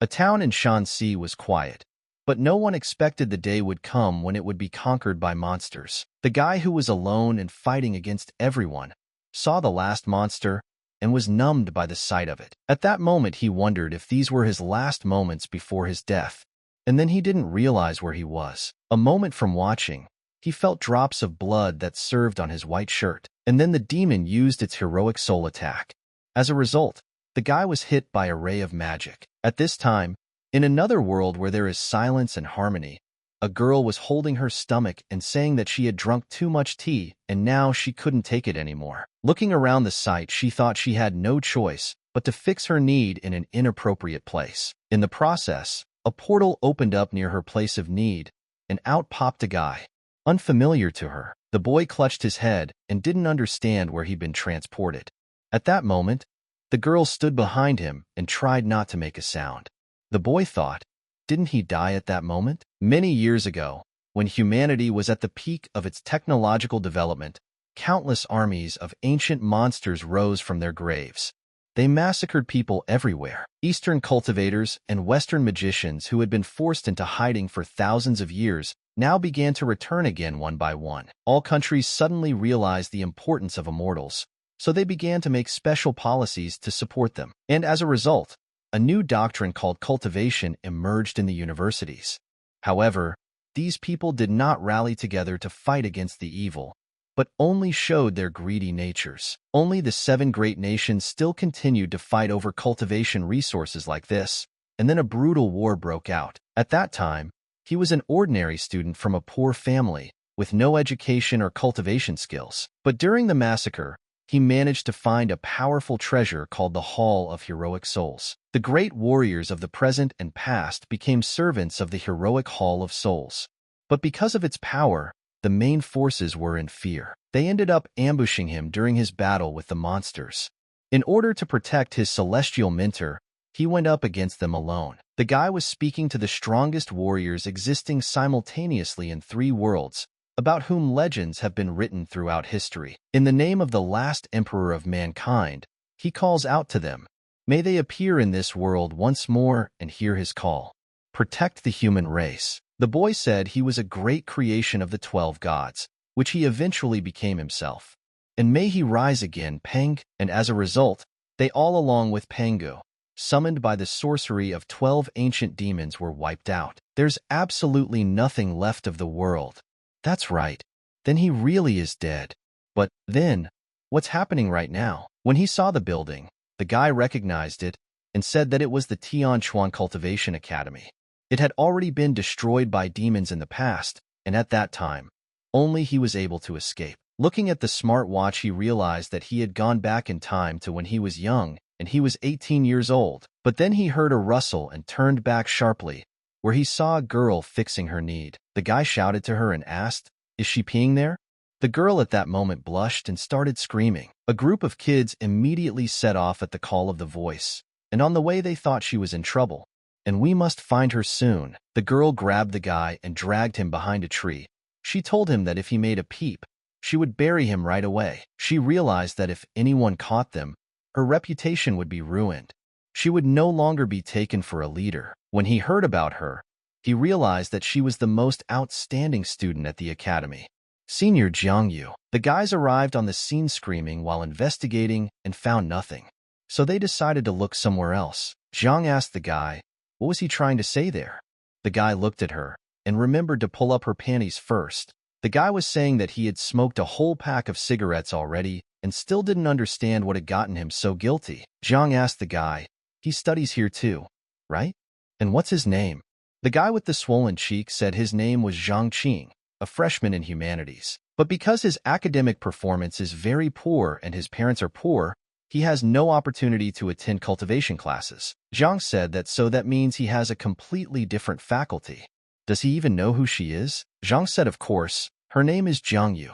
A town in Shanxi was quiet, but no one expected the day would come when it would be conquered by monsters. The guy who was alone and fighting against everyone saw the last monster and was numbed by the sight of it. At that moment, he wondered if these were his last moments before his death, and then he didn't realize where he was. A moment from watching, he felt drops of blood that served on his white shirt, and then the demon used its heroic soul attack. As a result, the guy was hit by a ray of magic. At this time, in another world where there is silence and harmony, a girl was holding her stomach and saying that she had drunk too much tea and now she couldn't take it anymore. Looking around the site, she thought she had no choice but to fix her need in an inappropriate place. In the process, a portal opened up near her place of need, and out popped a guy, unfamiliar to her. The boy clutched his head and didn't understand where he'd been transported. At that moment, the girl stood behind him and tried not to make a sound. The boy thought, didn't he die at that moment? Many years ago, when humanity was at the peak of its technological development, countless armies of ancient monsters rose from their graves. They massacred people everywhere. Eastern cultivators and Western magicians who had been forced into hiding for thousands of years now began to return again one by one. All countries suddenly realized the importance of immortals, so they began to make special policies to support them. And as a result, a new doctrine called cultivation emerged in the universities. However, these people did not rally together to fight against the evil, but only showed their greedy natures. Only the 7 great nations still continued to fight over cultivation resources like this, and then a brutal war broke out. At that time, he was an ordinary student from a poor family, with no education or cultivation skills. But during the massacre, he managed to find a powerful treasure called the Hall of Heroic Souls. The great warriors of the present and past became servants of the Heroic Hall of Souls. But because of its power, the main forces were in fear. They ended up ambushing him during his battle with the monsters. In order to protect his celestial mentor, he went up against them alone. The guy was speaking to the strongest warriors existing simultaneously in 3 worlds, about whom legends have been written throughout history. In the name of the last emperor of mankind, he calls out to them, may they appear in this world once more and hear his call. Protect the human race. The boy said he was a great creation of the 12 gods, which he eventually became himself. And may he rise again, Peng, and as a result, they all along with Pengu, summoned by the sorcery of 12 ancient demons, were wiped out. There's absolutely nothing left of the world. That's right. Then he really is dead. But then, what's happening right now? When he saw the building, the guy recognized it and said that it was the Tianquan Cultivation Academy. It had already been destroyed by demons in the past, and at that time, only he was able to escape. Looking at the smartwatch, he realized that he had gone back in time to when he was young, and he was 18 years old. But then he heard a rustle and turned back sharply, where he saw a girl fixing her need. The guy shouted to her and asked, "Is she peeing there?" The girl at that moment blushed and started screaming. A group of kids immediately set off at the call of the voice, and on the way they thought she was in trouble. And we must find her soon. The girl grabbed the guy and dragged him behind a tree. She told him that if he made a peep, she would bury him right away. She realized that if anyone caught them, her reputation would be ruined. She would no longer be taken for a leader. When he heard about her, he realized that she was the most outstanding student at the academy. Senior Jiang Yu. The guys arrived on the scene screaming while investigating and found nothing. So they decided to look somewhere else. Jiang asked the guy, what was he trying to say there? The guy looked at her and remembered to pull up her panties first. The guy was saying that he had smoked a whole pack of cigarettes already and still didn't understand what had gotten him so guilty. Jiang asked the guy, he studies here too, right? And what's his name? The guy with the swollen cheek said his name was Zhang Qing, a freshman in humanities. But because his academic performance is very poor and his parents are poor, he has no opportunity to attend cultivation classes. Zhang said that means he has a completely different faculty. Does he even know who she is? Zhang said of course, her name is Jiang Yu,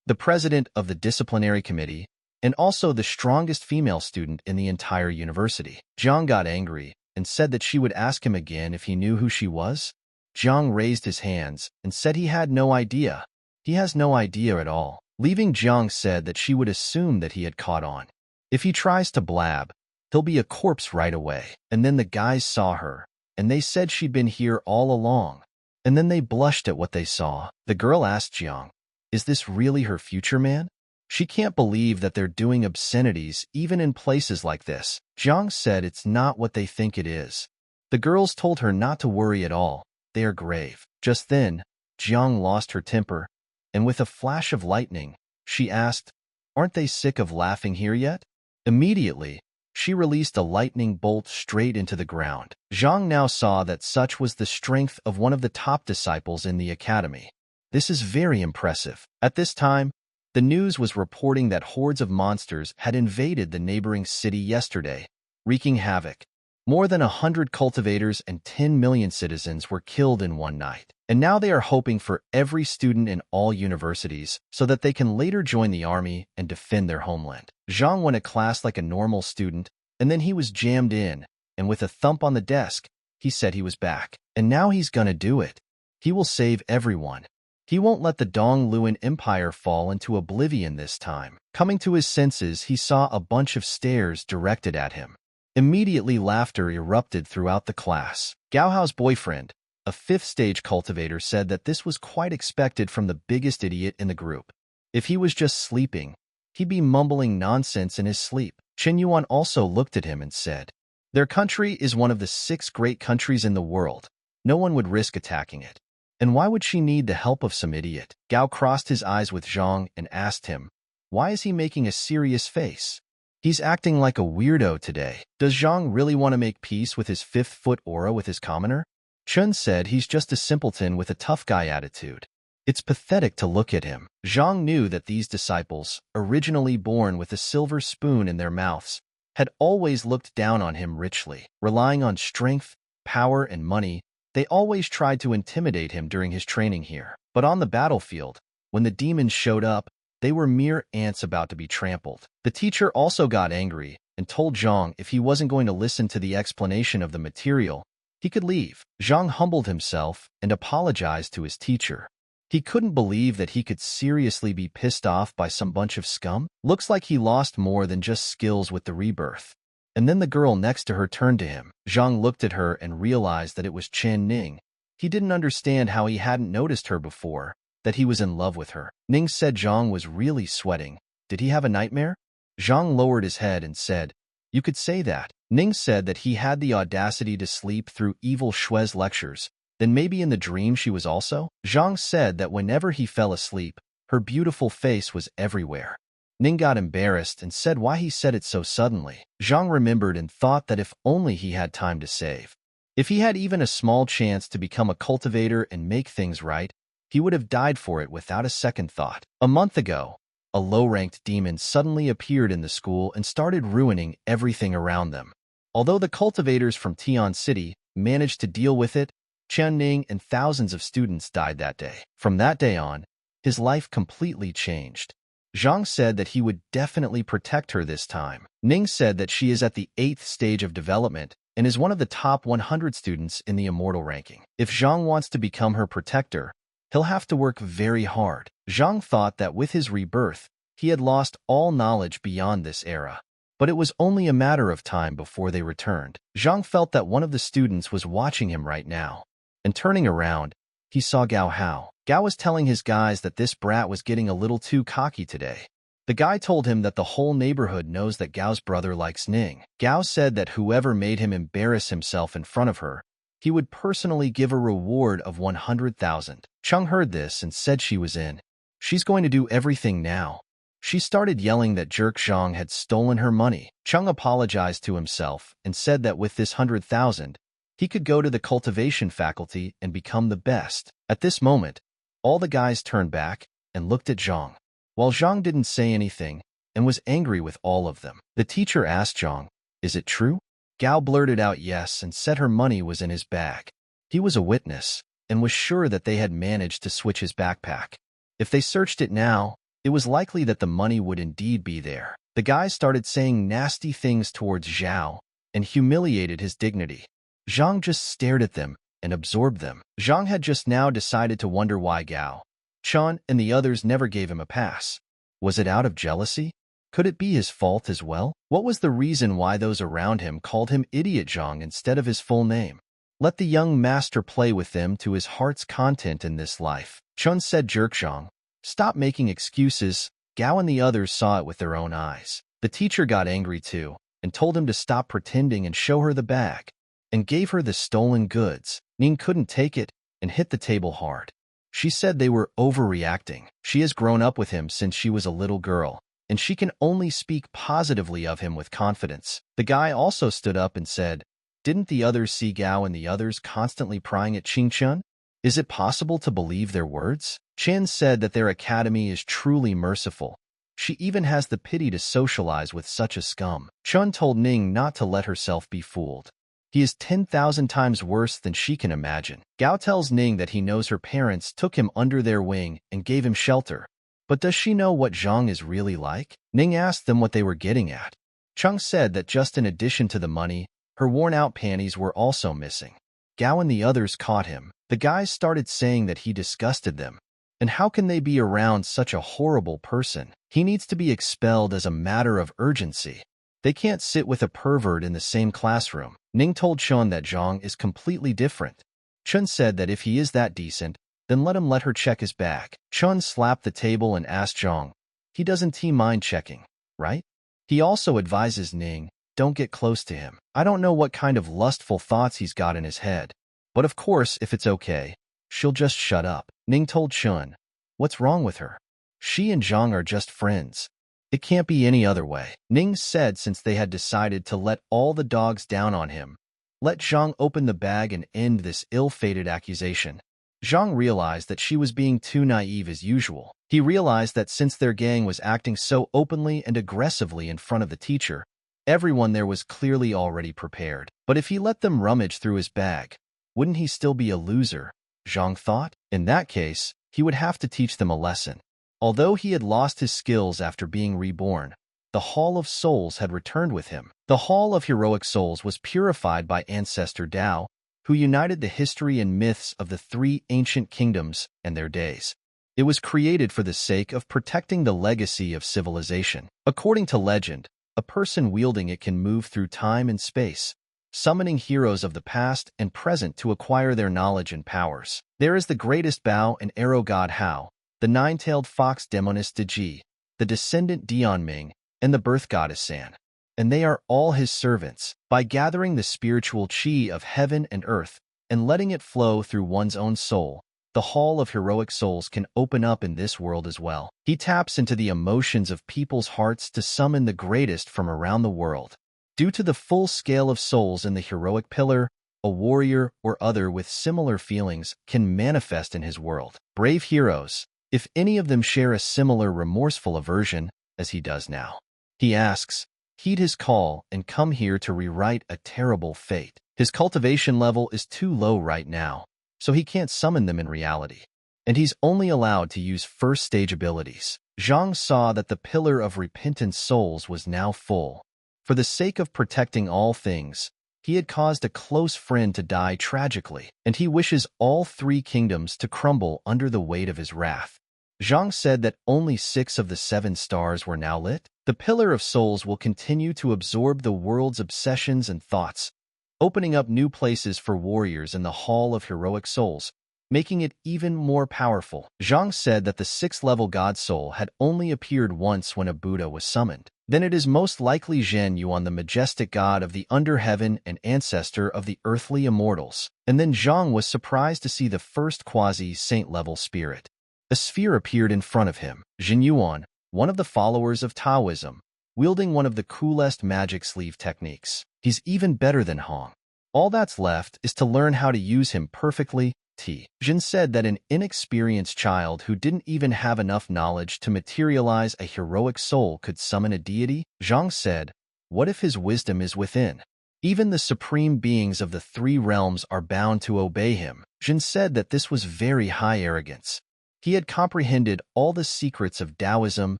the president of the disciplinary committee, and also the strongest female student in the entire university. Zhang got angry and said that she would ask him again if he knew who she was. Zhang raised his hands and said he had no idea. He has no idea at all. Leaving, Zhang said that she would assume that he had caught on. If he tries to blab, he'll be a corpse right away. And then the guys saw her and they said she'd been here all along. And then they blushed at what they saw. The girl asked Jiang, is this really her future man? She can't believe that they're doing obscenities even in places like this. Jiang said it's not what they think it is. The girls told her not to worry at all. They are grave. Just then, Jiang lost her temper, and with a flash of lightning, she asked, aren't they sick of laughing here yet? Immediately, she released a lightning bolt straight into the ground. Jiang now saw that such was the strength of one of the top disciples in the academy. This is very impressive. At this time, the news was reporting that hordes of monsters had invaded the neighboring city yesterday, wreaking havoc. More than 100 cultivators and 10 million citizens were killed in one night. And now they are hoping for every student in all universities so that they can later join the army and defend their homeland. Zhang went to class like a normal student, and then he was jammed in, and with a thump on the desk, he said he was back. And now he's gonna do it. He will save everyone. He won't let the Dongluan Empire fall into oblivion this time. Coming to his senses, he saw a bunch of stares directed at him. Immediately, laughter erupted throughout the class. Gao Hao's boyfriend, a fifth-stage cultivator, said that this was quite expected from the biggest idiot in the group. If he was just sleeping, he'd be mumbling nonsense in his sleep. Chen Yuan also looked at him and said, their country is one of the 6 great countries in the world. No one would risk attacking it. And why would she need the help of some idiot? Gao crossed his eyes with Zhang and asked him, why is he making a serious face? He's acting like a weirdo today. Does Zhang really want to make peace with his 5th-foot aura with his commoner? Chun said he's just a simpleton with a tough guy attitude. It's pathetic to look at him. Zhang knew that these disciples, originally born with a silver spoon in their mouths, had always looked down on him richly. Relying on strength, power, and money, they always tried to intimidate him during his training here. But on the battlefield, when the demons showed up, they were mere ants about to be trampled. The teacher also got angry and told Zhang if he wasn't going to listen to the explanation of the material, he could leave. Zhang humbled himself and apologized to his teacher. He couldn't believe that he could seriously be pissed off by some bunch of scum. Looks like he lost more than just skills with the rebirth. And then the girl next to her turned to him. Zhang looked at her and realized that it was Chen Ning. He didn't understand how he hadn't noticed her before, that he was in love with her. Ning said Zhang was really sweating. Did he have a nightmare? Zhang lowered his head and said, you could say that. Ning said that he had the audacity to sleep through evil Shue's lectures. Then maybe in the dream she was also? Zhang said that whenever he fell asleep, her beautiful face was everywhere. Ning got embarrassed and said why he said it so suddenly. Zhang remembered and thought that if only he had time to save. If he had even a small chance to become a cultivator and make things right, he would have died for it without a second thought. A month ago, a low-ranked demon suddenly appeared in the school and started ruining everything around them. Although the cultivators from Tian City managed to deal with it, Chen Ning and thousands of students died that day. From that day on, his life completely changed. Zhang said that he would definitely protect her this time. Ning said that she is at the 8th stage of development and is one of the top 100 students in the immortal ranking. If Zhang wants to become her protector, he'll have to work very hard. Zhang thought that with his rebirth, he had lost all knowledge beyond this era. But it was only a matter of time before they returned. Zhang felt that one of the students was watching him right now. And turning around, he saw Gao Hao. Gao was telling his guys that this brat was getting a little too cocky today. The guy told him that the whole neighborhood knows that Gao's brother likes Ning. Gao said that whoever made him embarrass himself in front of her, he would personally give a reward of 100,000. Chung heard this and said she was in. She's going to do everything now. She started yelling that Jerk Zhang had stolen her money. Chung apologized to himself and said that with this 100,000, he could go to the cultivation faculty and become the best. At this moment, all the guys turned back and looked at Zhang. While Zhang didn't say anything and was angry with all of them, the teacher asked Zhang, is it true? Gao blurted out yes and said her money was in his bag. He was a witness and was sure that they had managed to switch his backpack. If they searched it now, it was likely that the money would indeed be there. The guys started saying nasty things towards Zhao and humiliated his dignity. Zhang just stared at them and absorbed them. Zhang had just now decided to wonder why Gao, Chun, and the others never gave him a pass. Was it out of jealousy? Could it be his fault as well? What was the reason why those around him called him Idiot Zhang instead of his full name? Let the young master play with them to his heart's content in this life. Chun said Zhang, stop making excuses. Gao and the others saw it with their own eyes. The teacher got angry too, and told him to stop pretending and show her the bag, and gave her the stolen goods. Ning couldn't take it and hit the table hard. She said they were overreacting. She has grown up with him since she was a little girl, and she can only speak positively of him with confidence. The guy also stood up and said, didn't the others see Gao and the others constantly prying at Qingchun? Is it possible to believe their words? Chen said that their academy is truly merciful. She even has the pity to socialize with such a scum. Chun told Ning not to let herself be fooled. He is 10,000 times worse than she can imagine. Gao tells Ning that he knows her parents took him under their wing and gave him shelter. But does she know what Zhang is really like? Ning asked them what they were getting at. Chung said that just in addition to the money, her worn-out panties were also missing. Gao and the others caught him. The guys started saying that he disgusted them. And how can they be around such a horrible person? He needs to be expelled as a matter of urgency. They can't sit with a pervert in the same classroom. Ning told Chun that Zhang is completely different. Chun said that if he is that decent, then let her check his bag. Chun slapped the table and asked Zhang, he doesn't mind checking, right? He also advises Ning, don't get close to him. I don't know what kind of lustful thoughts he's got in his head. But of course, if it's okay, she'll just shut up. Ning told Chun, what's wrong with her? She and Zhang are just friends. It can't be any other way. Ning said since they had decided to let all the dogs down on him, let Zhang open the bag and end this ill-fated accusation. Zhang realized that she was being too naive as usual. He realized that since their gang was acting so openly and aggressively in front of the teacher, everyone there was clearly already prepared. But if he let them rummage through his bag, wouldn't he still be a loser? Zhang thought. In that case, he would have to teach them a lesson. Although he had lost his skills after being reborn, the Hall of Souls had returned with him. The Hall of Heroic Souls was purified by Ancestor Tao, who united the history and myths of the three ancient kingdoms and their days. It was created for the sake of protecting the legacy of civilization. According to legend, a person wielding it can move through time and space, summoning heroes of the past and present to acquire their knowledge and powers. There is the greatest Bao and arrow god Hao, the nine-tailed fox demoness Deji, the descendant Dion Ming, and the birth goddess San. And they are all his servants. By gathering the spiritual chi of heaven and earth and letting it flow through one's own soul, the Hall of Heroic Souls can open up in this world as well. He taps into the emotions of people's hearts to summon the greatest from around the world. Due to the full scale of souls in the heroic pillar, a warrior or other with similar feelings can manifest in his world. Brave heroes, if any of them share a similar remorseful aversion as he does now. He asks, heed his call and come here to rewrite a terrible fate. His cultivation level is too low right now, so he can't summon them in reality. And he's only allowed to use first-stage abilities. Zhang saw that the pillar of repentant souls was now full. For the sake of protecting all things, he had caused a close friend to die tragically, and he wishes all three kingdoms to crumble under the weight of his wrath. Zhang said that only 6 of the 7 stars were now lit. The Pillar of Souls will continue to absorb the world's obsessions and thoughts, opening up new places for warriors in the Hall of Heroic Souls, making it even more powerful. Zhang said that the 6th-level God Soul had only appeared once when a Buddha was summoned. Then it is most likely Zhen Yuan, the majestic god of the under-heaven and ancestor of the earthly immortals. And then Zhang was surprised to see the first quasi-saint-level spirit. A sphere appeared in front of him. Zhen Yuan, one of the followers of Taoism, wielding one of the coolest magic sleeve techniques. He's even better than Hong. All that's left is to learn how to use him perfectly. Zhen said that an inexperienced child who didn't even have enough knowledge to materialize a heroic soul could summon a deity. Zhang said, what if his wisdom is within? Even the supreme beings of the 3 realms are bound to obey him. Zhen said that this was very high arrogance. He had comprehended all the secrets of Taoism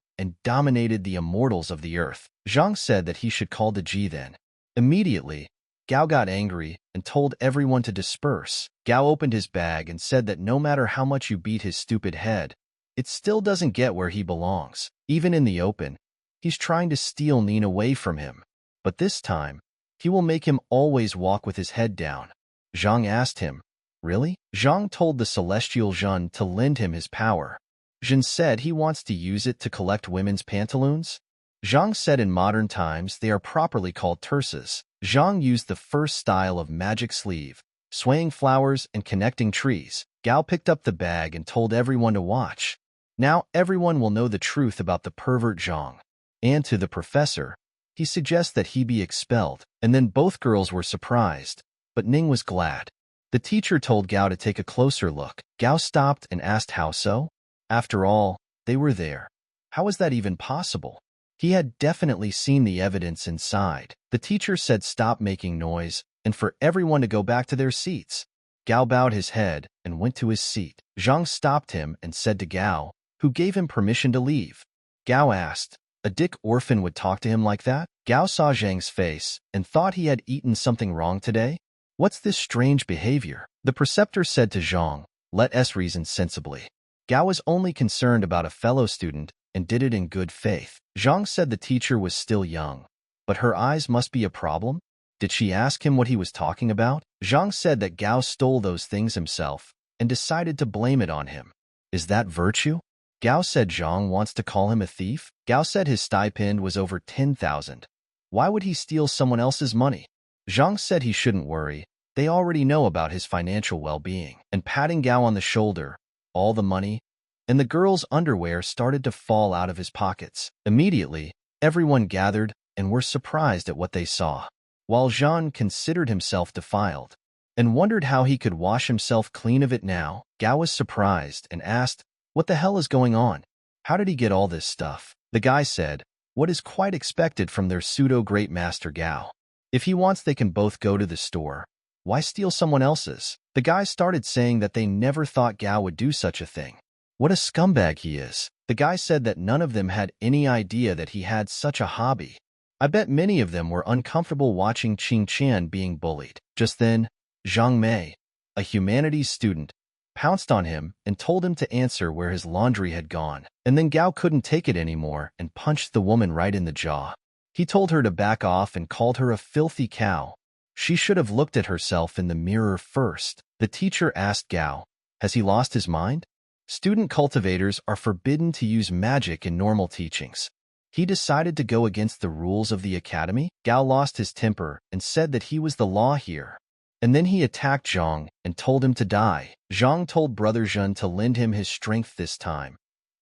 and dominated the immortals of the earth. Zhang said that he should call the Ji then. Immediately, Gao got angry and told everyone to disperse. Gao opened his bag and said that no matter how much you beat his stupid head, it still doesn't get where he belongs. Even in the open, he's trying to steal Nin away from him. But this time, he will make him always walk with his head down. Zhang asked him. Really? Zhang told the celestial Zhen to lend him his power. Zhen said he wants to use it to collect women's pantaloons. Zhang said in modern times they are properly called terses. Zhang used the first style of magic sleeve, swaying flowers and connecting trees. Gao picked up the bag and told everyone to watch. Now everyone will know the truth about the pervert Zhang. And to the professor, he suggests that he be expelled, and then both girls were surprised, but Ning was glad. The teacher told Gao to take a closer look. Gao stopped and asked how so? After all, they were there. How was that even possible? He had definitely seen the evidence inside. The teacher said stop making noise and for everyone to go back to their seats. Gao bowed his head and went to his seat. Zhang stopped him and said to Gao, who gave him permission to leave. Gao asked, a dick orphan would talk to him like that? Gao saw Zhang's face and thought he had eaten something wrong today. What's this strange behavior? The preceptor said to Zhang, let us reason sensibly. Gao was only concerned about a fellow student and did it in good faith. Zhang said the teacher was still young, but her eyes must be a problem. Did she ask him what he was talking about? Zhang said that Gao stole those things himself and decided to blame it on him. Is that virtue? Gao said Zhang wants to call him a thief. Gao said his stipend was over 10,000. Why would he steal someone else's money? Zhang said he shouldn't worry. They already know about his financial well-being. And patting Gao on the shoulder, all the money and the girl's underwear started to fall out of his pockets. Immediately, everyone gathered and were surprised at what they saw. While Zhang considered himself defiled and wondered how he could wash himself clean of it now, Gao was surprised and asked, what the hell is going on? How did he get all this stuff? The guy said, what is quite expected from their pseudo-great master Gao. If he wants, they can both go to the store. Why steal someone else's? The guy started saying that they never thought Gao would do such a thing. What a scumbag he is. The guy said that none of them had any idea that he had such a hobby. I bet many of them were uncomfortable watching Qing Qian being bullied. Just then, Zhang Mei, a humanities student, pounced on him and told him to answer where his laundry had gone. And then Gao couldn't take it anymore and punched the woman right in the jaw. He told her to back off and called her a filthy cow. She should have looked at herself in the mirror first. The teacher asked Gao, has he lost his mind? Student cultivators are forbidden to use magic in normal teachings. He decided to go against the rules of the academy. Gao lost his temper and said that he was the law here. And then he attacked Zhang and told him to die. Zhang told Brother Zhen to lend him his strength this time.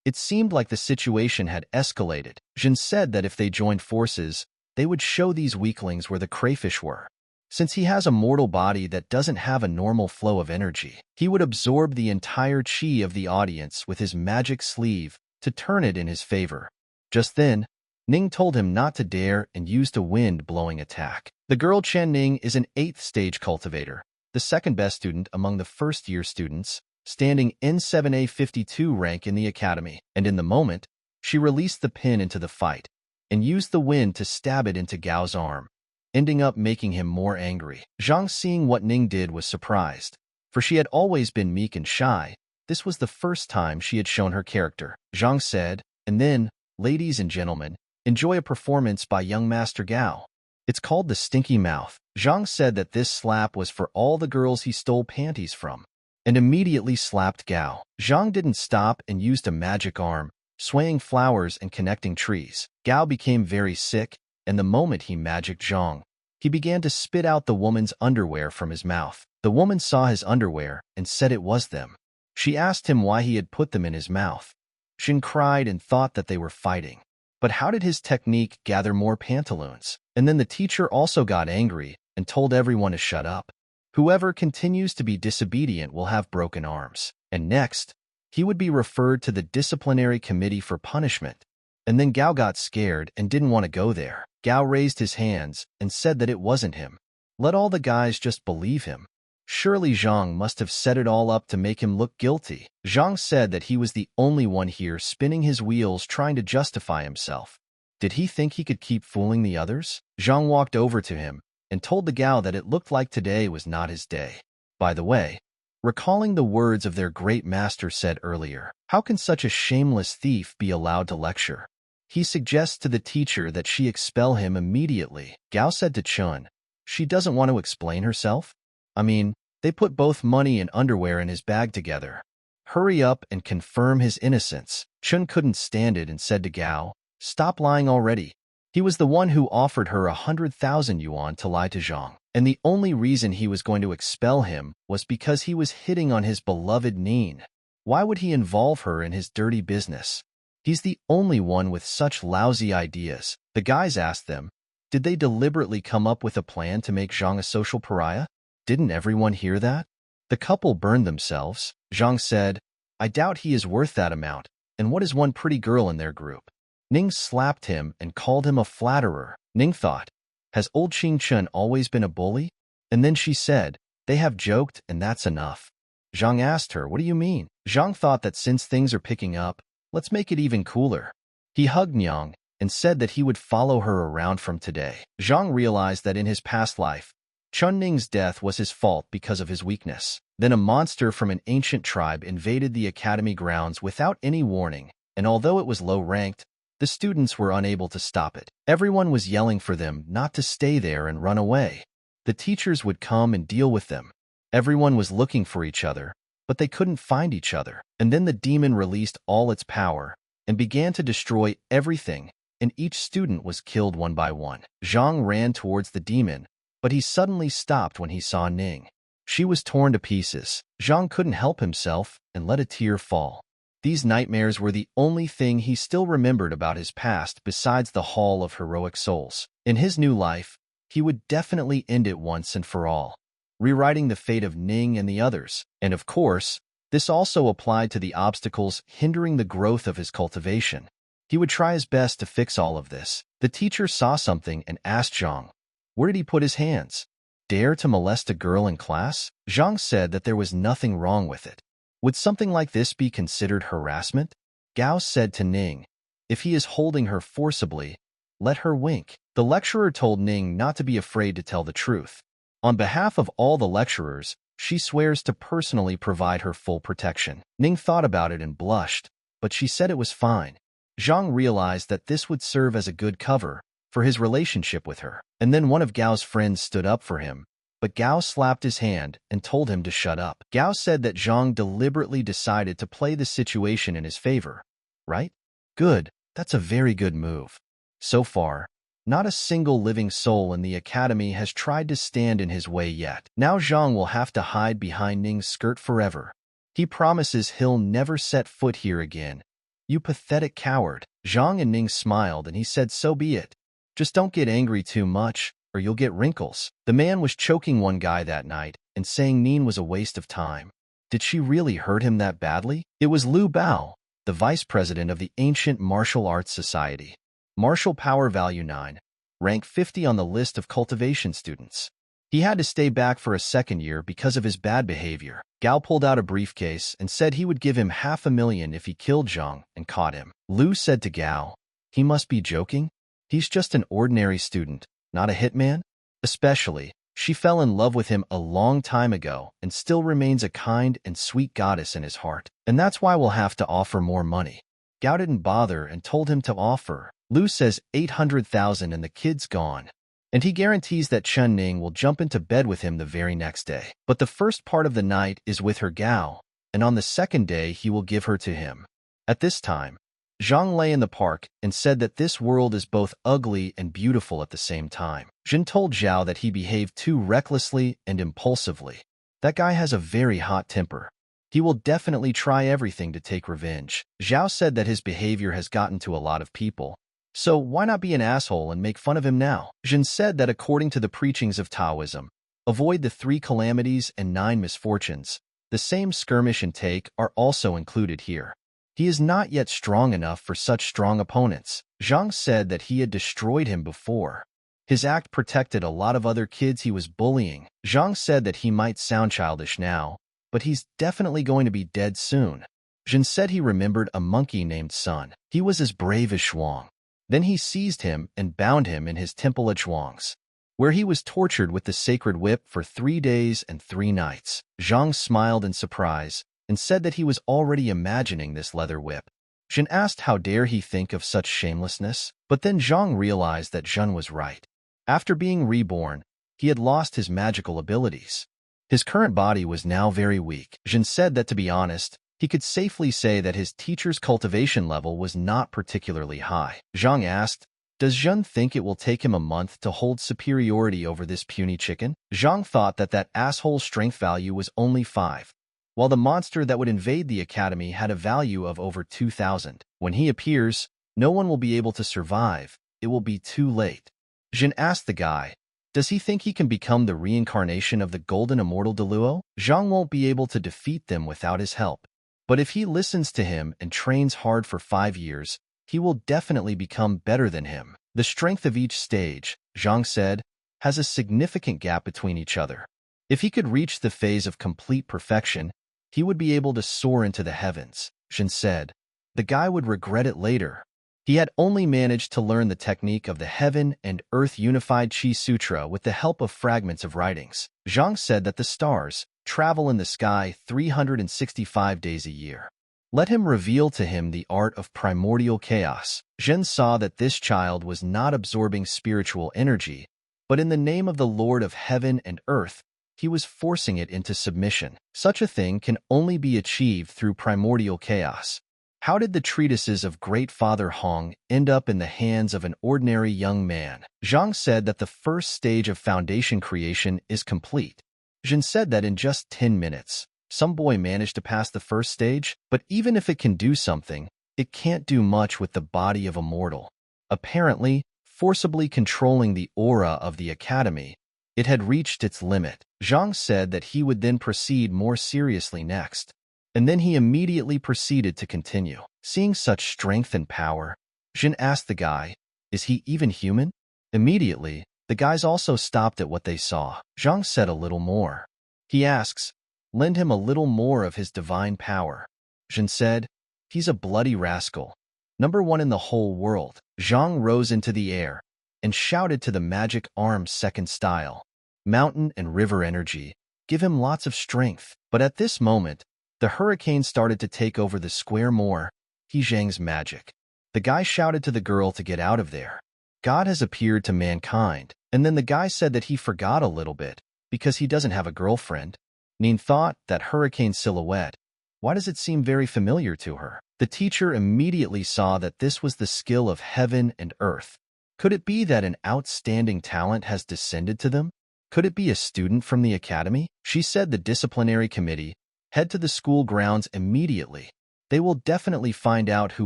It seemed like the situation had escalated. Zhen said that if they joined forces, they would show these weaklings where the crayfish were. Since he has a mortal body that doesn't have a normal flow of energy, he would absorb the entire chi of the audience with his magic sleeve to turn it in his favor. Just then, Ning told him not to dare and used a wind-blowing attack. The girl Chen Ning is an 8th stage cultivator, the second best student among the first-year students, standing N7A 52 rank in the academy. And in the moment, she released the pin into the fight and used the wind to stab it into Gao's arm, ending up making him more angry. Zhang, seeing what Ning did, was surprised, for she had always been meek and shy. This was the first time she had shown her character. Zhang said, and then, ladies and gentlemen, enjoy a performance by young Master Gao. It's called the Stinky Mouth. Zhang said that this slap was for all the girls he stole panties from, and immediately slapped Gao. Zhang didn't stop and used a magic arm, swaying flowers and connecting trees. Gao became very sick, and the moment he magicked Zhang, he began to spit out the woman's underwear from his mouth. The woman saw his underwear and said it was them. She asked him why he had put them in his mouth. Xin cried and thought that they were fighting. But how did his technique gather more pantaloons? And then the teacher also got angry and told everyone to shut up. Whoever continues to be disobedient will have broken arms. And next, he would be referred to the disciplinary committee for punishment. And then Gao got scared and didn't want to go there. Gao raised his hands and said that it wasn't him. Let all the guys just believe him. Surely Zhang must have set it all up to make him look guilty. Zhang said that he was the only one here spinning his wheels trying to justify himself. Did he think he could keep fooling the others? Zhang walked over to him and told the Gao that it looked like today was not his day. By the way, recalling the words of their great master said earlier, how can such a shameless thief be allowed to lecture? He suggests to the teacher that she expel him immediately. Gao said to Chun, she doesn't want to explain herself? I mean, They put both money and underwear in his bag together. Hurry up and confirm his innocence. Chun couldn't stand it and said to Gao, stop lying already. He was the one who offered her 100,000 yuan to lie to Zhang, and the only reason he was going to expel him was because he was hitting on his beloved Nin. Why would he involve her in his dirty business? He's the only one with such lousy ideas. The guys asked them, did they deliberately come up with a plan to make Zhang a social pariah? Didn't everyone hear that? The couple burned themselves. Zhang said, I doubt he is worth that amount, and what is one pretty girl in their group? Ning slapped him and called him a flatterer. Ning thought, has old Qing Chun always been a bully? And then she said, they have joked and that's enough. Zhang asked her, what do you mean? Zhang thought that since things are picking up, let's make it even cooler. He hugged Nyang and said that he would follow her around from today. Zhang realized that in his past life, Chun Ning's death was his fault because of his weakness. Then a monster from an ancient tribe invaded the academy grounds without any warning, and although it was low-ranked, the students were unable to stop it. Everyone was yelling for them not to stay there and run away. The teachers would come and deal with them. Everyone was looking for each other, but they couldn't find each other. And then the demon released all its power and began to destroy everything, and each student was killed one by one. Zhang ran towards the demon, but he suddenly stopped when he saw Ning. She was torn to pieces. Zhang couldn't help himself and let a tear fall. These nightmares were the only thing he still remembered about his past besides the Hall of Heroic Souls. In his new life, he would definitely end it once and for all, rewriting the fate of Ning and the others. And of course, this also applied to the obstacles hindering the growth of his cultivation. He would try his best to fix all of this. The teacher saw something and asked Zhang, where did he put his hands? Dare to molest a girl in class? Zhang said that there was nothing wrong with it. Would something like this be considered harassment? Gao said to Ning, if he is holding her forcibly, let her wink. The lecturer told Ning not to be afraid to tell the truth. On behalf of all the lecturers, she swears to personally provide her full protection. Ning thought about it and blushed, but she said it was fine. Zhang realized that this would serve as a good cover for his relationship with her. And then one of Gao's friends stood up for him, but Gao slapped his hand and told him to shut up. Gao said that Zhang deliberately decided to play the situation in his favor, right? Good, that's a very good move. So far, not a single living soul in the academy has tried to stand in his way yet. Now Zhang will have to hide behind Ning's skirt forever. He promises he'll never set foot here again. You pathetic coward. Zhang and Ning smiled and he said, so be it. Just don't get angry too much, or you'll get wrinkles. The man was choking one guy that night and saying Nin was a waste of time. Did she really hurt him that badly? It was Liu Bao, the vice president of the Ancient Martial Arts Society. Martial Power Value 9, rank 50 on the list of cultivation students. He had to stay back for a second year because of his bad behavior. Gao pulled out a briefcase and said he would give him 500,000 if he killed Zhang and caught him. Liu said to Gao, he must be joking. He's just an ordinary student, not a hitman? Especially, she fell in love with him a long time ago and still remains a kind and sweet goddess in his heart. And that's why we'll have to offer more money. Gao didn't bother and told him to offer. Liu says 800,000 and the kid's gone. And he guarantees that Chun Ning will jump into bed with him the very next day. But the first part of the night is with her Gao, and on the second day he will give her to him. At this time, Zhang lay in the park and said that this world is both ugly and beautiful at the same time. Jin told Zhao that he behaved too recklessly and impulsively. That guy has a very hot temper. He will definitely try everything to take revenge. Zhao said that his behavior has gotten to a lot of people. So why not be an asshole and make fun of him now? Jin said that according to the preachings of Taoism, avoid the 3 calamities and 9 misfortunes. The same skirmish and take are also included here. He is not yet strong enough for such strong opponents. Zhang said that he had destroyed him before. His act protected a lot of other kids he was bullying. Zhang said that he might sound childish now, but he's definitely going to be dead soon. Jin said he remembered a monkey named Sun. He was as brave as Shuang. Then he seized him and bound him in his temple at Zhuang's, where he was tortured with the sacred whip for 3 days and 3 nights. Zhang smiled in surprise and said that he was already imagining this leather whip. Jin asked how dare he think of such shamelessness, but then Zhang realized that Jin was right. After being reborn, he had lost his magical abilities. His current body was now very weak. Jin said that, to be honest, he could safely say that his teacher's cultivation level was not particularly high. Zhang asked, "Does Jun think it will take him a month to hold superiority over this puny chicken?" Zhang thought that that asshole's strength value was only 5, while the monster that would invade the academy had a value of over 2,000. When he appears, no one will be able to survive. It will be too late. Jin asked the guy, does he think he can become the reincarnation of the golden immortal Deluo? Zhang won't be able to defeat them without his help. But if he listens to him and trains hard for 5 years, he will definitely become better than him. The strength of each stage, Zhang said, has a significant gap between each other. If he could reach the phase of complete perfection, he would be able to soar into the heavens. Jin said, the guy would regret it later. He had only managed to learn the technique of the Heaven and Earth Unified Chi Sutra with the help of fragments of writings. Zhang said that the stars travel in the sky 365 days a year. Let him reveal to him the art of primordial chaos. Jin saw that this child was not absorbing spiritual energy, but in the name of the Lord of Heaven and Earth, he was forcing it into submission. Such a thing can only be achieved through primordial chaos. How did the treatises of Great Father Hong end up in the hands of an ordinary young man? Zhang said that the first stage of foundation creation is complete. Jin said that in just 10 minutes, some boy managed to pass the first stage, but even if it can do something, it can't do much with the body of a mortal. Apparently, forcibly controlling the aura of the academy, it had reached its limit. Zhang said that he would then proceed more seriously next. And then he immediately proceeded to continue. Seeing such strength and power, Jin asked the guy, is he even human? Immediately, the guys also stopped at what they saw. Zhang said a little more. He asks, lend him a little more of his divine power. Jin said, he's a bloody rascal. #1 in the whole world. Zhang rose into the air and shouted to the magic arm's second style. Mountain and river energy, give him lots of strength. But at this moment, the hurricane started to take over the square more. He Zhang's magic. The guy shouted to the girl to get out of there. God has appeared to mankind. And then the guy said that he forgot a little bit because he doesn't have a girlfriend. Nin thought, that hurricane silhouette. Why does it seem very familiar to her? The teacher immediately saw that this was the skill of heaven and earth. Could it be that an outstanding talent has descended to them? Could it be a student from the academy? She said the disciplinary committee, head to the school grounds immediately. They will definitely find out who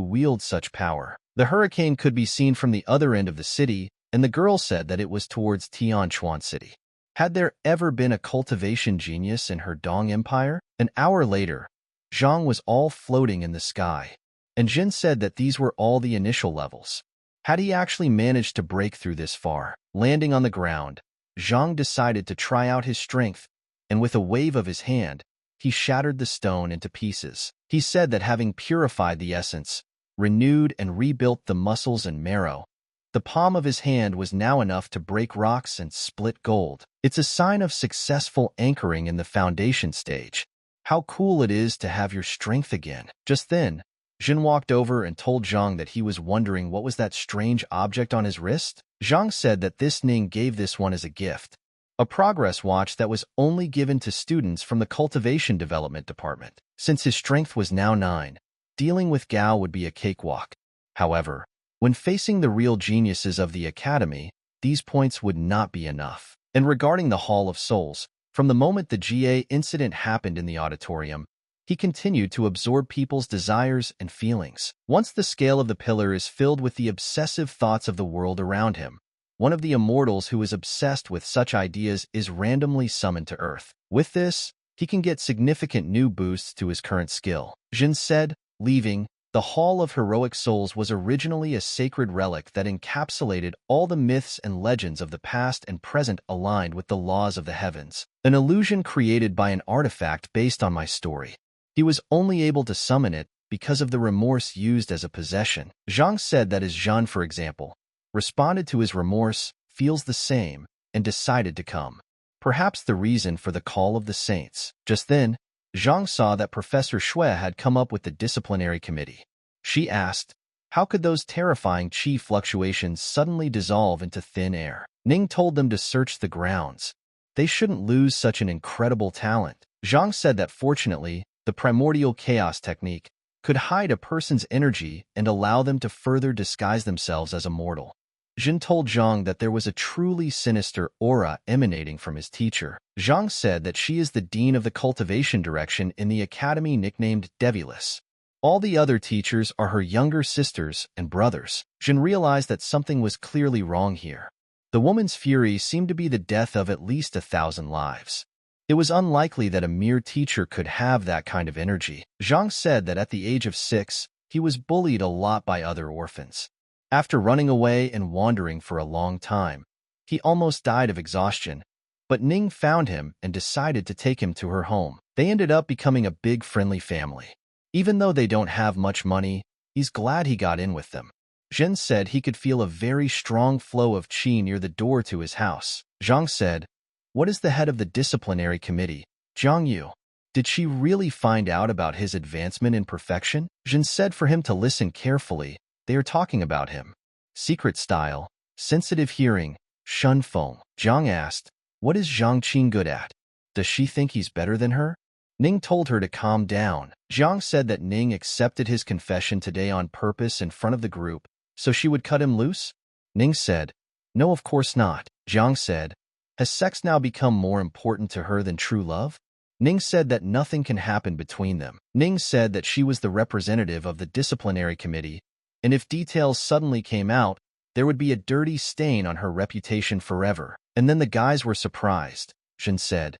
wields such power. The hurricane could be seen from the other end of the city, and the girl said that it was towards Tianchuan City. Had there ever been a cultivation genius in her Dong Empire? An hour later, Zhang was all floating in the sky, and Jin said that these were all the initial levels. Had he actually managed to break through this far? Landing on the ground, Zhang decided to try out his strength, and with a wave of his hand, he shattered the stone into pieces. He said that having purified the essence, renewed and rebuilt the muscles and marrow, the palm of his hand was now enough to break rocks and split gold. It's a sign of successful anchoring in the foundation stage. How cool it is to have your strength again. Just then, Jin walked over and told Zhang that he was wondering what was that strange object on his wrist. Zhang said that this Ning gave this one as a gift. A progress watch that was only given to students from the Cultivation Development Department. Since his strength was now 9, dealing with Gao would be a cakewalk. However, when facing the real geniuses of the academy, these points would not be enough. And regarding the Hall of Souls, from the moment the GA incident happened in the auditorium, he continued to absorb people's desires and feelings. Once the scale of the pillar is filled with the obsessive thoughts of the world around him, one of the immortals who is obsessed with such ideas is randomly summoned to Earth. With this, he can get significant new boosts to his current skill. Jin said, leaving, the Hall of Heroic Souls was originally a sacred relic that encapsulated all the myths and legends of the past and present aligned with the laws of the heavens. An illusion created by an artifact based on my story. He was only able to summon it because of the remorse used as a possession. Zhang said that as Zhan, for example, responded to his remorse, feels the same, and decided to come. Perhaps the reason for the call of the saints. Just then, Zhang saw that Professor Shui had come up with the disciplinary committee. She asked, how could those terrifying chi fluctuations suddenly dissolve into thin air? Ning told them to search the grounds. They shouldn't lose such an incredible talent. Zhang said that fortunately, the primordial chaos technique could hide a person's energy and allow them to further disguise themselves as a mortal. Jin told Zhang that there was a truly sinister aura emanating from his teacher. Zhang said that she is the dean of the cultivation direction in the academy nicknamed Devulus. All the other teachers are her younger sisters and brothers. Jin realized that something was clearly wrong here. The woman's fury seemed to be the death of at least 1,000 lives. It was unlikely that a mere teacher could have that kind of energy. Zhang said that at the age of 6, he was bullied a lot by other orphans. After running away and wandering for a long time, he almost died of exhaustion, but Ning found him and decided to take him to her home. They ended up becoming a big friendly family. Even though they don't have much money, he's glad he got in with them. Zhen said he could feel a very strong flow of qi near the door to his house. Zhang said, "What is the head of the disciplinary committee, Zhang Yu? Did she really find out about his advancement in perfection?" Zhen said for him to listen carefully. They are talking about him. Secret style, sensitive hearing, shun feng. Zhang asked, "What is Zhang Qing good at? Does she think he's better than her?" Ning told her to calm down. Zhang said that Ning accepted his confession today on purpose in front of the group, so she would cut him loose? Ning said, "No, of course not." Zhang said, "Has sex now become more important to her than true love?" Ning said that nothing can happen between them. Ning said that she was the representative of the disciplinary committee, and if details suddenly came out, there would be a dirty stain on her reputation forever. And then the guys were surprised. Zhen said,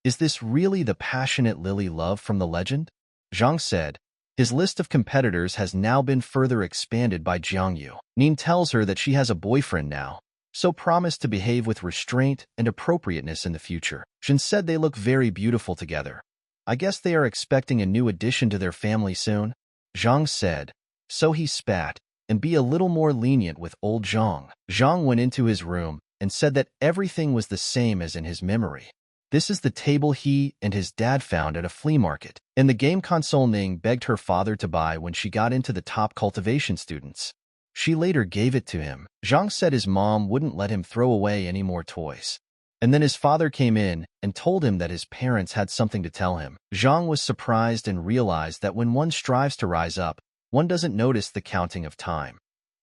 "Is this really the passionate lily love from the legend?" Zhang said, "His list of competitors has now been further expanded by Jiang Yu. Ning tells her that she has a boyfriend now, so promised to behave with restraint and appropriateness in the future." Zhen said they look very beautiful together. "I guess they are expecting a new addition to their family soon." Zhang said, "So he spat, and be a little more lenient with old Zhang." Zhang went into his room and said that everything was the same as in his memory. This is the table he and his dad found at a flea market, and the game console Ning begged her father to buy when she got into the top cultivation students. She later gave it to him. Zhang said his mom wouldn't let him throw away any more toys. And then his father came in and told him that his parents had something to tell him. Zhang was surprised and realized that when one strives to rise up, one doesn't notice the counting of time.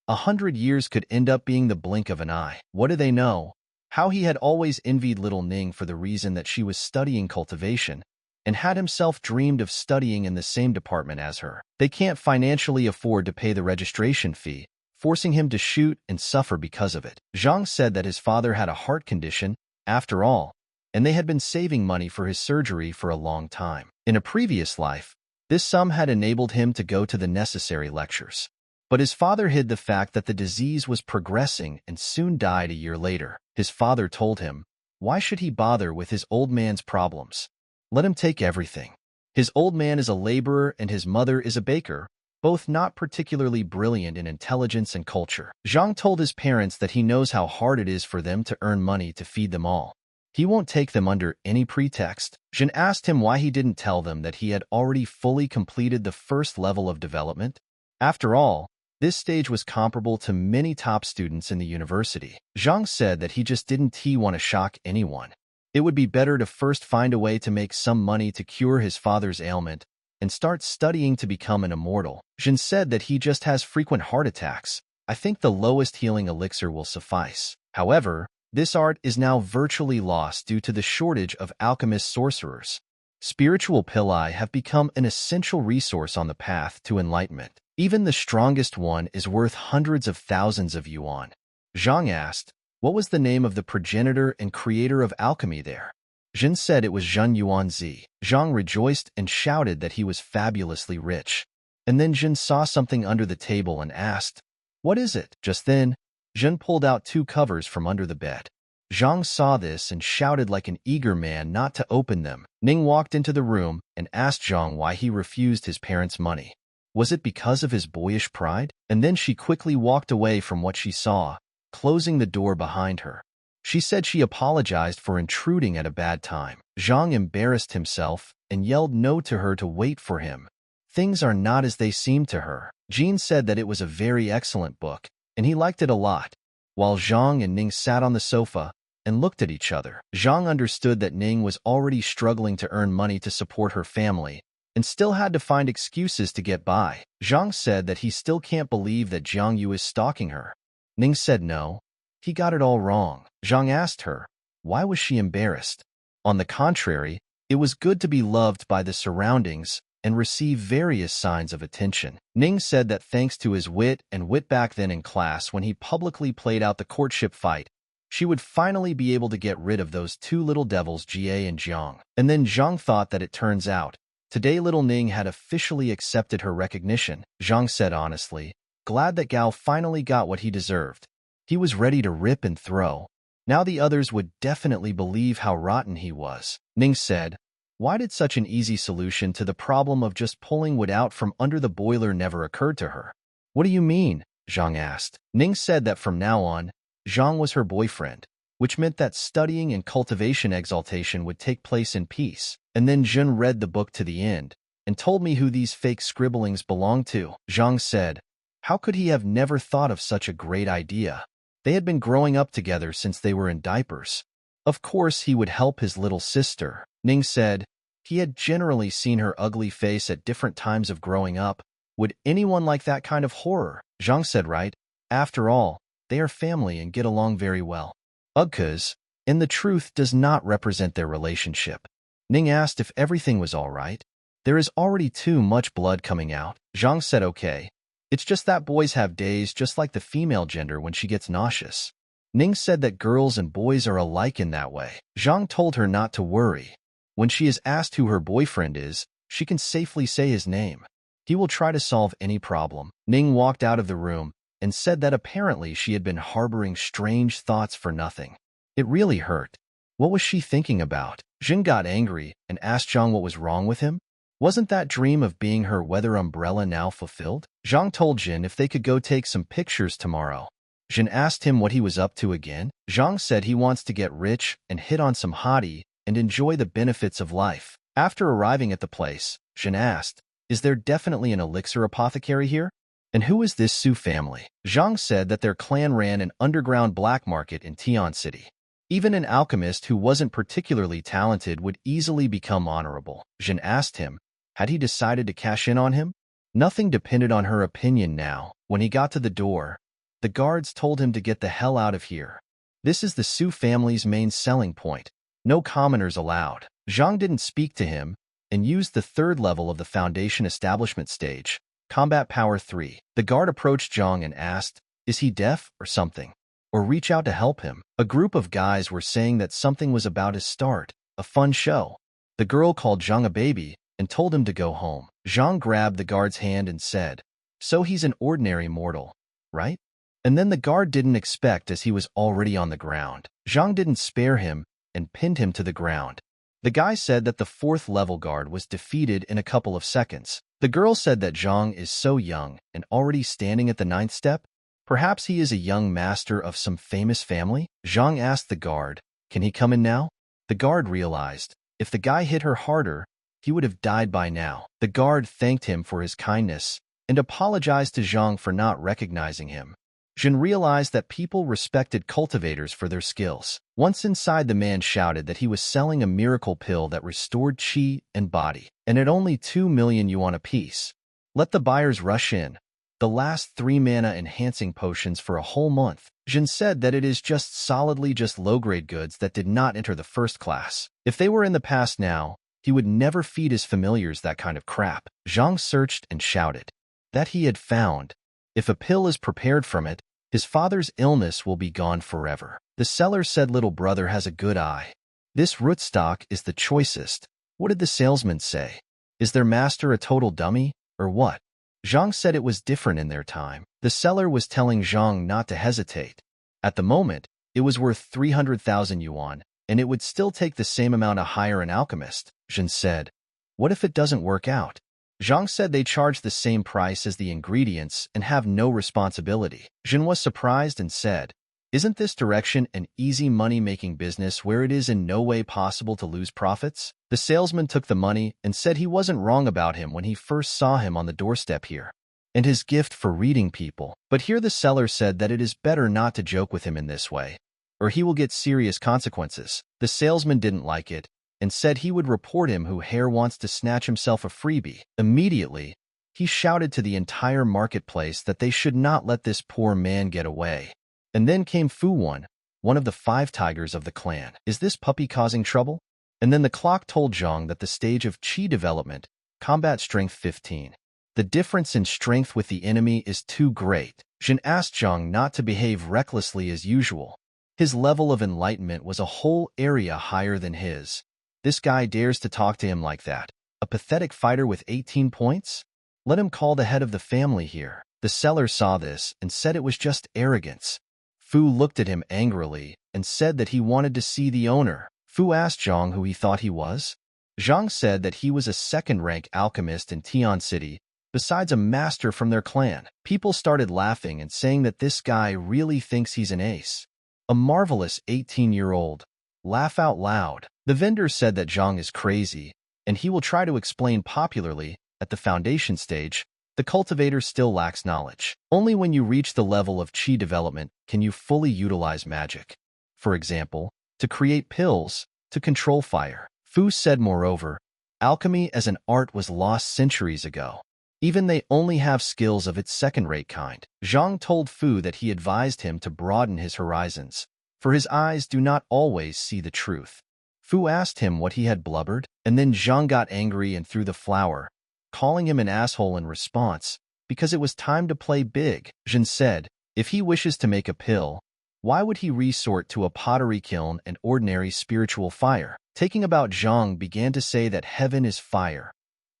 100 years could end up being the blink of an eye. What do they know? How he had always envied little Ning for the reason that she was studying cultivation, and had himself dreamed of studying in the same department as her. They can't financially afford to pay the registration fee, forcing him to shoot and suffer because of it. Zhang said that his father had a heart condition, after all, and they had been saving money for his surgery for a long time. In a previous life, this sum had enabled him to go to the necessary lectures. But his father hid the fact that the disease was progressing and soon died a year later. His father told him, why should he bother with his old man's problems? Let him take everything. His old man is a laborer and his mother is a baker, both not particularly brilliant in intelligence and culture. Zhang told his parents that he knows how hard it is for them to earn money to feed them all. He won't take them under any pretext. Jin asked him why he didn't tell them that he had already fully completed the first level of development. After all, this stage was comparable to many top students in the university. Zhang said that he just didn't want to shock anyone. It would be better to first find a way to make some money to cure his father's ailment and start studying to become an immortal. Jin said that he just has frequent heart attacks. I think the lowest healing elixir will suffice. However, this art is now virtually lost due to the shortage of alchemist sorcerers. Spiritual pillai have become an essential resource on the path to enlightenment. Even the strongest one is worth hundreds of thousands of yuan. Zhang asked, what was the name of the progenitor and creator of alchemy there? Jin said it was Zhen Yuanzi. Zhang rejoiced and shouted that he was fabulously rich. And then Jin saw something under the table and asked, what is it? Just then, Jin pulled out 2 covers from under the bed. Zhang saw this and shouted like an eager man not to open them. Ning walked into the room and asked Zhang why he refused his parents' money. Was it because of his boyish pride? And then she quickly walked away from what she saw, closing the door behind her. She said she apologized for intruding at a bad time. Zhang embarrassed himself and yelled no to her to wait for him. Things are not as they seem to her. Jean said that it was a very excellent book, and he liked it a lot. While Zhang and Ning sat on the sofa, and looked at each other. Zhang understood that Ning was already struggling to earn money to support her family and still had to find excuses to get by. Zhang said that he still can't believe that Jiang Yu is stalking her. Ning said no, he got it all wrong. Zhang asked her, why was she embarrassed? On the contrary, it was good to be loved by the surroundings and receive various signs of attention. Ning said that thanks to his wit back then in class when he publicly played out the courtship fight, she would finally be able to get rid of those two little devils Jie and Jiang. And then Zhang thought that it turns out, today little Ning had officially accepted her recognition. Zhang said honestly, glad that Gao finally got what he deserved. He was ready to rip and throw. Now the others would definitely believe how rotten he was. Ning said, why did such an easy solution to the problem of just pulling wood out from under the boiler never occurred to her? What do you mean? Zhang asked. Ning said that from now on, Zhang was her boyfriend, which meant that studying and cultivation exaltation would take place in peace. And then Jun read the book to the end and told me who these fake scribblings belonged to. Zhang said, how could he have never thought of such a great idea? They had been growing up together since they were in diapers. Of course he would help his little sister. Ning said, he had generally seen her ugly face at different times of growing up. Would anyone like that kind of horror? Zhang said, right. After all, they are family and get along very well. Ugcuz, and the truth does not represent their relationship. Ning asked if everything was all right. There is already too much blood coming out. Zhang said okay. It's just that boys have days just like the female gender when she gets nauseous. Ning said that girls and boys are alike in that way. Zhang told her not to worry. When she is asked who her boyfriend is, she can safely say his name. He will try to solve any problem. Ning walked out of the room and said that apparently she had been harboring strange thoughts for nothing. It really hurt. What was she thinking about? Jin got angry and asked Zhang what was wrong with him. Wasn't that dream of being her weather umbrella now fulfilled? Zhang told Jin if they could go take some pictures tomorrow. Jin asked him what he was up to again. Zhang said he wants to get rich and hit on some hottie and enjoy the benefits of life. After arriving at the place, Jin asked, is there definitely an elixir apothecary here? And who is this Su family? Zhang said that their clan ran an underground black market in Tian City. Even an alchemist who wasn't particularly talented would easily become honorable. Jin asked him, had he decided to cash in on him? Nothing depended on her opinion now. When he got to the door, the guards told him to get the hell out of here. This is the Su family's main selling point. No commoners allowed. Zhang didn't speak to him and used the third level of the Foundation Establishment stage, Combat Power 3. The guard approached Zhang and asked, is he deaf or something? Or reach out to help him. A group of guys were saying that something was about to start, a fun show. The girl called Zhang a baby and told him to go home. Zhang grabbed the guard's hand and said, so he's an ordinary mortal, right? And then the guard didn't expect as he was already on the ground. Zhang didn't spare him and pinned him to the ground. The guy said that the fourth level guard was defeated in a couple of seconds. The girl said that Zhang is so young and already standing at the ninth step. Perhaps he is a young master of some famous family? Zhang asked the guard, can he come in now? The guard realized, if the guy hit her harder, he would have died by now. The guard thanked him for his kindness and apologized to Zhang for not recognizing him. Jin realized that people respected cultivators for their skills. Once inside, the man shouted that he was selling a miracle pill that restored chi and body, and at only 2 million yuan apiece. Let the buyers rush in. The last 3 mana-enhancing potions for a whole month. Jin said that it is just solidly just low-grade goods that did not enter the first class. If they were in the past now, he would never feed his familiars that kind of crap. Zhang searched and shouted that he had found. If a pill is prepared from it, his father's illness will be gone forever. The seller said little brother has a good eye. This rootstock is the choicest. What did the salesman say? Is their master a total dummy, or what? Zhang said it was different in their time. The seller was telling Zhang not to hesitate. At the moment, it was worth 300,000 yuan, and it would still take the same amount to hire an alchemist. Jin said, what if it doesn't work out? Zhang said they charge the same price as the ingredients and have no responsibility. Jin was surprised and said, isn't this direction an easy money-making business where it is in no way possible to lose profits? The salesman took the money and said he wasn't wrong about him when he first saw him on the doorstep here, and his gift for reading people. But here the seller said that it is better not to joke with him in this way, or he will get serious consequences. The salesman didn't like it and said he would report him who hair wants to snatch himself a freebie. Immediately, he shouted to the entire marketplace that they should not let this poor man get away. And then came Fu one of the 5 tigers of the clan. Is this puppy causing trouble? And then the clock told Zhang that the stage of Qi development, combat strength 15. The difference in strength with the enemy is too great. Jin asked Zhang not to behave recklessly as usual. His level of enlightenment was a whole area higher than his. This guy dares to talk to him like that. A pathetic fighter with 18 points? Let him call the head of the family here. The seller saw this and said it was just arrogance. Fu looked at him angrily and said that he wanted to see the owner. Fu asked Zhang who he thought he was. Zhang said that he was a second-rank alchemist in Tian City, besides a master from their clan. People started laughing and saying that this guy really thinks he's an ace. A marvelous 18-year-old. Laugh out loud. The vendor said that Zhang is crazy, and he will try to explain popularly, at the foundation stage, the cultivator still lacks knowledge. Only when you reach the level of Qi development can you fully utilize magic. For example, to create pills, to control fire. Fu said moreover, alchemy as an art was lost centuries ago. Even they only have skills of its second-rate kind. Zhang told Fu that he advised him to broaden his horizons, for his eyes do not always see the truth. Fu asked him what he had blubbered, and then Zhang got angry and threw the flower, calling him an asshole in response, because it was time to play big. Jin said, if he wishes to make a pill, why would he resort to a pottery kiln and ordinary spiritual fire? Taking about Zhang began to say that heaven is fire,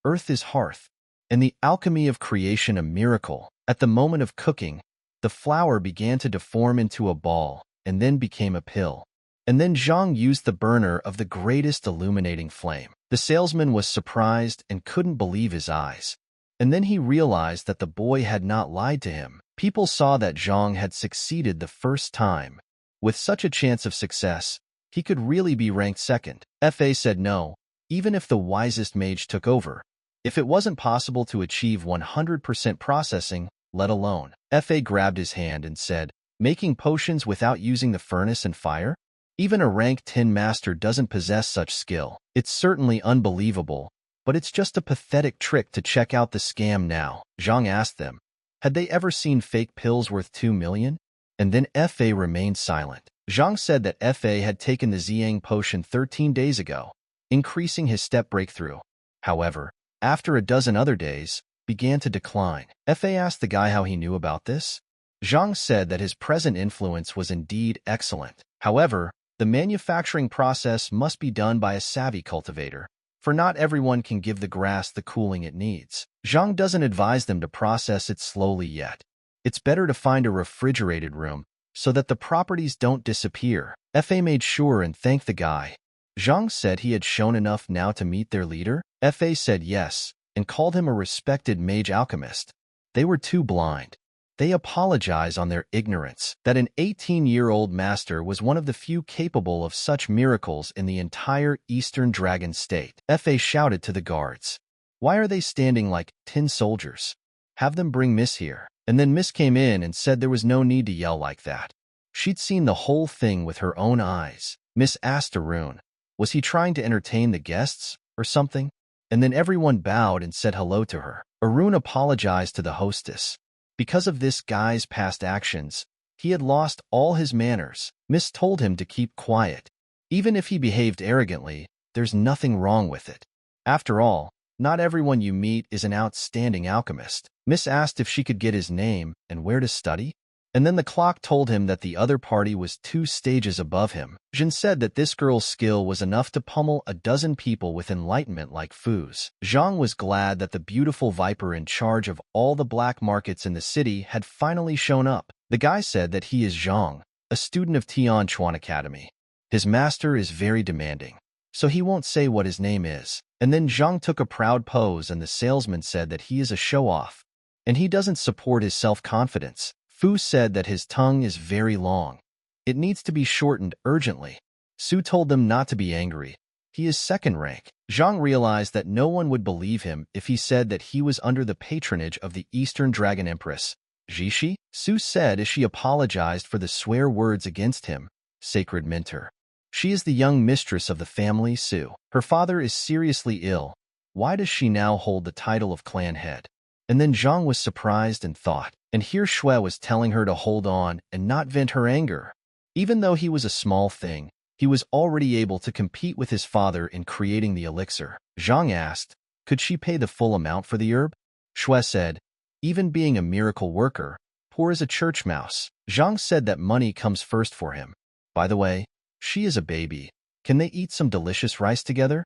earth is hearth, and the alchemy of creation a miracle. At the moment of cooking, the flour began to deform into a ball and then became a pill. And then Zhang used the burner of the greatest illuminating flame. The salesman was surprised and couldn't believe his eyes. And then he realized that the boy had not lied to him. People saw that Zhang had succeeded the first time. With such a chance of success, he could really be ranked second. Fa said no, even if the wisest mage took over. If it wasn't possible to achieve 100% processing, let alone. Fa grabbed his hand and said, making potions without using the furnace and fire? Even a rank 10 master doesn't possess such skill. It's certainly unbelievable, but it's just a pathetic trick to check out the scam now. Zhang asked them, had they ever seen fake pills worth 2 million? And then Fa remained silent. Zhang said that Fa had taken the Ziyang potion 13 days ago, increasing his step breakthrough. However, after a dozen other days, began to decline. Fa asked the guy how he knew about this. Zhang said that his present influence was indeed excellent. However, the manufacturing process must be done by a savvy cultivator, for not everyone can give the grass the cooling it needs. Zhang doesn't advise them to process it slowly yet. It's better to find a refrigerated room so that the properties don't disappear. Fa made sure and thanked the guy. Zhang said he had shown enough now to meet their leader. Fa said yes, and called him a respected mage alchemist. They were too blind. They apologize on their ignorance that an 18-year-old master was one of the few capable of such miracles in the entire Eastern Dragon State. Fa shouted to the guards. Why are they standing like tin soldiers? Have them bring Miss here. And then Miss came in and said there was no need to yell like that. She'd seen the whole thing with her own eyes. Miss asked Arun, was he trying to entertain the guests or something? And then everyone bowed and said hello to her. Arun apologized to the hostess. Because of this guy's past actions, he had lost all his manners. Miss told him to keep quiet. Even if he behaved arrogantly, there's nothing wrong with it. After all, not everyone you meet is an outstanding alchemist. Miss asked if she could get his name and where to study. And then the clock told him that the other party was 2 stages above him. Jin said that this girl's skill was enough to pummel a dozen people with enlightenment like Fu's. Zhang was glad that the beautiful viper in charge of all the black markets in the city had finally shown up. The guy said that he is Zhang, a student of Tian Chuan Academy. His master is very demanding, so he won't say what his name is. And then Zhang took a proud pose and the salesman said that he is a show-off, and he doesn't support his self-confidence. Fu said that his tongue is very long. It needs to be shortened urgently. Su told them not to be angry. He is second rank. Zhang realized that no one would believe him if he said that he was under the patronage of the Eastern Dragon Empress. Jishi? Su said as she apologized for the swear words against him, sacred mentor. She is the young mistress of the family, Sue. Her father is seriously ill. Why does she now hold the title of clan head? And then Zhang was surprised and thought, and here Shui was telling her to hold on and not vent her anger. Even though he was a small thing, he was already able to compete with his father in creating the elixir. Zhang asked, could she pay the full amount for the herb? Shui said, even being a miracle worker, poor as a church mouse. Zhang said that money comes first for him. By the way, she is a baby. Can they eat some delicious rice together?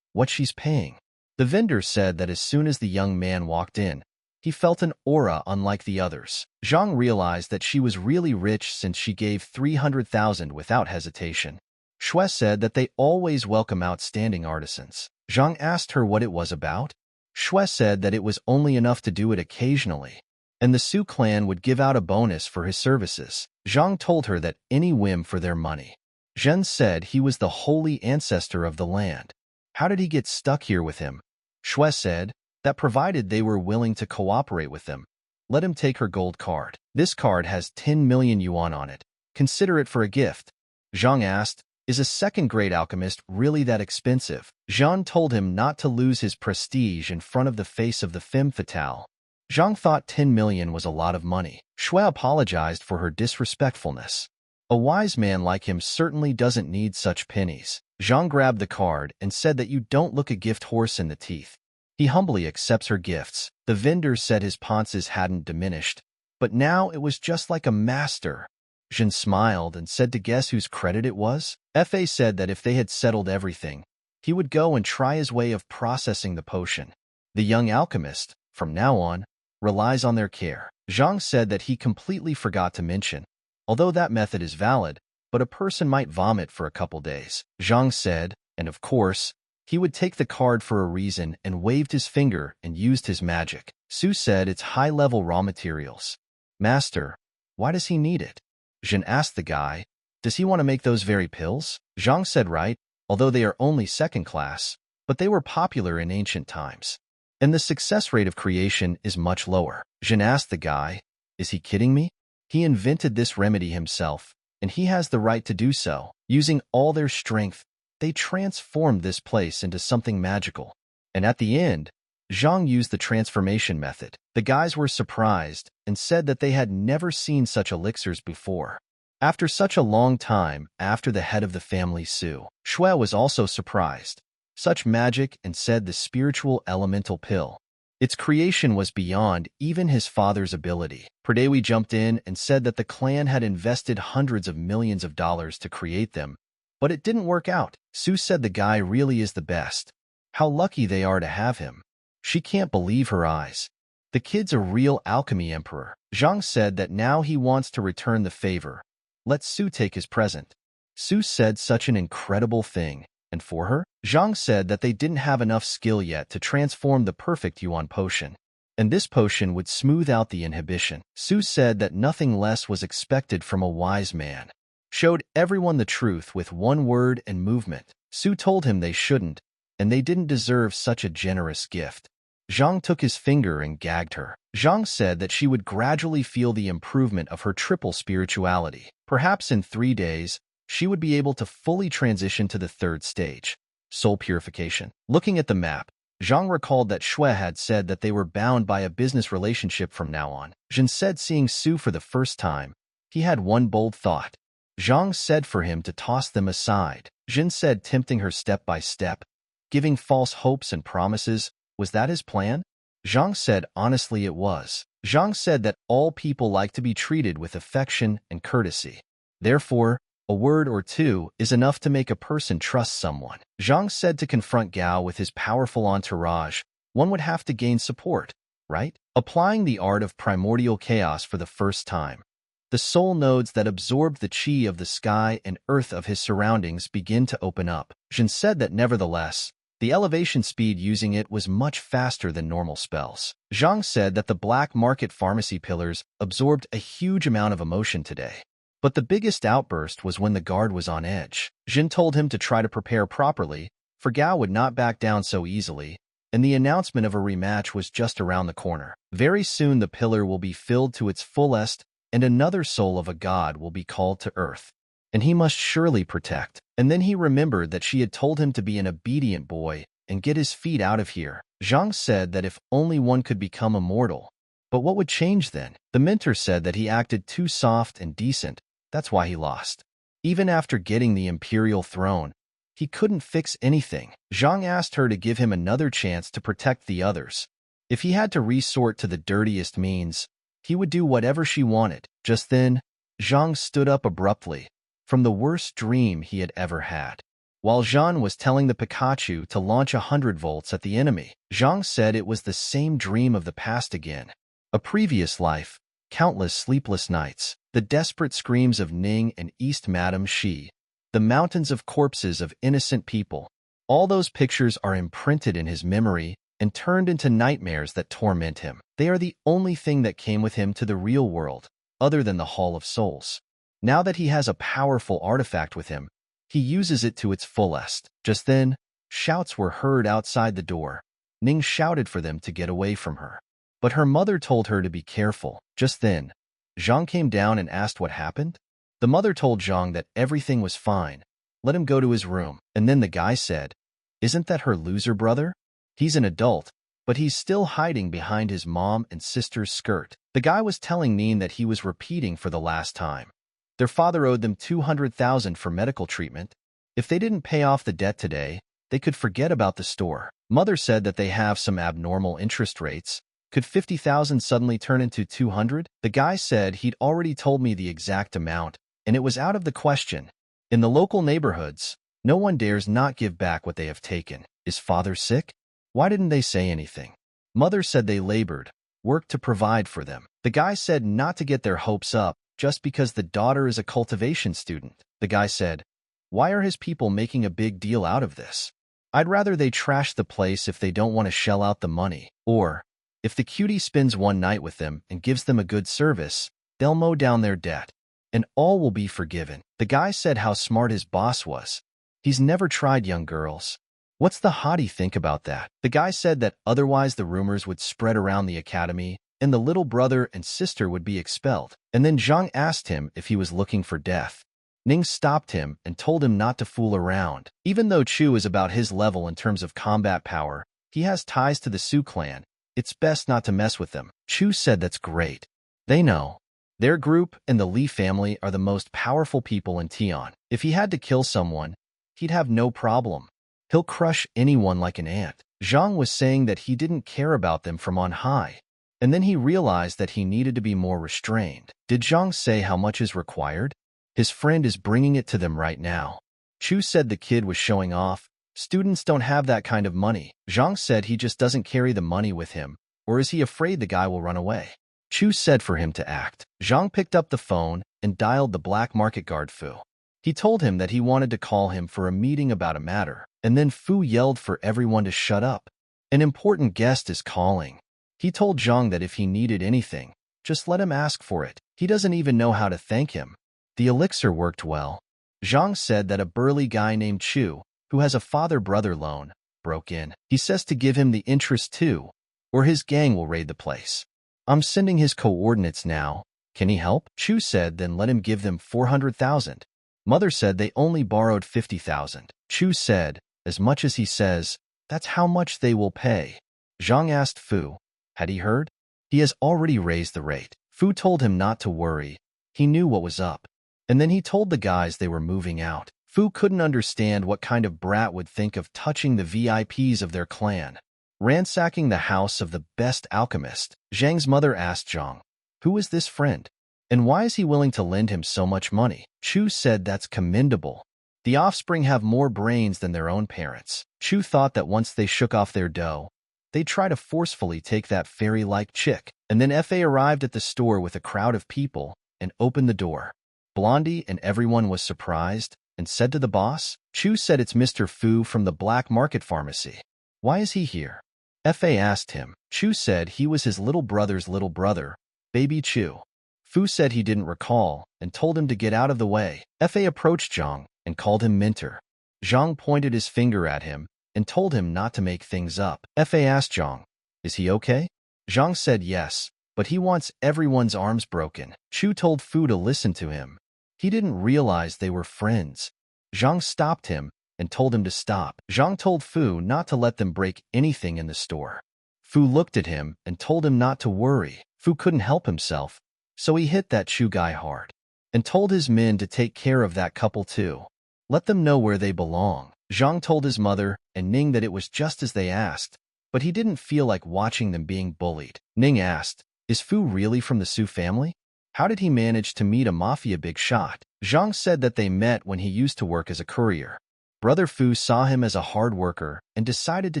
What she's paying? The vendor said that as soon as the young man walked in, he felt an aura unlike the others. Zhang realized that she was really rich since she gave 300,000 without hesitation. Shui said that they always welcome outstanding artisans. Zhang asked her what it was about. Shui said that it was only enough to do it occasionally, and the Su clan would give out a bonus for his services. Zhang told her that any whim for their money. Zhen said he was the holy ancestor of the land. How did he get stuck here with him? Shui said that provided they were willing to cooperate with them, let him take her gold card. This card has 10 million yuan on it. Consider it for a gift. Zhang asked, is a second-grade alchemist really that expensive? Zhang told him not to lose his prestige in front of the face of the femme fatale. Zhang thought 10 million was a lot of money. Shui apologized for her disrespectfulness. A wise man like him certainly doesn't need such pennies. Zhang grabbed the card and said that you don't look a gift horse in the teeth. He humbly accepts her gifts. The vendor said his ponces hadn't diminished, but now it was just like a master. Zhen smiled and said to guess whose credit it was. Fa said that if they had settled everything, he would go and try his way of processing the potion. The young alchemist, from now on, relies on their care. Zhang said that he completely forgot to mention, although that method is valid, but a person might vomit for a couple days. Zhang said, and of course, he would take the card for a reason and waved his finger and used his magic. Su said it's high-level raw materials. Master, why does he need it? Zhen asked the guy, does he want to make those very pills? Zhang said right, although they are only second class, but they were popular in ancient times. And the success rate of creation is much lower. Zhen asked the guy, is he kidding me? He invented this remedy himself, and he has the right to do so. Using all their strength, they transformed this place into something magical. And at the end, Zhang used the transformation method. The guys were surprised and said that they had never seen such elixirs before. After such a long time after the head of the family Su, Shui was also surprised. Such magic and said the spiritual elemental pill. Its creation was beyond even his father's ability. Pradewi jumped in and said that the clan had invested hundreds of millions of dollars to create them, but it didn't work out. Su said the guy really is the best. How lucky they are to have him. She can't believe her eyes. The kid's a real alchemy emperor. Zhang said that now he wants to return the favor. Let Su take his present. Su said such an incredible thing. And for her? Zhang said that they didn't have enough skill yet to transform the perfect yuan potion. And this potion would smooth out the inhibition. Su said that nothing less was expected from a wise man. Showed everyone the truth with one word and movement. Su told him they shouldn't, and they didn't deserve such a generous gift. Zhang took his finger and gagged her. Zhang said that she would gradually feel the improvement of her triple spirituality. Perhaps in 3 days, she would be able to fully transition to the third stage, soul purification. Looking at the map, Zhang recalled that Shui had said that they were bound by a business relationship from now on. Zhen said seeing Su for the first time, he had one bold thought. Zhang said for him to toss them aside. Zhen said tempting her step by step, giving false hopes and promises. Was that his plan? Zhang said honestly it was. Zhang said that all people like to be treated with affection and courtesy. Therefore, a word or two is enough to make a person trust someone. Zhang said to confront Gao with his powerful entourage, one would have to gain support, right? Applying the art of primordial chaos for the first time. The soul nodes that absorbed the chi of the sky and earth of his surroundings begin to open up. Zhen said that nevertheless, the elevation speed using it was much faster than normal spells. Zhang said that the black market pharmacy pillars absorbed a huge amount of emotion today. But the biggest outburst was when the guard was on edge. Zhen told him to try to prepare properly, for Gao would not back down so easily, and the announcement of a rematch was just around the corner. Very soon the pillar will be filled to its fullest, and another soul of a god will be called to earth. and he must surely protect. And then he remembered that she had told him to be an obedient boy and get his feet out of here. Zhang said that if only one could become immortal. But what would change then? The mentor said that he acted too soft and decent. That's why he lost. Even after getting the imperial throne, he couldn't fix anything. Zhang asked her to give him another chance to protect the others. If he had to resort to the dirtiest means, he would do whatever she wanted. Just then, Zhang stood up abruptly, from the worst dream he had ever had. While Zhang was telling the Pikachu to launch 100 volts at the enemy, Zhang said it was the same dream of the past again. A previous life, countless sleepless nights, the desperate screams of Ning and East Madam Shi, the mountains of corpses of innocent people. All those pictures are imprinted in his memory and turned into nightmares that torment him. They are the only thing that came with him to the real world, other than the Hall of Souls. Now that he has a powerful artifact with him, he uses it to its fullest. Just then, shouts were heard outside the door. Ning shouted for them to get away from her. But her mother told her to be careful. Just then, Zhang came down and asked what happened. The mother told Zhang that everything was fine. Let him go to his room. And then the guy said, "Isn't that her loser brother? He's an adult, but he's still hiding behind his mom and sister's skirt." The guy was telling Ning that he was repeating for the last time. Their father owed them 200,000 for medical treatment. If they didn't pay off the debt today, they could forget about the store. Mother said that they have some abnormal interest rates. Could 50,000 suddenly turn into 200? The guy said he'd already told me the exact amount, and it was out of the question. In the local neighborhoods, no one dares not give back what they have taken. Is father sick? Why didn't they say anything? Mother said they labored, worked to provide for them. The guy said not to get their hopes up just because the daughter is a cultivation student. The guy said, "Why are his people making a big deal out of this? I'd rather they trash the place if they don't want to shell out the money. Or, if the cutie spends one night with them and gives them a good service, they'll mow down their debt, and all will be forgiven." The guy said how smart his boss was. He's never tried young girls. What's the hottie think about that? The guy said that otherwise the rumors would spread around the academy, and the little brother and sister would be expelled. And then Zhang asked him if he was looking for death. Ning stopped him and told him not to fool around. Even though Chu is about his level in terms of combat power, he has ties to the Su clan. It's best not to mess with them. Chu said that's great. They know. Their group and the Li family are the most powerful people in Tian. If he had to kill someone, he'd have no problem. He'll crush anyone like an ant. Zhang was saying that he didn't care about them from on high. And then he realized that he needed to be more restrained. Did Zhang say how much is required? His friend is bringing it to them right now. Chu said the kid was showing off. Students don't have that kind of money. Zhang said he just doesn't carry the money with him. Or is he afraid the guy will run away? Chu said for him to act. Zhang picked up the phone and dialed the black market guard Fu. He told him that he wanted to call him for a meeting about a matter. And then Fu yelled for everyone to shut up. An important guest is calling. He told Zhang that if he needed anything, just let him ask for it. He doesn't even know how to thank him. The elixir worked well. Zhang said that a burly guy named Chu, who has a father-brother loan, broke in. He says to give him the interest too, or his gang will raid the place. I'm sending his coordinates now. Can he help? Chu said then let him give them 400,000. Mother said they only borrowed 50,000. Chu said, as much as he says, that's how much they will pay. Zhang asked Fu, had he heard? He has already raised the rate. Fu told him not to worry. He knew what was up. And then he told the guys they were moving out. Fu couldn't understand what kind of brat would think of touching the VIPs of their clan. Ransacking the house of the best alchemist. Zhang's mother asked Zhang, who is this friend? And why is he willing to lend him so much money? Chu said that's commendable. The offspring have more brains than their own parents. Chu thought that once they shook off their dough, they'd try to forcefully take that fairy-like chick. And then Fa arrived at the store with a crowd of people and opened the door. Blondie and everyone was surprised and said to the boss, Chu said it's Mr. Fu from the black market pharmacy. Why is he here? Fa asked him. Chu said he was his little brother's little brother, baby Chu. Fu said he didn't recall and told him to get out of the way. Fa approached Zhang and called him mentor. Zhang pointed his finger at him and told him not to make things up. Fa asked Zhang, is he okay? Zhang said yes, but he wants everyone's arms broken. Chu told Fu to listen to him. He didn't realize they were friends. Zhang stopped him and told him to stop. Zhang told Fu not to let them break anything in the store. Fu looked at him and told him not to worry. Fu couldn't help himself, so he hit that Chu guy hard and told his men to take care of that couple too. Let them know where they belong. Zhang told his mother and Ning that it was just as they asked, but he didn't feel like watching them being bullied. Ning asked, "Is Fu really from the Su family? How did he manage to meet a mafia big shot?" Zhang said that they met when he used to work as a courier. Brother Fu saw him as a hard worker and decided to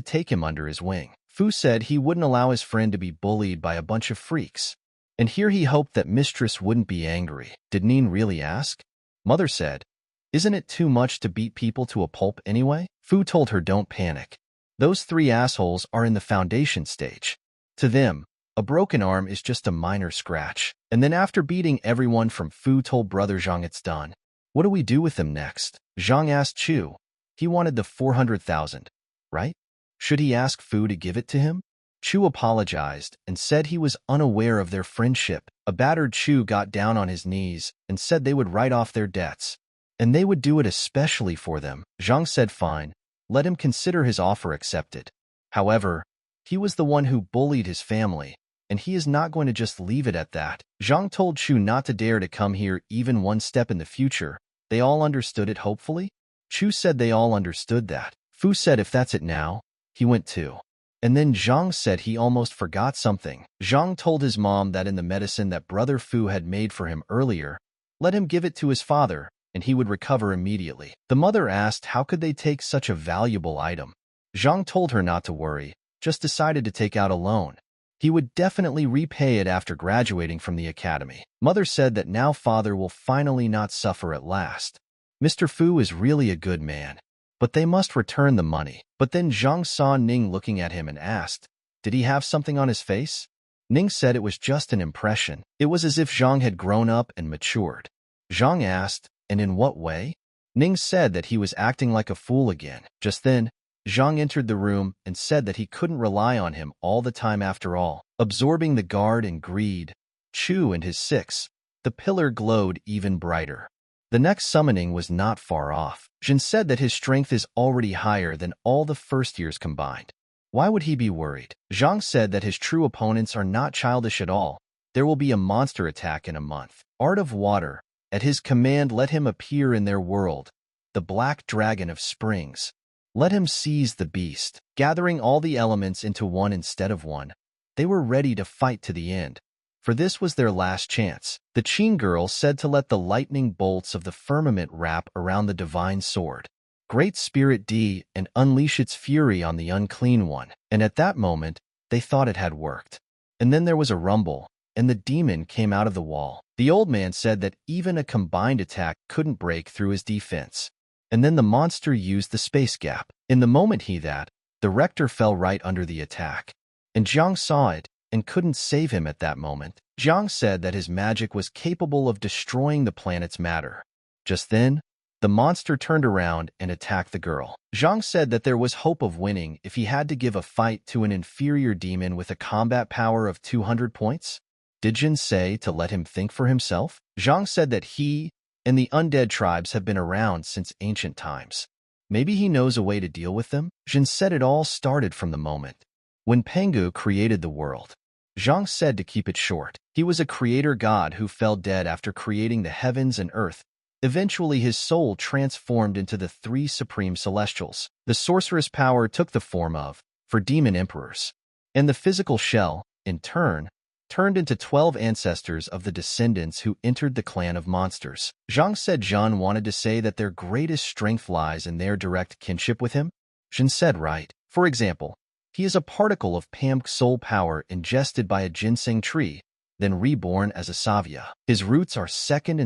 take him under his wing. Fu said he wouldn't allow his friend to be bullied by a bunch of freaks. And here he hoped that Mistress wouldn't be angry. Did Ning really ask? Mother said, "Isn't it too much to beat people to a pulp anyway?" Fu told her don't panic. Those three assholes are in the foundation stage. To them, a broken arm is just a minor scratch. And then after beating everyone from Fu told Brother Zhang it's done. What do we do with them next? Zhang asked Chu. He wanted the 400,000, right? Should he ask Fu to give it to him? Chu apologized and said he was unaware of their friendship. A battered Chu got down on his knees and said they would write off their debts. And they would do it especially for them. Zhang said fine, let him consider his offer accepted. However, he was the one who bullied his family, and he is not going to just leave it at that. Zhang told Chu not to dare to come here even one step in the future. They all understood it, hopefully? Chu said they all understood that. Fu said if that's it now, he went too. And then Zhang said he almost forgot something. Zhang told his mom that in the medicine that Brother Fu had made for him earlier, let him give it to his father, and he would recover immediately. The mother asked how could they take such a valuable item. Zhang told her not to worry, just decided to take out a loan. He would definitely repay it after graduating from the academy. Mother said that now father will finally not suffer at last. Mr. Fu is really a good man, but they must return the money. But then Zhang saw Ning looking at him and asked, did he have something on his face? Ning said it was just an impression. It was as if Zhang had grown up and matured. Zhang asked, and in what way? Ning said that he was acting like a fool again. Just then, Zhang entered the room and said that he couldn't rely on him all the time after all. Absorbing the guard and greed, Chu and his six, the pillar glowed even brighter. The next summoning was not far off. Jin said that his strength is already higher than all the first years combined. Why would he be worried? Zhang said that his true opponents are not childish at all. There will be a monster attack in a month. Art of Water, at his command let him appear in their world, the black dragon of springs. Let him seize the beast, gathering all the elements into one instead of one. They were ready to fight to the end, for this was their last chance. The Qin girl said to let the lightning bolts of the firmament wrap around the divine sword. Great Spirit D and unleash its fury on the unclean one. And at that moment, they thought it had worked. And then there was a rumble, and the demon came out of the wall. The old man said that even a combined attack couldn't break through his defense. And then the monster used the space gap. In the moment the rector fell right under the attack. And Zhang saw it and couldn't save him at that moment. Zhang said that his magic was capable of destroying the planet's matter. Just then, the monster turned around and attacked the girl. Zhang said that there was hope of winning if he had to give a fight to an inferior demon with a combat power of 200 points. Did Jin say to let him think for himself? Zhang said that he and the undead tribes have been around since ancient times. Maybe he knows a way to deal with them? Jin said it all started from the moment when Pengu created the world. Zhang said to keep it short. He was a creator god who fell dead after creating the heavens and earth. Eventually his soul transformed into the three supreme celestials. The sorceress power took the form of, for demon emperors. And the physical shell, in turn, turned into 12 ancestors of the descendants who entered the clan of monsters. Zhang said Zhan wanted to say that their greatest strength lies in their direct kinship with him. Jin said right. For example, he is a particle of Pam's soul power ingested by a ginseng tree, then reborn as a savia. His roots are second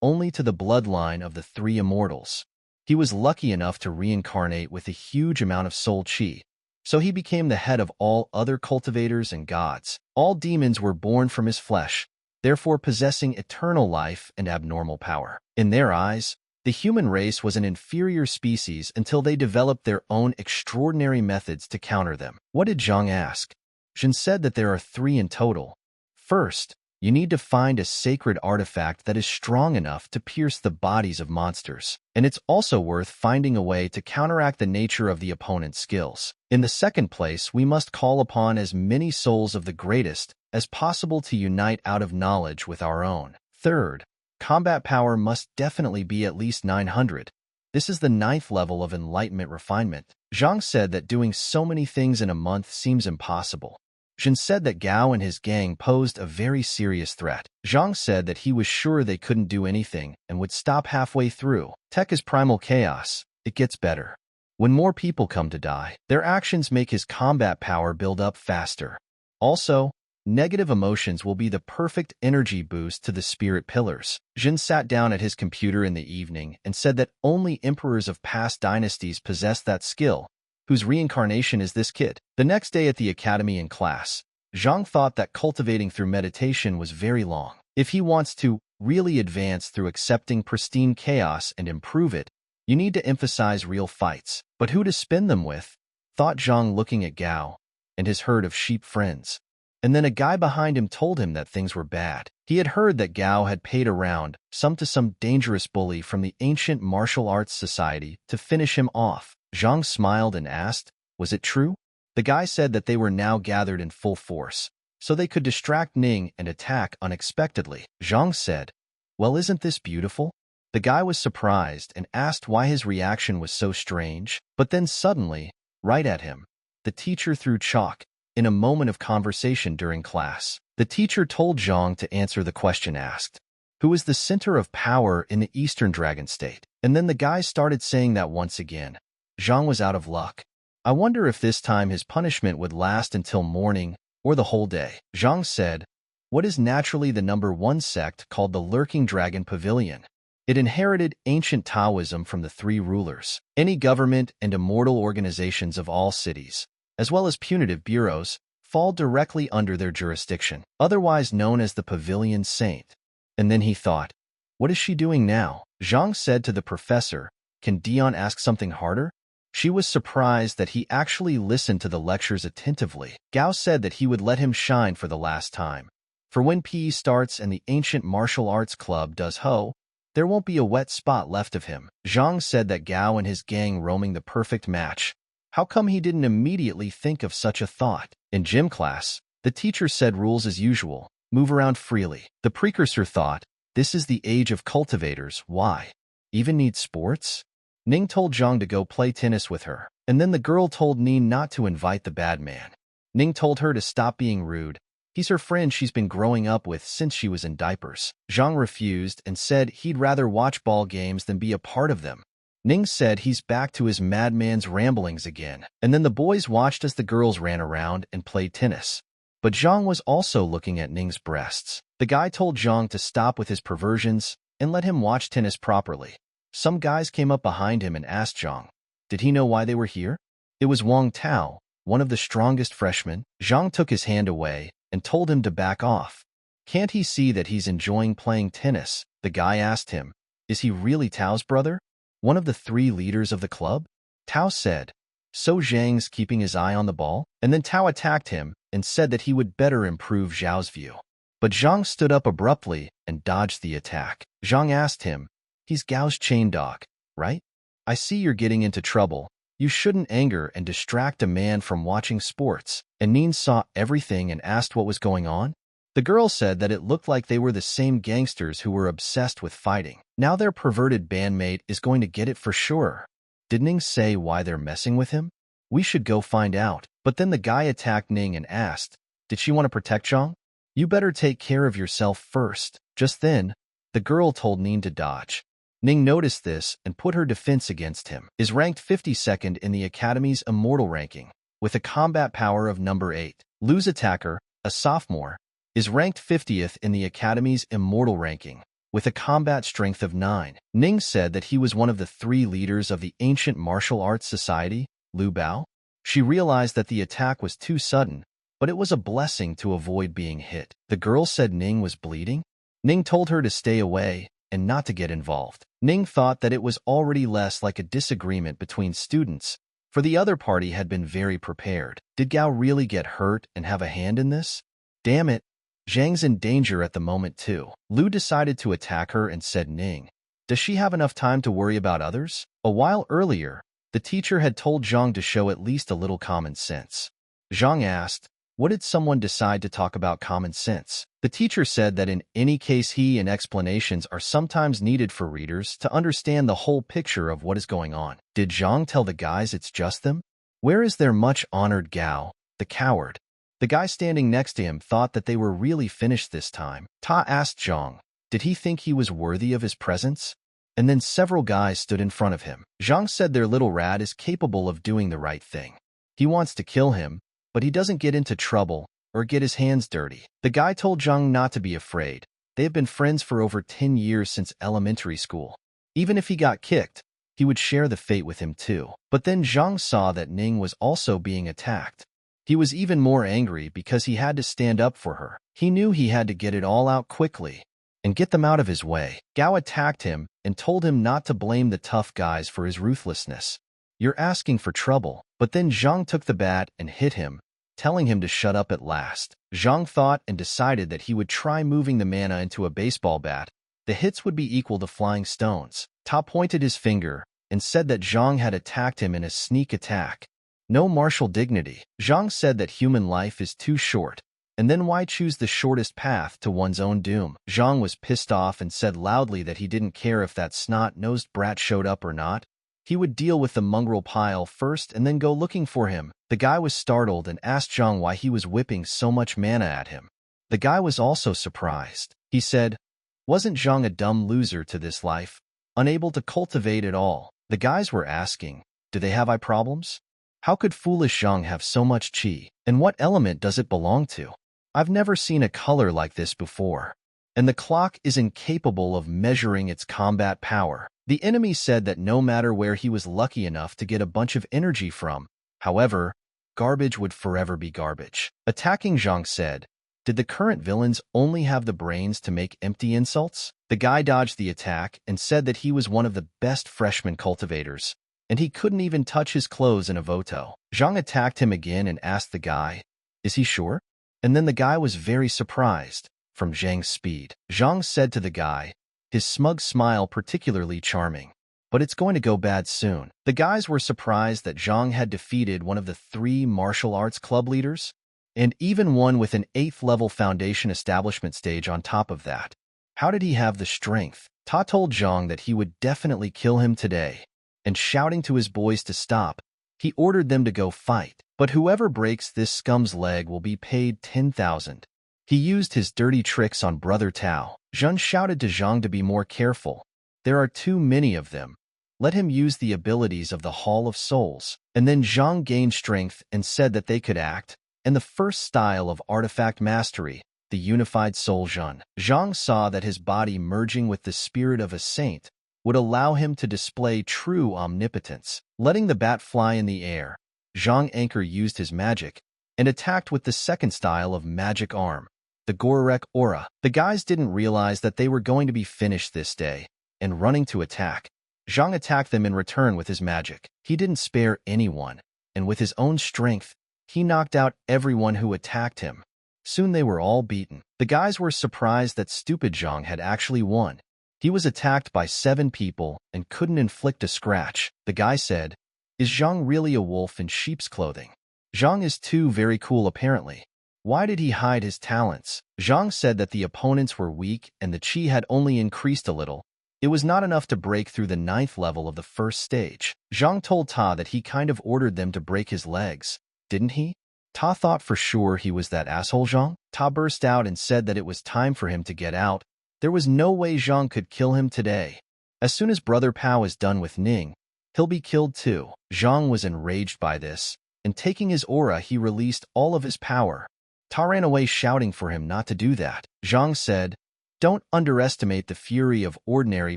only to the bloodline of the three immortals. He was lucky enough to reincarnate with a huge amount of soul chi, so he became the head of all other cultivators and gods. All demons were born from his flesh, therefore possessing eternal life and abnormal power. In their eyes, the human race was an inferior species until they developed their own extraordinary methods to counter them. What did Zhang ask? Jin said that there are three in total. First, You need to find a sacred artifact that is strong enough to pierce the bodies of monsters. And it's also worth finding a way to counteract the nature of the opponent's skills. In the second place, we must call upon as many souls of the greatest as possible to unite out of knowledge with our own. Third, combat power must definitely be at least 900. This is the 9th level of enlightenment refinement. Zhang said that doing so many things in a month seems impossible. Jin said that Gao and his gang posed a very serious threat. Zhang said that he was sure they couldn't do anything and would stop halfway through. Tech is primal chaos. It gets better. When more people come to die, their actions make his combat power build up faster. Also, negative emotions will be the perfect energy boost to the spirit pillars. Jin sat down at his computer in the evening and said that only emperors of past dynasties possess that skill, whose reincarnation is this kid. The next day at the academy in class, Zhang thought that cultivating through meditation was very long. If he wants to really advance through accepting pristine chaos and improve it, you need to emphasize real fights. But who to spin them with? Thought Zhang, looking at Gao and his herd of sheep friends. And then a guy behind him told him that things were bad. He had heard that Gao had paid around to some dangerous bully from the ancient martial arts society to finish him off. Zhang smiled and asked, was it true? The guy said that they were now gathered in full force, so they could distract Ning and attack unexpectedly. Zhang said, well, isn't this beautiful? The guy was surprised and asked why his reaction was so strange, but then suddenly, right at him, the teacher threw chalk. In a moment of conversation during class, the teacher told Zhang to answer the question asked, who is the center of power in the Eastern Dragon State? And then the guy started saying that once again. Zhang was out of luck. I wonder if this time his punishment would last until morning or the whole day. Zhang said, what is naturally the #1 sect called the Lurking Dragon Pavilion? It inherited ancient Taoism from the 3 rulers. Any government and immortal organizations of all cities, as well as punitive bureaus, fall directly under their jurisdiction, otherwise known as the Pavilion Saint. And then he thought, what is she doing now? Zhang said to the professor, can Dion ask something harder? She was surprised that he actually listened to the lectures attentively. Gao said that he would let him shine for the last time. For when PE starts and the ancient martial arts club does ho, there won't be a wet spot left of him. Zhang said that Gao and his gang roaming the perfect match. How come he didn't immediately think of such a thought? In gym class, the teacher said rules as usual, move around freely. The precursor thought, this is the age of cultivators, why? Even need sports? Ning told Zhang to go play tennis with her, and then the girl told Ning not to invite the bad man. Ning told her to stop being rude. He's her friend she's been growing up with since she was in diapers. Zhang refused and said he'd rather watch ball games than be a part of them. Ning said he's back to his madman's ramblings again, and then the boys watched as the girls ran around and played tennis. But Zhang was also looking at Ning's breasts. The guy told Zhang to stop with his perversions and let him watch tennis properly. Some guys came up behind him and asked Zhang, did he know why they were here? It was Wang Tao, one of the strongest freshmen. Zhang took his hand away and told him to back off. Can't he see that he's enjoying playing tennis? The guy asked him, is he really Tao's brother? One of the 3 leaders of the club? Tao said, so Zhang's keeping his eye on the ball? And then Tao attacked him and said that he would better improve Zhao's view. But Zhang stood up abruptly and dodged the attack. Zhang asked him, he's Gao's chain dog, right? I see you're getting into trouble. You shouldn't anger and distract a man from watching sports. And Ning saw everything and asked what was going on. The girl said that it looked like they were the same gangsters who were obsessed with fighting. Now their perverted bandmate is going to get it for sure. Did Ning say why they're messing with him? We should go find out. But then the guy attacked Ning and asked, did she want to protect Zhang? You better take care of yourself first. Just then, the girl told Ning to dodge. Ning noticed this and put her defense against him. Is ranked 52nd in the Academy's Immortal ranking, with a combat power of #8. Lu's attacker, a sophomore, is ranked 50th in the Academy's Immortal ranking, with a combat strength of 9. Ning said that he was one of the 3 leaders of the Ancient Martial Arts Society, Lu Bao. She realized that the attack was too sudden, but it was a blessing to avoid being hit. The girl said Ning was bleeding. Ning told her to stay away and not to get involved. Ning thought that it was already less like a disagreement between students, for the other party had been very prepared. Did Gao really get hurt and have a hand in this? Damn it, Zhang's in danger at the moment too. Lu decided to attack her and said, Ning, does she have enough time to worry about others? A while earlier, the teacher had told Zhang to show at least a little common sense. Zhang asked, what did someone decide to talk about common sense? The teacher said that in any case and explanations are sometimes needed for readers to understand the whole picture of what is going on. Did Zhang tell the guys it's just them? Where is their much-honored Gao, the coward? The guy standing next to him thought that they were really finished this time. Ta asked Zhang, did he think he was worthy of his presence? And then several guys stood in front of him. Zhang said their little rat is capable of doing the right thing. He wants to kill him, but he doesn't get into trouble or get his hands dirty. The guy told Zhang not to be afraid. They have been friends for over 10 years since elementary school. Even if he got kicked, he would share the fate with him too. But then Zhang saw that Ning was also being attacked. He was even more angry because he had to stand up for her. He knew he had to get it all out quickly and get them out of his way. Gao attacked him and told him not to blame the tough guys for his ruthlessness. You're asking for trouble. But then Zhang took the bat and hit him, telling him to shut up at last. Zhang thought and decided that he would try moving the mana into a baseball bat. The hits would be equal to flying stones. Ta pointed his finger and said that Zhang had attacked him in a sneak attack. No martial dignity. Zhang said that human life is too short, and then why choose the shortest path to one's own doom? Zhang was pissed off and said loudly that he didn't care if that snot-nosed brat showed up or not. He would deal with the mongrel pile first and then go looking for him. The guy was startled and asked Zhang why he was whipping so much mana at him. The guy was also surprised. He said, wasn't Zhang a dumb loser to this life, unable to cultivate at all? The guys were asking, do they have eye problems? How could foolish Zhang have so much chi? And what element does it belong to? I've never seen a color like this before. And the clock is incapable of measuring its combat power. The enemy said that no matter where he was lucky enough to get a bunch of energy from, however, garbage would forever be garbage. Attacking Zhang said, did the current villains only have the brains to make empty insults? The guy dodged the attack and said that he was one of the best freshman cultivators, and he couldn't even touch his clothes in a voto. Zhang attacked him again and asked the guy, is he sure? And then the guy was very surprised from Zhang's speed. Zhang said to the guy, his smug smile particularly charming, but it's going to go bad soon. The guys were surprised that Zhang had defeated one of the 3 martial arts club leaders, and even one with an 8th level foundation establishment stage on top of that. How did he have the strength? Ta told Zhang that he would definitely kill him today, and shouting to his boys to stop, he ordered them to go fight. But whoever breaks this scum's leg will be paid 10,000. He used his dirty tricks on Brother Tao. Zhang shouted to Zhang to be more careful. There are too many of them. Let him use the abilities of the Hall of Souls. And then Zhang gained strength and said that they could act, and the first style of artifact mastery, the unified soul Zhang. Zhang saw that his body merging with the spirit of a saint would allow him to display true omnipotence. Letting the bat fly in the air, Zhang Anchor used his magic and attacked with the second style of magic arm, the Gorek Aura. The guys didn't realize that they were going to be finished this day, and running to attack, Zhang attacked them in return with his magic. He didn't spare anyone, and with his own strength, he knocked out everyone who attacked him. Soon they were all beaten. The guys were surprised that stupid Zhang had actually won. He was attacked by 7 people and couldn't inflict a scratch. The guy said, is Zhang really a wolf in sheep's clothing? Zhang is too very cool apparently. Why did he hide his talents? Zhang said that the opponents were weak and the chi had only increased a little. It was not enough to break through the 9th level of the first stage. Zhang told Ta that he kind of ordered them to break his legs, didn't he? Ta thought for sure he was that asshole Zhang. Ta burst out and said that it was time for him to get out. There was no way Zhang could kill him today. As soon as Brother Pao is done with Ning, he'll be killed too. Zhang was enraged by this, and taking his aura he released all of his power. Ta ran away shouting for him not to do that. Zhang said, don't underestimate the fury of ordinary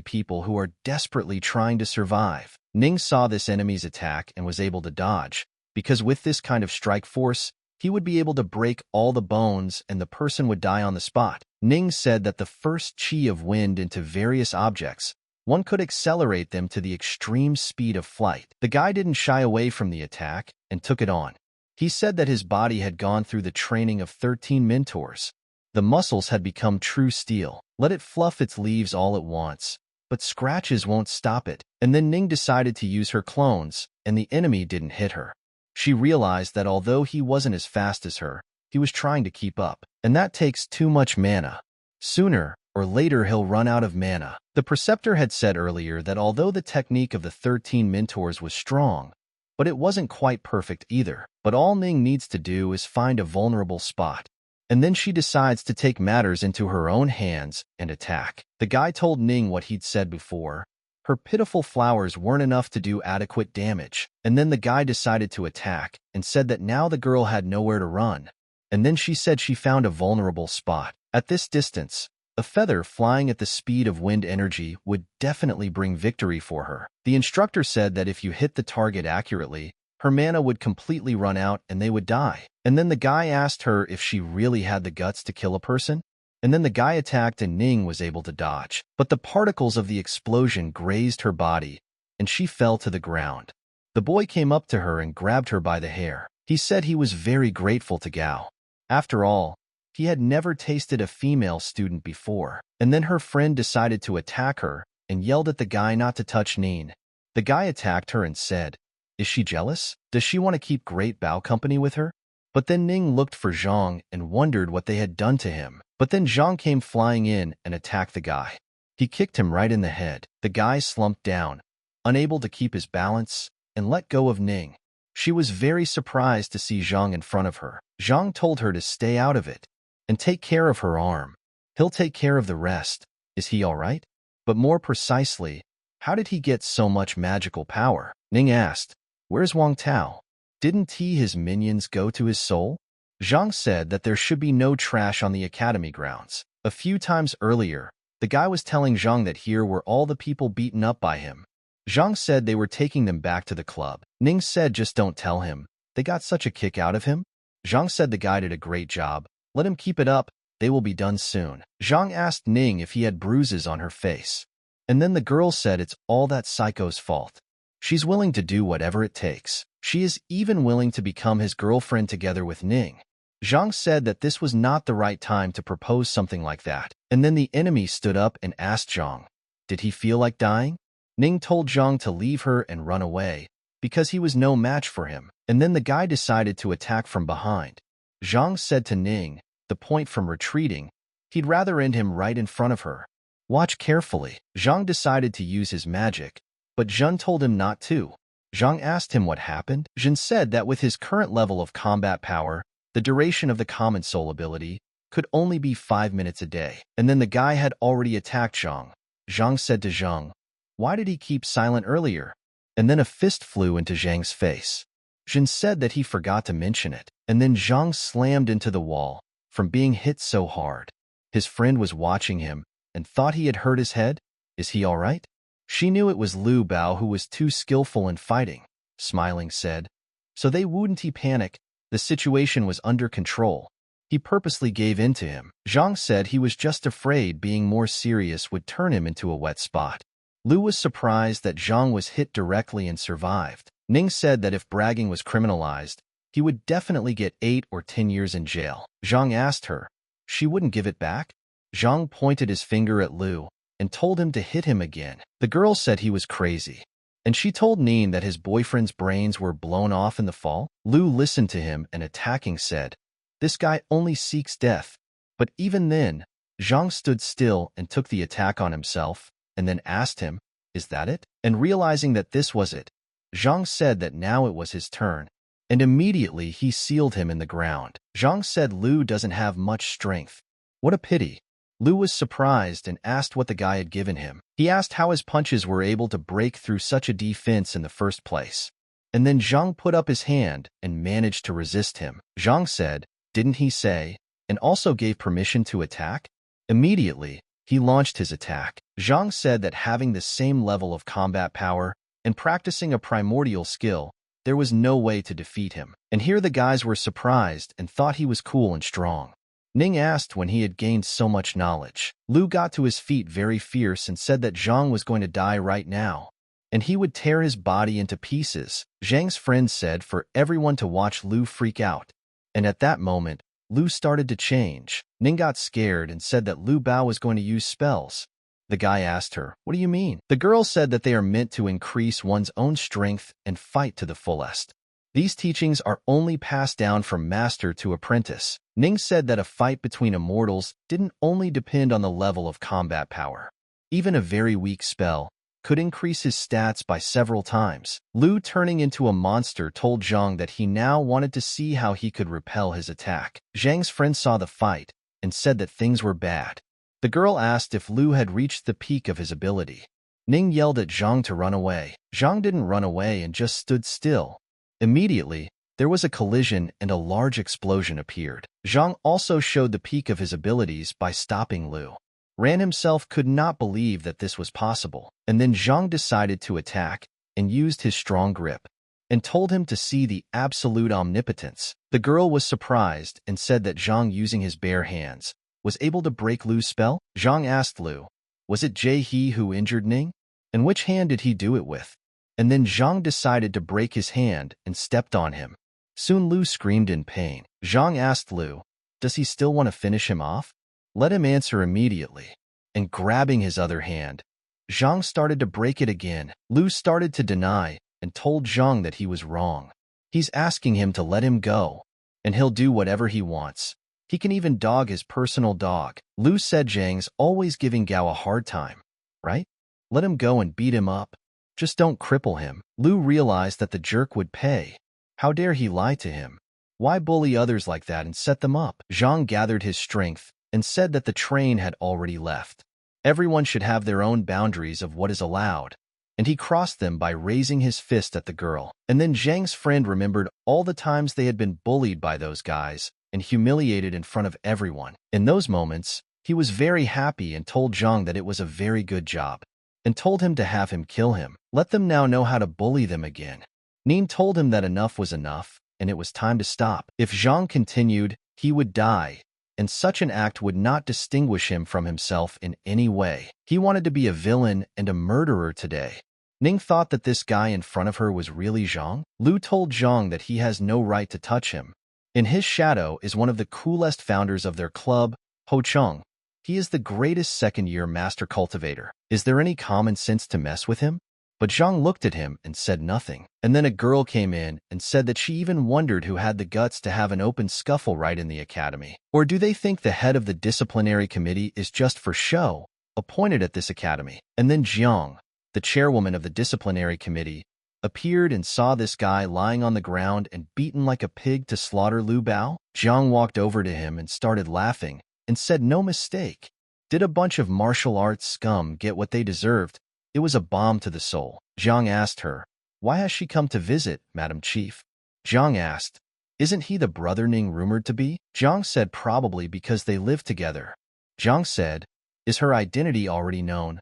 people who are desperately trying to survive. Ning saw this enemy's attack and was able to dodge, because with this kind of strike force, he would be able to break all the bones and the person would die on the spot. Ning said that the first chi of wind into various objects, one could accelerate them to the extreme speed of flight. The guy didn't shy away from the attack and took it on. He said that his body had gone through the training of 13 mentors. The muscles had become true steel. Let it fluff its leaves all it wants, but scratches won't stop it. And then Ning decided to use her clones, and the enemy didn't hit her. She realized that although he wasn't as fast as her, he was trying to keep up, and that takes too much mana. Sooner or later he'll run out of mana. The preceptor had said earlier that although the technique of the 13 mentors was strong, but it wasn't quite perfect either. But all Ning needs to do is find a vulnerable spot. And then she decides to take matters into her own hands and attack. The guy told Ning what he'd said before. Her pitiful flowers weren't enough to do adequate damage. And then the guy decided to attack and said that now the girl had nowhere to run. And then she said she found a vulnerable spot. At this distance, a feather flying at the speed of wind energy would definitely bring victory for her. The instructor said that if you hit the target accurately, her mana would completely run out and they would die. And then the guy asked her if she really had the guts to kill a person. And then the guy attacked and Ning was able to dodge. But the particles of the explosion grazed her body, and she fell to the ground. The boy came up to her and grabbed her by the hair. He said he was very grateful to Gao. After all, he had never tasted a female student before. And then her friend decided to attack her and yelled at the guy not to touch Ning. The guy attacked her and said, "Is she jealous? Does she want to keep Great Bao company with her?" But then Ning looked for Zhang and wondered what they had done to him. But then Zhang came flying in and attacked the guy. He kicked him right in the head. The guy slumped down, unable to keep his balance, and let go of Ning. She was very surprised to see Zhang in front of her. Zhang told her to stay out of it and take care of her arm. He'll take care of the rest. Is he all right? But more precisely, how did he get so much magical power? Ning asked, "Where's Wang Tao? Didn't his minions go to his soul?" Zhang said that there should be no trash on the academy grounds. A few times earlier, the guy was telling Zhang that here were all the people beaten up by him. Zhang said they were taking them back to the club. Ning said just don't tell him. They got such a kick out of him. Zhang said the guy did a great job. Let him keep it up. They will be done soon. Zhang asked Ning if he had bruises on her face. And then the girl said it's all that psycho's fault. She's willing to do whatever it takes. She is even willing to become his girlfriend together with Ning. Zhang said that this was not the right time to propose something like that. And then the enemy stood up and asked Zhang, did he feel like dying? Ning told Zhang to leave her and run away, because he was no match for him. And then the guy decided to attack from behind. Zhang said to Ning, the point from retreating, he'd rather end him right in front of her. Watch carefully. Zhang decided to use his magic, but Zhen told him not to. Zhang asked him what happened. Zhen said that with his current level of combat power, the duration of the common soul ability could only be 5 minutes a day. And then the guy had already attacked Zhang. Zhang said to Zhang, why did he keep silent earlier? And then a fist flew into Zhang's face. Zhen said that he forgot to mention it. And then Zhang slammed into the wall from being hit so hard. His friend was watching him and thought he had hurt his head. Is he all right? She knew it was Liu Bao who was too skillful in fighting. Smiling said, so they wouldn't panic. The situation was under control. He purposely gave in to him. Zhang said he was just afraid being more serious would turn him into a wet spot. Liu was surprised that Zhang was hit directly and survived. Ning said that if bragging was criminalized, he would definitely get 8 or 10 years in jail. Zhang asked her. She wouldn't give it back? Zhang pointed his finger at Liu and told him to hit him again. The girl said he was crazy, and she told Ning that his boyfriend's brains were blown off in the fall. Liu listened to him and attacking said, this guy only seeks death. But even then, Zhang stood still and took the attack on himself, and then asked him, is that it? And realizing that this was it, Zhang said that now it was his turn, and immediately he sealed him in the ground. Zhang said Liu doesn't have much strength. What a pity. Liu was surprised and asked what the guy had given him. He asked how his punches were able to break through such a defense in the first place. And then Zhang put up his hand and managed to resist him. Zhang said, didn't he say, and also gave permission to attack? Immediately, he launched his attack. Zhang said that having the same level of combat power and practicing a primordial skill, there was no way to defeat him. And here the guys were surprised and thought he was cool and strong. Ning asked when he had gained so much knowledge. Liu got to his feet very fierce and said that Zhang was going to die right now, and he would tear his body into pieces. Zhang's friend said for everyone to watch Liu freak out. And at that moment, Lu started to change. Ning got scared and said that Lu Bao was going to use spells. The guy asked her, "What do you mean?" The girl said that they are meant to increase one's own strength and fight to the fullest. These teachings are only passed down from master to apprentice. Ning said that a fight between immortals didn't only depend on the level of combat power. Even a very weak spell could increase his stats by several times. Lu, turning into a monster, told Zhang that he now wanted to see how he could repel his attack. Zhang's friend saw the fight and said that things were bad. The girl asked if Lu had reached the peak of his ability. Ning yelled at Zhang to run away. Zhang didn't run away and just stood still. Immediately, there was a collision and a large explosion appeared. Zhang also showed the peak of his abilities by stopping Lu. Ran himself could not believe that this was possible, and then Zhang decided to attack and used his strong grip and told him to see the absolute omnipotence. The girl was surprised and said that Zhang, using his bare hands, was able to break Lu's spell. Zhang asked Lu, was it Jie He who injured Ning? And which hand did he do it with? And then Zhang decided to break his hand and stepped on him. Soon Lu screamed in pain. Zhang asked Lu, does he still want to finish him off? Let him answer immediately. And grabbing his other hand, Zhang started to break it again. Lu started to deny and told Zhang that he was wrong. He's asking him to let him go, and he'll do whatever he wants. He can even dog his personal dog. Lu said Zhang's always giving Gao a hard time, right? Let him go and beat him up. Just don't cripple him. Lu realized that the jerk would pay. How dare he lie to him? Why bully others like that and set them up? Zhang gathered his strength and said that the train had already left. Everyone should have their own boundaries of what is allowed, and he crossed them by raising his fist at the girl. And then Zhang's friend remembered all the times they had been bullied by those guys and humiliated in front of everyone. In those moments, he was very happy and told Zhang that it was a very good job, and told him to have him kill him. Let them now know how to bully them again. Nin told him that enough was enough, and it was time to stop. If Zhang continued, he would die, and such an act would not distinguish him from himself in any way. He wanted to be a villain and a murderer today. Ning thought that this guy in front of her was really Zhang. Lu told Zhang that he has no right to touch him. In his shadow is one of the coolest founders of their club, Ho Chung. He is the greatest second-year master cultivator. Is there any common sense to mess with him? But Zhang looked at him and said nothing. And then a girl came in and said that she even wondered who had the guts to have an open scuffle right in the academy. Or do they think the head of the disciplinary committee is just for show, appointed at this academy? And then Jiang, the chairwoman of the disciplinary committee, appeared and saw this guy lying on the ground and beaten like a pig to slaughter Lu Bao. Jiang walked over to him and started laughing and said, no mistake. Did a bunch of martial arts scum get what they deserved? It was a bomb to the soul. Jiang asked her, why has she come to visit, Madam Chief? Jiang asked, isn't he the brother Ning rumored to be? Jiang said probably because they live together. Jiang said, is her identity already known?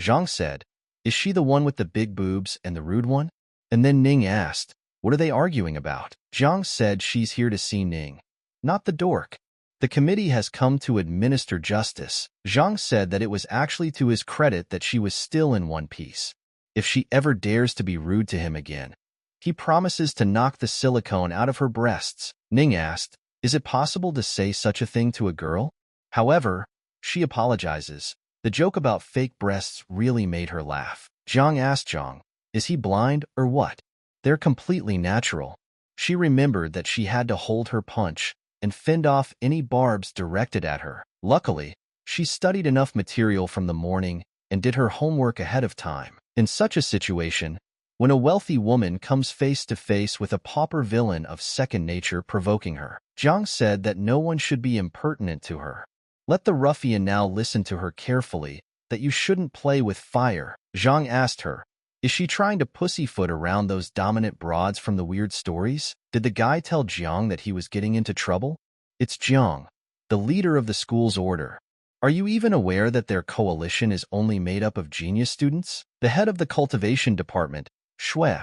Jiang said, is she the one with the big boobs and the rude one? And then Ning asked, what are they arguing about? Jiang said she's here to see Ning, not the dork. The committee has come to administer justice. Zhang said that it was actually to his credit that she was still in one piece. If she ever dares to be rude to him again, he promises to knock the silicone out of her breasts. Ning asked, is it possible to say such a thing to a girl? However, she apologizes. The joke about fake breasts really made her laugh. Zhang asked Zhang, is he blind or what? They're completely natural. She remembered that she had to hold her punch and fend off any barbs directed at her. Luckily, she studied enough material from the morning and did her homework ahead of time. In such a situation, when a wealthy woman comes face to face with a pauper villain of second nature provoking her, Zhang said that no one should be impertinent to her. Let the ruffian now listen to her carefully, that you shouldn't play with fire. Zhang asked her, is she trying to pussyfoot around those dominant broads from the weird stories? Did the guy tell Jiang that he was getting into trouble? It's Jiang, the leader of the school's order. Are you even aware that their coalition is only made up of genius students? The head of the cultivation department, Shui,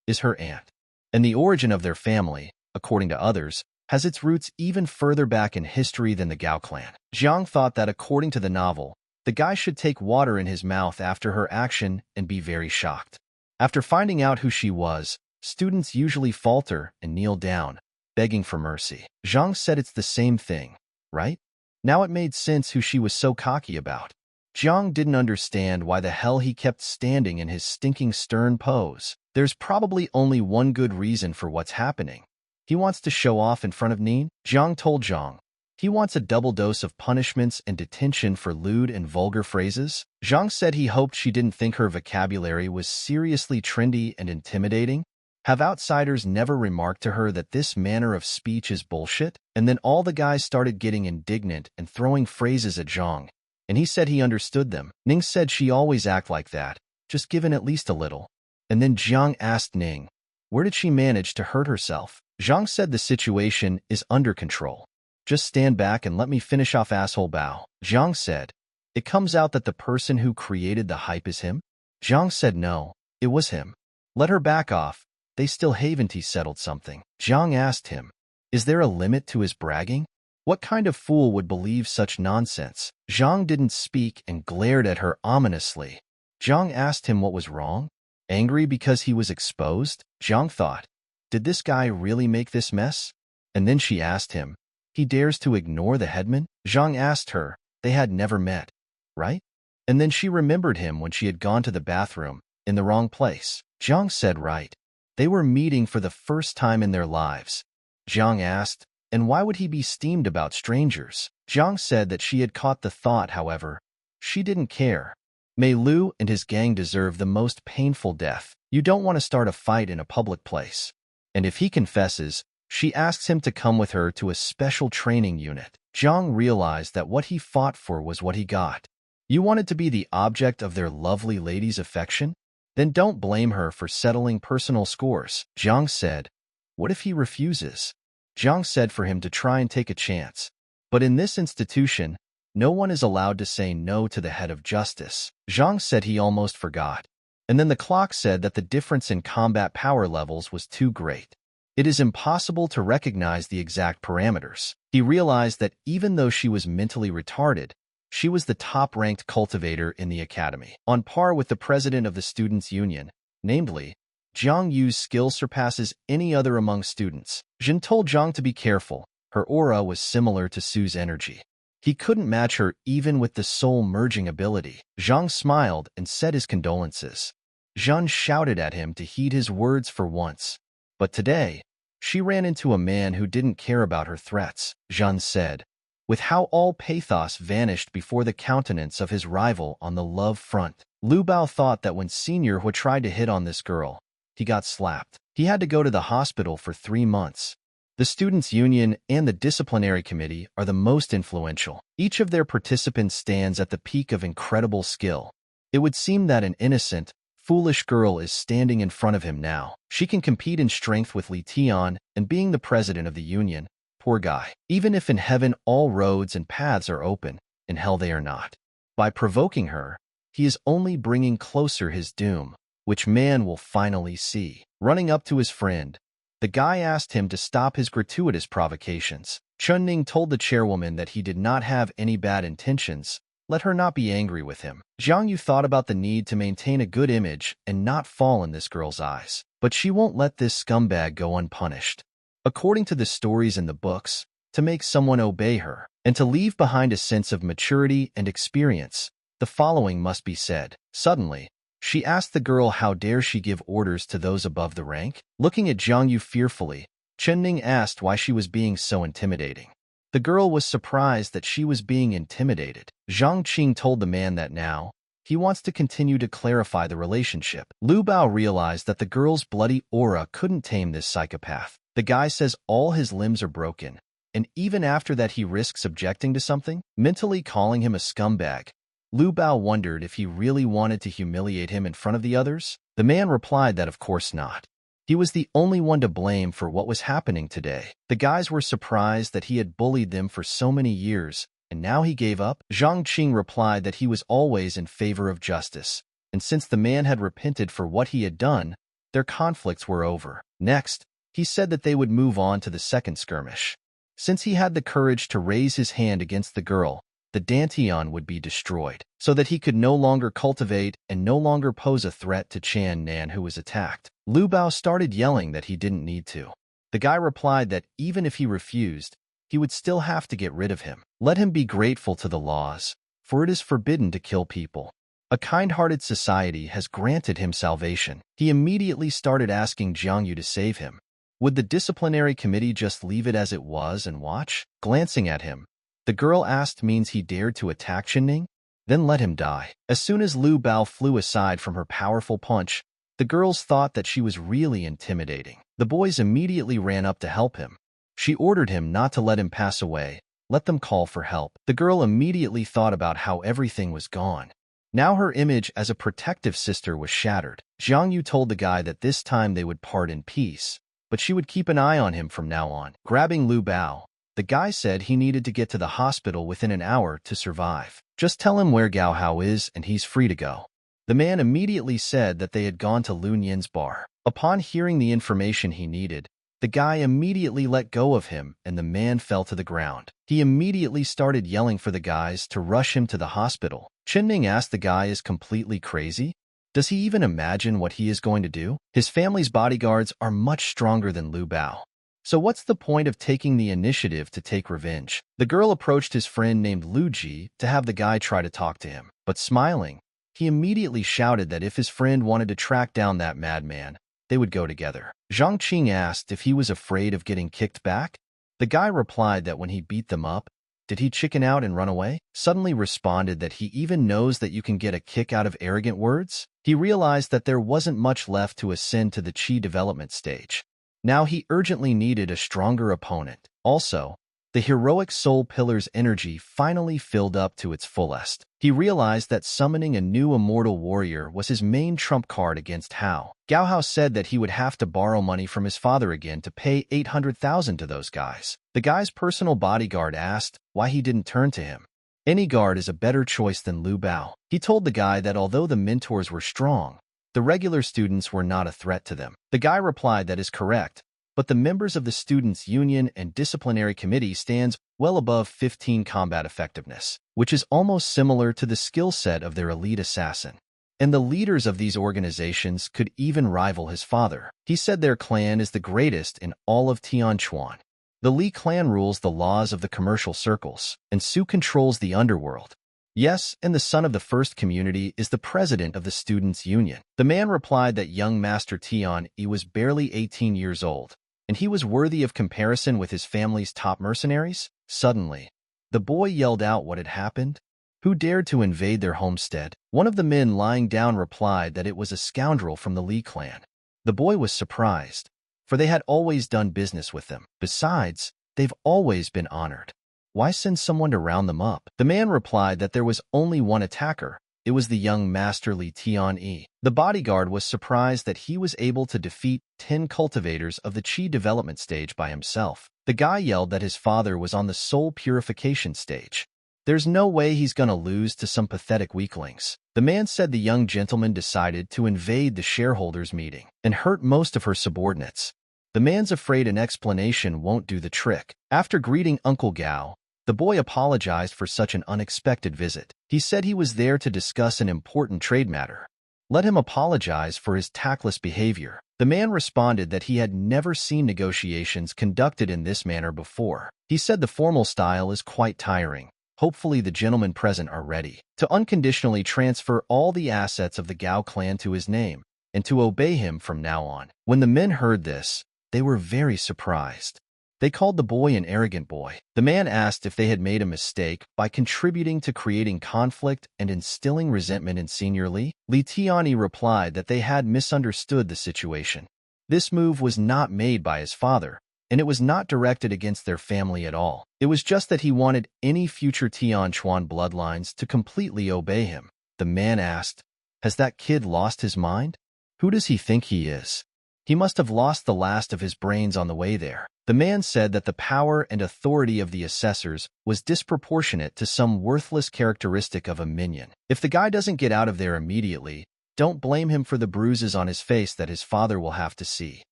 is her aunt. And the origin of their family, according to others, has its roots even further back in history than the Gao clan. Jiang thought that according to the novel, the guy should take water in his mouth after her action and be very shocked. After finding out who she was, students usually falter and kneel down, begging for mercy. Zhang said it's the same thing, right? Now it made sense who she was so cocky about. Jiang didn't understand why the hell he kept standing in his stinking stern pose. There's probably only one good reason for what's happening. He wants to show off in front of Nin. Jiang told Zhang. He wants a double dose of punishments and detention for lewd and vulgar phrases. Zhang said he hoped she didn't think her vocabulary was seriously trendy and intimidating. Have outsiders never remarked to her that this manner of speech is bullshit? And then all the guys started getting indignant and throwing phrases at Zhang. And he said he understood them. Ning said she always act like that, just given at least a little. And then Jiang asked Ning, where did she manage to hurt herself? Zhang said the situation is under control. Just stand back and let me finish off asshole Bao. Jiang said, it comes out that the person who created the hype is him? Jiang said no, it was him. Let her back off. They still haven't settled something. Jiang asked him, is there a limit to his bragging? What kind of fool would believe such nonsense? Zhang didn't speak and glared at her ominously. Zhang asked him what was wrong. Angry because he was exposed? Zhang thought, did this guy really make this mess? And then she asked him, he dares to ignore the headman? Zhang asked her, they had never met, right? And then she remembered him when she had gone to the bathroom, in the wrong place. Zhang said right. They were meeting for the first time in their lives. Zhang asked, and why would he be steamed about strangers? Zhang said that she had caught the thought, however. She didn't care. Mei Lu and his gang deserve the most painful death. You don't want to start a fight in a public place. And if he confesses, she asks him to come with her to a special training unit. Zhang realized that what he fought for was what he got. You wanted to be the object of their lovely lady's affection? Then don't blame her for settling personal scores. Zhang said, what if he refuses? Zhang said for him to try and take a chance. But in this institution, no one is allowed to say no to the head of justice. Zhang said he almost forgot. And then the clock said that the difference in combat power levels was too great. It is impossible to recognize the exact parameters. He realized that even though she was mentally retarded, she was the top-ranked cultivator in the academy, on par with the president of the Students' Union, namely, Jiang Yu's skill surpasses any other among students. Jin told Jiang to be careful. Her aura was similar to Su's energy. He couldn't match her even with the soul-merging ability. Jiang smiled and said his condolences. Zhang shouted at him to heed his words for once. But today, she ran into a man who didn't care about her threats, Zhang said, with how all pathos vanished before the countenance of his rival on the love front. Lu Bao thought that when Senior Hu tried to hit on this girl, he got slapped. He had to go to the hospital for 3 months. The Students' Union and the Disciplinary Committee are the most influential. Each of their participants stands at the peak of incredible skill. It would seem that an innocent, foolish girl is standing in front of him now. She can compete in strength with Li Tian and being the president of the union. Poor guy. Even if in heaven all roads and paths are open, in hell they are not. By provoking her, he is only bringing closer his doom, which man will finally see. Running up to his friend, the guy asked him to stop his gratuitous provocations. Chun Ning told the chairwoman that he did not have any bad intentions. Let her not be angry with him. Jiang Yu thought about the need to maintain a good image and not fall in this girl's eyes. But she won't let this scumbag go unpunished. According to the stories in the books, to make someone obey her, and to leave behind a sense of maturity and experience, the following must be said. Suddenly, she asked the girl how dare she give orders to those above the rank? Looking at Jiang Yu fearfully, Chen Ning asked why she was being so intimidating. The girl was surprised that she was being intimidated. Zhang Qing told the man that now, he wants to continue to clarify the relationship. Lu Bao realized that the girl's bloody aura couldn't tame this psychopath. The guy says all his limbs are broken, and even after that he risks objecting to something, mentally calling him a scumbag. Lu Bao wondered if he really wanted to humiliate him in front of the others. The man replied that of course not. He was the only one to blame for what was happening today. The guys were surprised that he had bullied them for so many years, and now he gave up. Zhang Qing replied that he was always in favor of justice, and since the man had repented for what he had done, their conflicts were over. Next, he said that they would move on to the second skirmish. Since he had the courage to raise his hand against the girl, the Dantian would be destroyed, so that he could no longer cultivate and no longer pose a threat to Chan Nan who was attacked. Lu Bao started yelling that he didn't need to. The guy replied that even if he refused, he would still have to get rid of him. Let him be grateful to the laws, for it is forbidden to kill people. A kind-hearted society has granted him salvation. He immediately started asking Jiang Yu to save him. Would the disciplinary committee just leave it as it was and watch? Glancing at him, the girl asked means he dared to attack Xinning? Then let him die. As soon as Lu Bao flew aside from her powerful punch, the girls thought that she was really intimidating. The boys immediately ran up to help him. She ordered him not to let him pass away, let them call for help. The girl immediately thought about how everything was gone. Now her image as a protective sister was shattered. Jiang Yu told the guy that this time they would part in peace, but she would keep an eye on him from now on. Grabbing Lu Bao, the guy said he needed to get to the hospital within an hour to survive. Just tell him where Gao Hao is and he's free to go. The man immediately said that they had gone to Lu Nian's bar. Upon hearing the information he needed, the guy immediately let go of him and the man fell to the ground. He immediately started yelling for the guys to rush him to the hospital. Xinning asked the guy is completely crazy? Does he even imagine what he is going to do? His family's bodyguards are much stronger than Lu Bao. So what's the point of taking the initiative to take revenge? The girl approached his friend named Lu Ji to have the guy try to talk to him. But smiling, he immediately shouted that if his friend wanted to track down that madman, they would go together. Zhang Qing asked if he was afraid of getting kicked back. The guy replied that when he beat them up, did he chicken out and run away? Suddenly responded that he even knows that you can get a kick out of arrogant words. He realized that there wasn't much left to ascend to the Qi development stage. Now he urgently needed a stronger opponent. Also, the heroic soul pillar's energy finally filled up to its fullest. He realized that summoning a new immortal warrior was his main trump card against Hao. Gao Hao said that he would have to borrow money from his father again to pay 800,000 to those guys. The guy's personal bodyguard asked why he didn't turn to him. Any guard is a better choice than Lu Bao. He told the guy that although the mentors were strong, the regular students were not a threat to them. The guy replied that is correct, but the members of the Students' Union and Disciplinary Committee stands well above 15 combat effectiveness, which is almost similar to the skill set of their elite assassin. And the leaders of these organizations could even rival his father. He said their clan is the greatest in all of Tianquan. The Li clan rules the laws of the commercial circles, and Su controls the underworld. Yes, and the son of the first community is the president of the Students' Union. The man replied that young Master Tian Yi was barely 18 years old, and he was worthy of comparison with his family's top mercenaries. Suddenly, the boy yelled out what had happened. Who dared to invade their homestead? One of the men lying down replied that it was a scoundrel from the Li clan. The boy was surprised, for they had always done business with them. Besides, they've always been honored. Why send someone to round them up? The man replied that there was only one attacker. It was the young Master Li Tian Yi. The bodyguard was surprised that he was able to defeat 10 cultivators of the Qi development stage by himself. The guy yelled that his father was on the soul purification stage. There's no way he's gonna lose to some pathetic weaklings. The man said the young gentleman decided to invade the shareholders' meeting and hurt most of her subordinates. The man's afraid an explanation won't do the trick. After greeting Uncle Gao, the boy apologized for such an unexpected visit. He said he was there to discuss an important trade matter. Let him apologize for his tactless behavior. The man responded that he had never seen negotiations conducted in this manner before. He said the formal style is quite tiring. Hopefully the gentlemen present are ready to unconditionally transfer all the assets of the Gao clan to his name and to obey him from now on. When the men heard this, they were very surprised. They called the boy an arrogant boy. The man asked if they had made a mistake by contributing to creating conflict and instilling resentment in Senior Li. Li Tianyi replied that they had misunderstood the situation. This move was not made by his father, and it was not directed against their family at all. It was just that he wanted any future Tianquan bloodlines to completely obey him. The man asked, "Has that kid lost his mind? Who does he think he is? He must have lost the last of his brains on the way there." The man said that the power and authority of the assessors was disproportionate to some worthless characteristic of a minion. If the guy doesn't get out of there immediately, don't blame him for the bruises on his face that his father will have to see.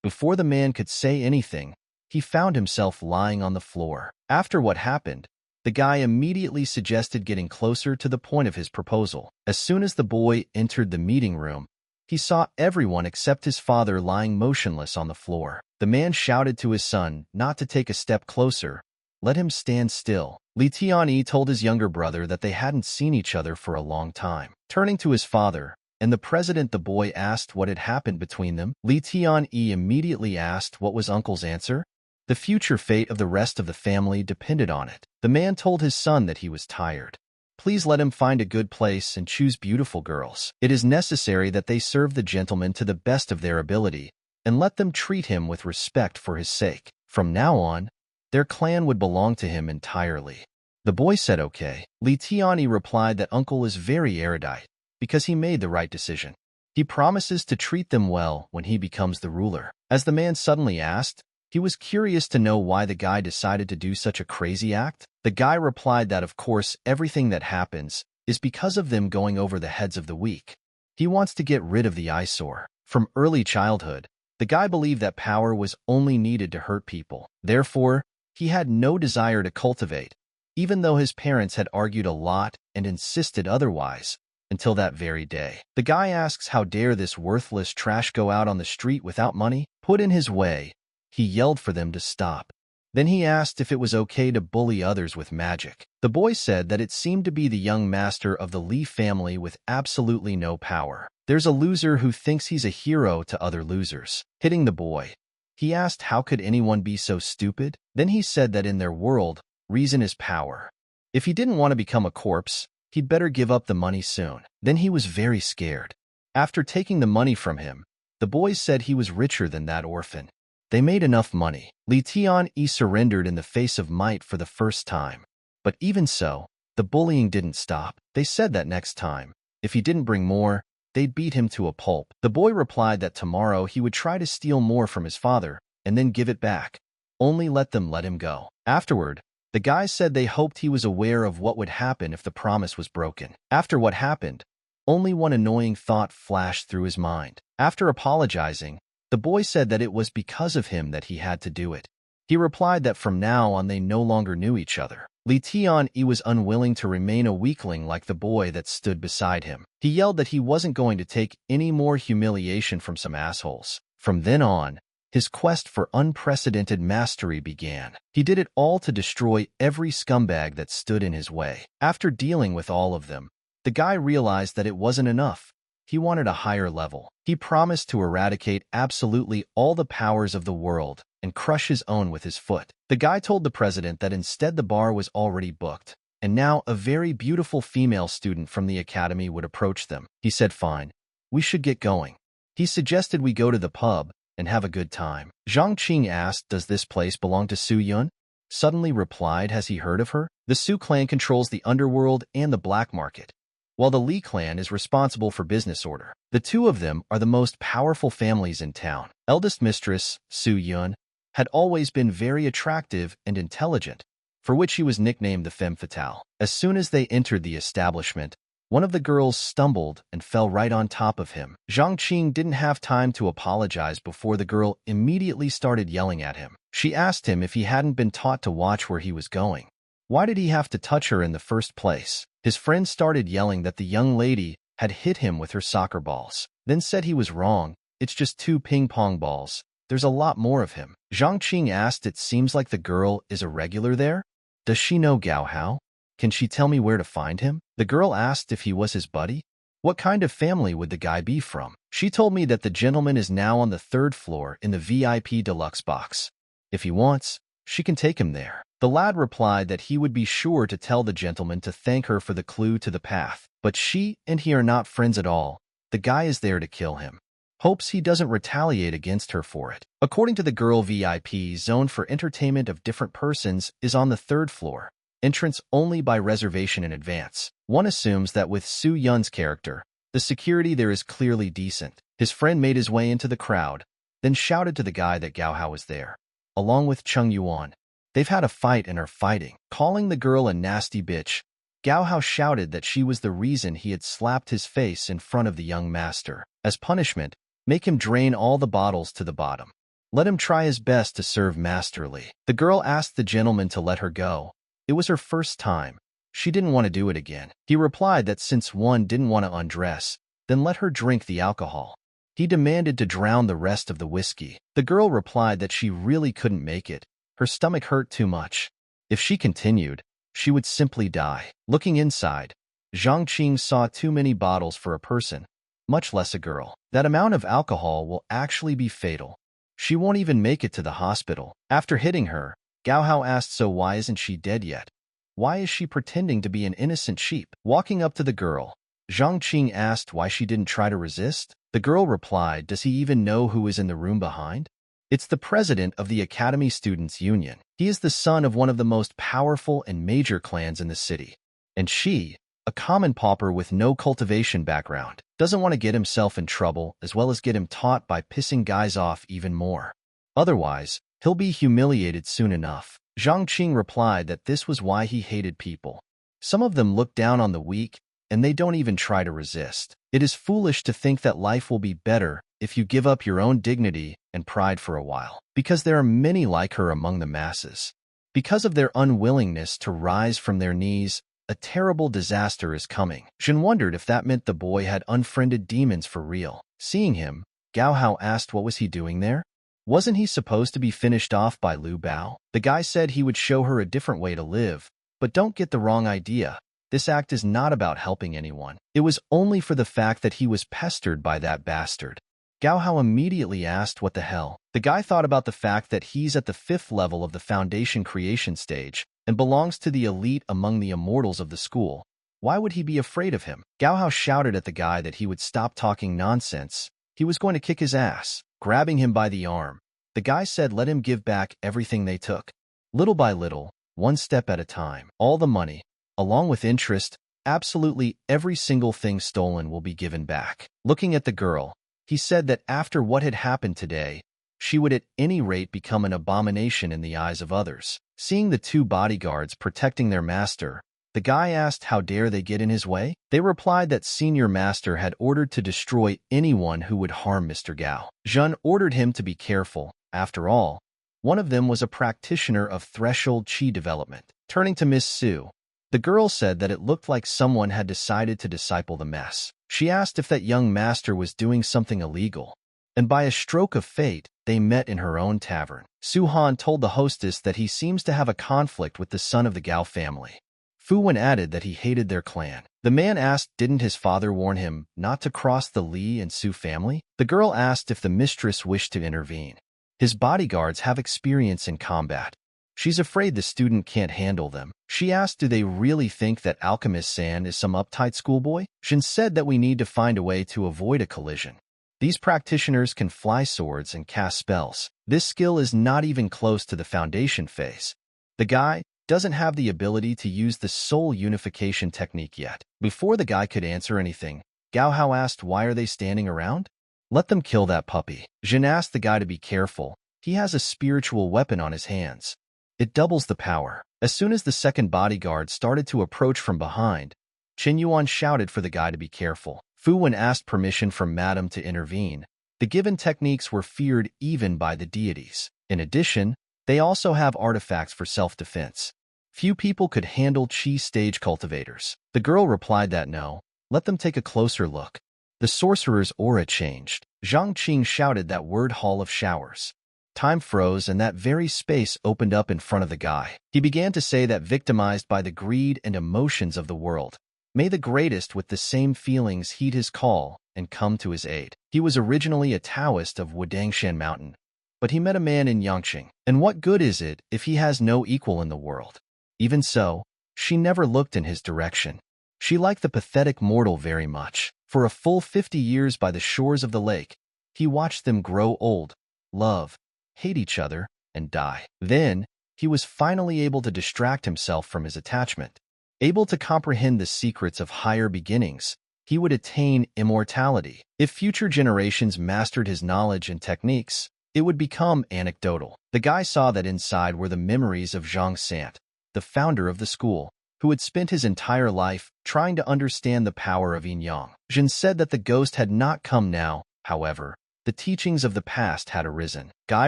Before the man could say anything, he found himself lying on the floor. After what happened, the guy immediately suggested getting closer to the point of his proposal. As soon as the boy entered the meeting room, he saw everyone except his father lying motionless on the floor. The man shouted to his son not to take a step closer. Let him stand still. Li Tianyi told his younger brother that they hadn't seen each other for a long time. Turning to his father and the president, the boy asked what had happened between them. Li Tianyi immediately asked what was uncle's answer. The future fate of the rest of the family depended on it. The man told his son that he was tired. Please let him find a good place and choose beautiful girls. It is necessary that they serve the gentleman to the best of their ability and let them treat him with respect for his sake. From now on, their clan would belong to him entirely. The boy said okay. Li Tianyi replied that uncle is very erudite because he made the right decision. He promises to treat them well when he becomes the ruler. As the man suddenly asked, he was curious to know why the guy decided to do such a crazy act. The guy replied that of course everything that happens is because of them going over the heads of the weak. He wants to get rid of the eyesore. From early childhood, the guy believed that power was only needed to hurt people. Therefore, he had no desire to cultivate, even though his parents had argued a lot and insisted otherwise, until that very day. The guy asks how dare this worthless trash go out on the street without money put in his way. He yelled for them to stop. Then he asked if it was okay to bully others with magic. The boy said that it seemed to be the young master of the Li family with absolutely no power. There's a loser who thinks he's a hero to other losers. Hitting the boy, he asked how could anyone be so stupid? Then he said that in their world, reason is power. If he didn't want to become a corpse, he'd better give up the money soon. Then he was very scared. After taking the money from him, the boy said he was richer than that orphan. They made enough money. Li Tianyi surrendered in the face of might for the first time. But even so, the bullying didn't stop. They said that next time, if he didn't bring more, they'd beat him to a pulp. The boy replied that tomorrow he would try to steal more from his father and then give it back. Only let him go. Afterward, the guys said they hoped he was aware of what would happen if the promise was broken. After what happened, only one annoying thought flashed through his mind. After apologizing, the boy said that it was because of him that he had to do it. He replied that from now on they no longer knew each other. Li Tianyi was unwilling to remain a weakling like the boy that stood beside him. He yelled that he wasn't going to take any more humiliation from some assholes. From then on, his quest for unprecedented mastery began. He did it all to destroy every scumbag that stood in his way. After dealing with all of them, the guy realized that it wasn't enough. He wanted a higher level. He promised to eradicate absolutely all the powers of the world and crush his own with his foot. The guy told the president that instead the bar was already booked, and now a very beautiful female student from the academy would approach them. He said, fine, we should get going. He suggested we go to the pub and have a good time. Zhang Qing asked, does this place belong to Su Yun? Suddenly replied, has he heard of her? The Su clan controls the underworld and the black market, while the Li clan is responsible for business order. The two of them are the most powerful families in town. Eldest mistress, Su Yun, had always been very attractive and intelligent, for which she was nicknamed the femme fatale. As soon as they entered the establishment, one of the girls stumbled and fell right on top of him. Zhang Qing didn't have time to apologize before the girl immediately started yelling at him. She asked him if he hadn't been taught to watch where he was going. Why did he have to touch her in the first place? His friend started yelling that the young lady had hit him with her soccer balls, then said he was wrong. It's just 2 ping-pong balls. There's a lot more of him. Zhang Qing asked, it seems like the girl is a regular there? Does she know Gao Hao? Can she tell me where to find him? The girl asked if he was his buddy. What kind of family would the guy be from? She told me that the gentleman is now on the 3rd floor in the VIP deluxe box. If he wants, she can take him there. The lad replied that he would be sure to tell the gentleman to thank her for the clue to the path. But she and he are not friends at all. The guy is there to kill him. Hopes he doesn't retaliate against her for it. According to the girl, VIP zone for entertainment of different persons is on the 3rd floor. Entrance only by reservation in advance. One assumes that with Su Yun's character, the security there is clearly decent. His friend made his way into the crowd, then shouted to the guy that Gao Hao was there, along with Cheng Yuan. They've had a fight and are fighting. Calling the girl a nasty bitch, Gao Hao shouted that she was the reason he had slapped his face in front of the young master. As punishment, make him drain all the bottles to the bottom. Let him try his best to serve masterly. The girl asked the gentleman to let her go. It was her first time. She didn't want to do it again. He replied that since one didn't want to undress, then let her drink the alcohol. He demanded to drown the rest of the whiskey. The girl replied that she really couldn't make it. Her stomach hurt too much. If she continued, she would simply die. Looking inside, Zhang Qing saw too many bottles for a person, much less a girl. That amount of alcohol will actually be fatal. She won't even make it to the hospital. After hitting her, Gao Hao asked, so why isn't she dead yet? Why is she pretending to be an innocent sheep? Walking up to the girl, Zhang Qing asked why she didn't try to resist. The girl replied, does he even know who is in the room behind? It's the president of the Academy Students' Union. He is the son of one of the most powerful and major clans in the city. And she, a common pauper with no cultivation background, doesn't want to get himself in trouble as well as get him taught by pissing guys off even more. Otherwise, he'll be humiliated soon enough. Zhang Qing replied that this was why he hated people. Some of them look down on the weak, and they don't even try to resist. It is foolish to think that life will be better if you give up your own dignity and pride for a while, because there are many like her among the masses. Because of their unwillingness to rise from their knees, a terrible disaster is coming. Jin wondered if that meant the boy had unfriended demons for real. Seeing him, Gao Hao asked what was he doing there? Wasn't he supposed to be finished off by Lu Bao? The guy said he would show her a different way to live, but don't get the wrong idea. This act is not about helping anyone. It was only for the fact that he was pestered by that bastard. Gao Hao immediately asked what the hell. The guy thought about the fact that he's at the 5th level of the foundation creation stage and belongs to the elite among the immortals of the school. Why would he be afraid of him? Gao Hao shouted at the guy that he would stop talking nonsense. He was going to kick his ass. Grabbing him by the arm, the guy said let him give back everything they took. Little by little, one step at a time. All the money, along with interest, absolutely every single thing stolen will be given back. Looking at the girl, he said that after what had happened today, she would at any rate become an abomination in the eyes of others. Seeing the two bodyguards protecting their master, the guy asked how dare they get in his way? They replied that Senior Master had ordered to destroy anyone who would harm Mr. Gao. Zhun ordered him to be careful. After all, one of them was a practitioner of threshold chi development. Turning to Miss Su, the girl said that it looked like someone had decided to disciple the mess. She asked if that young master was doing something illegal, and by a stroke of fate, they met in her own tavern. Su Han told the hostess that he seems to have a conflict with the son of the Gao family. Fu Wen added that he hated their clan. The man asked didn't his father warn him not to cross the Li and Su family? The girl asked if the mistress wished to intervene. His bodyguards have experience in combat. She's afraid the student can't handle them. She asked do they really think that Alchemist San is some uptight schoolboy? Jin said that we need to find a way to avoid a collision. These practitioners can fly swords and cast spells. This skill is not even close to the foundation phase. The guy doesn't have the ability to use the soul unification technique yet. Before the guy could answer anything, Gao Hao asked why are they standing around? Let them kill that puppy. Jin asked the guy to be careful. He has a spiritual weapon on his hands. It doubles the power. As soon as the second bodyguard started to approach from behind, Chen Yuan shouted for the guy to be careful. Fu Wen asked permission from Madame to intervene. The given techniques were feared even by the deities. In addition, they also have artifacts for self-defense. Few people could handle chi stage cultivators. The girl replied that no, let them take a closer look. The sorcerer's aura changed. Zhang Qing shouted that word hall of showers. Time froze and that very space opened up in front of the guy. He began to say that victimized by the greed and emotions of the world, may the greatest with the same feelings heed his call and come to his aid. He was originally a Taoist of Wudangshan Mountain, but he met a man in Yangqing. And what good is it if he has no equal in the world? Even so, she never looked in his direction. She liked the pathetic mortal very much. For a full 50 years by the shores of the lake, he watched them grow old, love, hate each other, and die. Then, he was finally able to distract himself from his attachment. Able to comprehend the secrets of higher beginnings, he would attain immortality. If future generations mastered his knowledge and techniques, it would become anecdotal. The guy saw that inside were the memories of Zhang Sant, the founder of the school, who had spent his entire life trying to understand the power of yin-yang. Jin said that the ghost had not come now, however. The teachings of the past had arisen. Guy